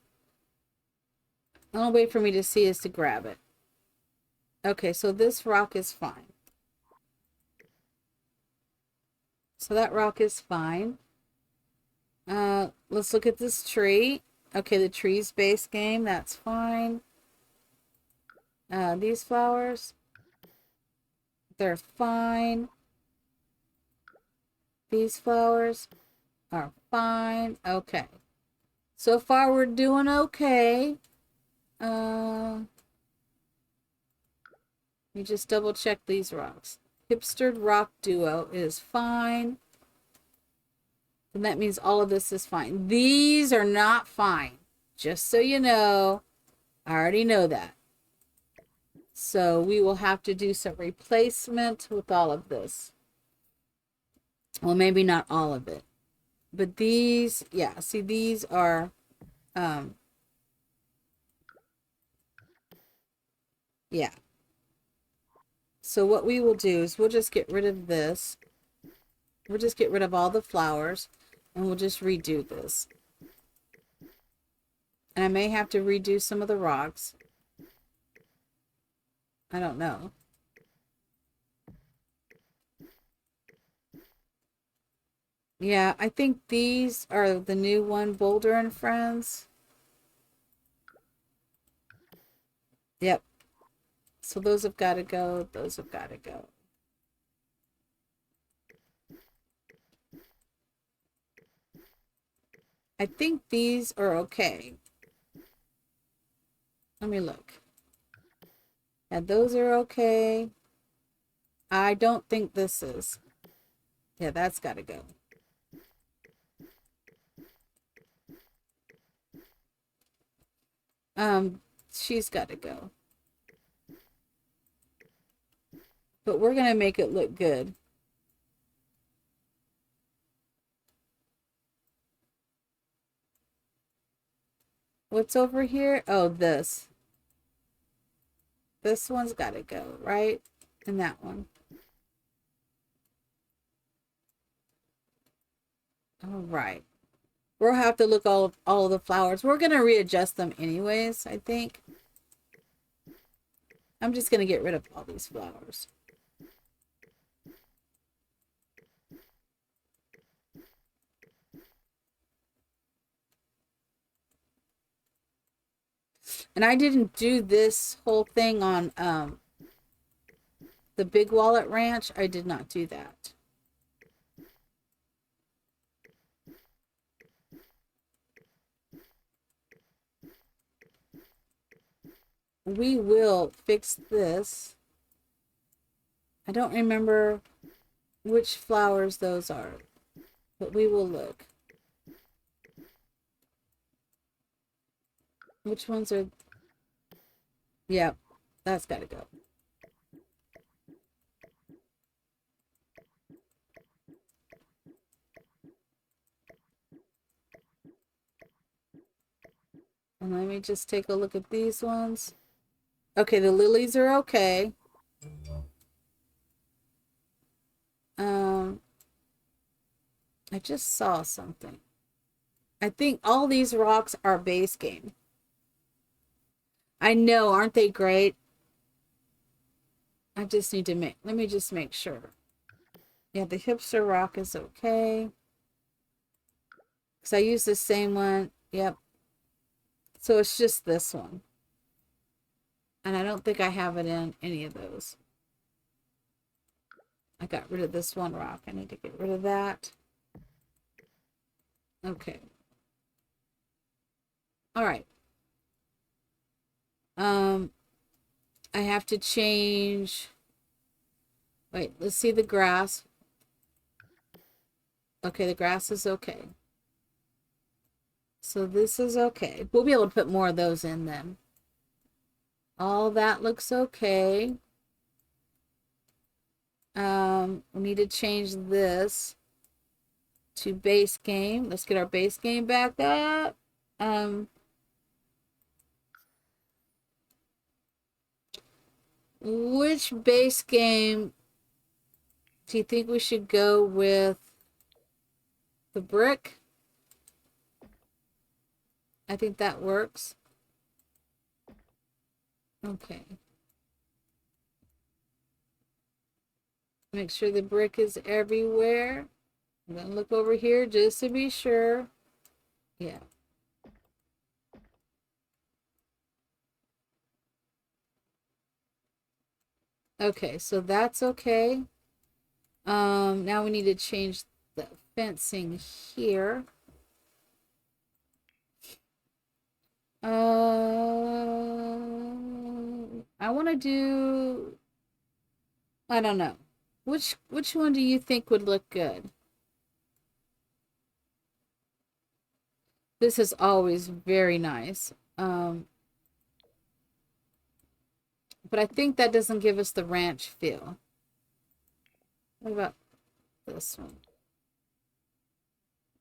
The only way for me to see is to grab it. Okay, so this rock is fine. So that rock is fine. Let's look at this tree. Okay, the tree's base game, that's fine. These flowers, they're fine. These flowers are fine. Okay. So far we're doing okay. Let me just double check these rocks. Hipstered rock duo is fine. And that means all of this is fine. These are not fine. Just so you know, I already know that. So we will have to do some replacement with all of this. Well, maybe not all of it. But these, yeah, see, these are, yeah. So what we will do is we'll just get rid of this. We'll just get rid of all the flowers and we'll just redo this. And I may have to redo some of the rocks. I don't know. Yeah, I think these are the new one, Boulder and Friends. Yep. So those have got to go. Those have got to go. I think these are okay. Let me look. Yeah, those are okay. I don't think this is. Yeah, that's got to go. She's got to go. But we're going to make it look good. What's over here? Oh, this. This one's got to go, right? And that one. All right. We'll have to look all of the flowers. We're going to readjust them anyways, I think. I'm just going to get rid of all these flowers. And I didn't do this whole thing on the Big Wallet Ranch. I did not do that. We will fix this. I don't remember which flowers those are, but we will look. Which ones are... Yep, that's got to go. And let me just take a look at these ones. Okay, the lilies are okay. I just saw something. I think all these rocks are base game. I know, aren't they great? I just need to let me just make sure. Yeah, the hipster rock is okay. Because I use the same one. Yep. So it's just this one. And I don't think I have it in any of those. I got rid of this one rock. I need to get rid of that. Okay. All right. I have to change. Wait, let's see the grass. Okay, the grass is okay. So this is okay. We'll be able to put more of those in then. All that looks okay. We need to change this to base game. Let's get our base game back up. Which base game do you think we should go with? The brick? I think that works. Okay. Make sure the brick is everywhere. I'm going to look over here just to be sure. Yeah. Okay, so that's okay. Now we need to change the fencing here. I want to do, I don't know. Which one do you think would look good? This is always very nice. But I think that doesn't give us the ranch feel. What about this one?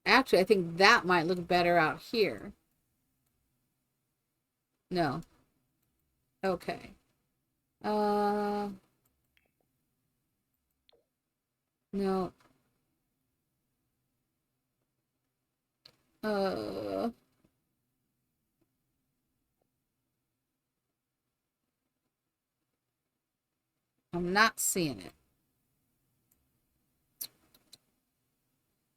Actually, I think that might look better out here. No. Okay. No. I'm not seeing it.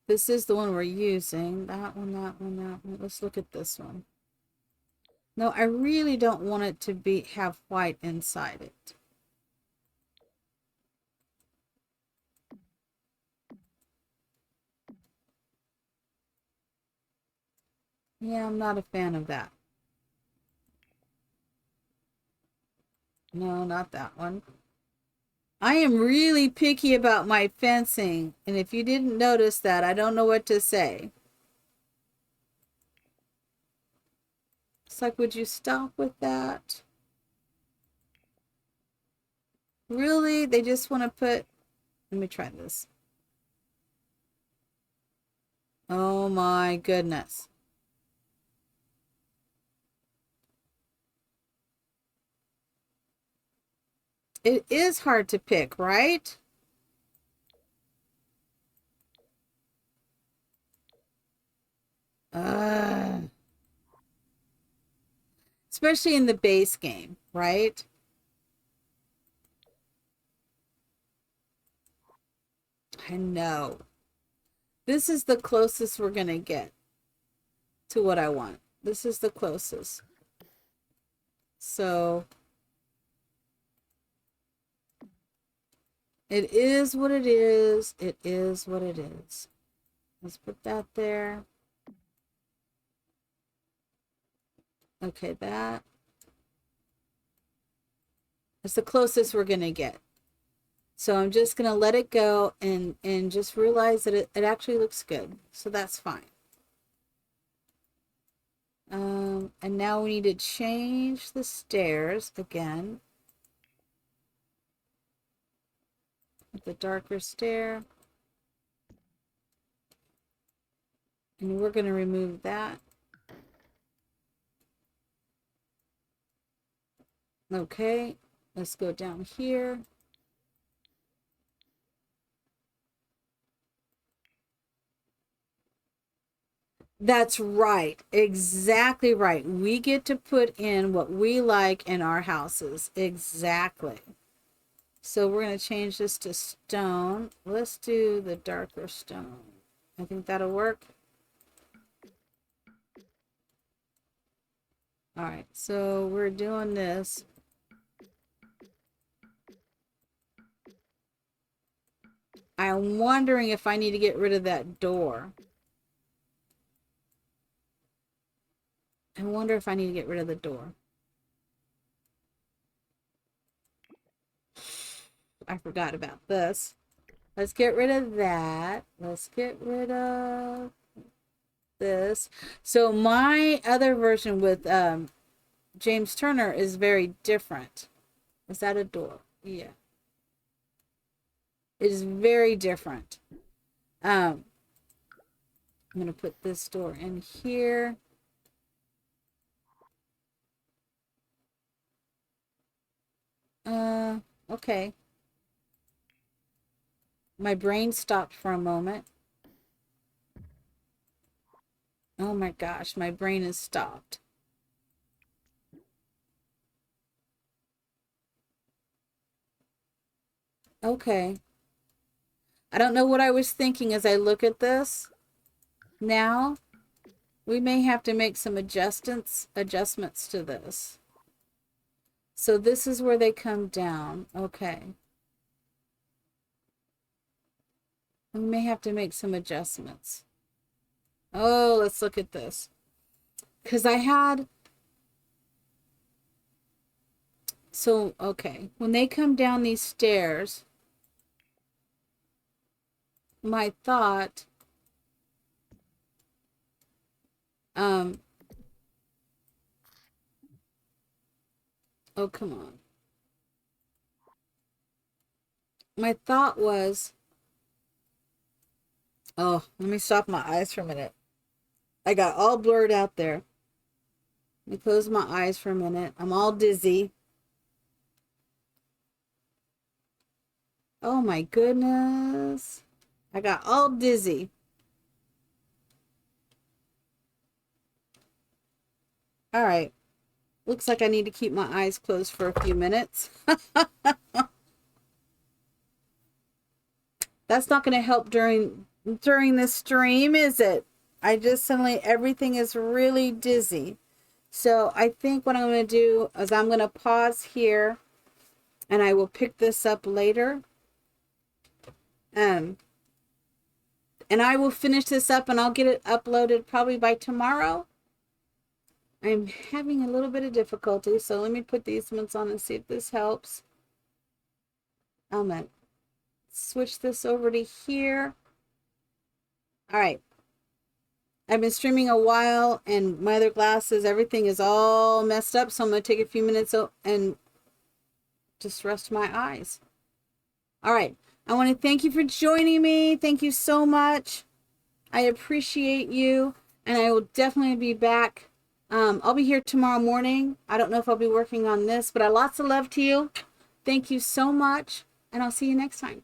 This is the one we're using. That one, that one, that one. Let's look at this one. No, I really don't want it to have white inside it. Yeah, I'm not a fan of that. No, not that one. I am really picky about my fencing, and if you didn't notice that, I don't know what to say. It's like, would you stop with that? Really? They just want to put, let me try this. Oh my goodness. It is hard to pick, right? Especially in the base game, right? I know. This is the closest we're going to get to what I want. This is the closest. So it is what it is. It is what it is. Let's put that there. Okay, that. It's the closest we're going to get. So I'm just going to let it go and just realize that it actually looks good. So that's fine. And now we need to change the stairs again. The darker stair. And we're going to remove that. Okay, let's go down here. That's right. Exactly right. We get to put in what we like in our houses. Exactly. So we're going to change this to stone. Let's do the darker stone. I think that'll work. All right, so we're doing this. I'm wondering if I need to get rid of that door. I wonder if I need to get rid of the door. I forgot about this. Let's get rid of that. Let's get rid of this. So my other version with James Turner is very different. Is that a door? Yeah. It is very different. I'm going to put this door in here. Okay. My brain stopped for a moment. Oh my gosh, my brain has stopped. Okay. I don't know what I was thinking as I look at this. Now, we may have to make some adjustments to this. So this is where they come down. Okay. We may have to make some adjustments. Oh, let's look at this. Because I had... So, okay. When they come down these stairs, my thought... Oh, come on. My thought was... Oh, let me stop my eyes for a minute. I got all blurred out there. Let me close my eyes for a minute. I'm all dizzy. Oh my goodness. I got all dizzy. All right. Looks like I need to keep my eyes closed for a few minutes. That's not going to help during this stream, is it? I just suddenly, everything is really dizzy. So I think what I'm going to do is I'm going to pause here and I will pick this up later. And I will finish this up and I'll get it uploaded probably by tomorrow. I'm having a little bit of difficulty, so let me put these ones on and see if this helps. I'm going to switch this over to here. All right. I've been streaming a while and my other glasses, everything is all messed up. So I'm going to take a few minutes and just rest my eyes. All right. I want to thank you for joining me. Thank you so much. I appreciate you. And I will definitely be back. I'll be here tomorrow morning. I don't know if I'll be working on this, but lots of love to you. Thank you so much. And I'll see you next time.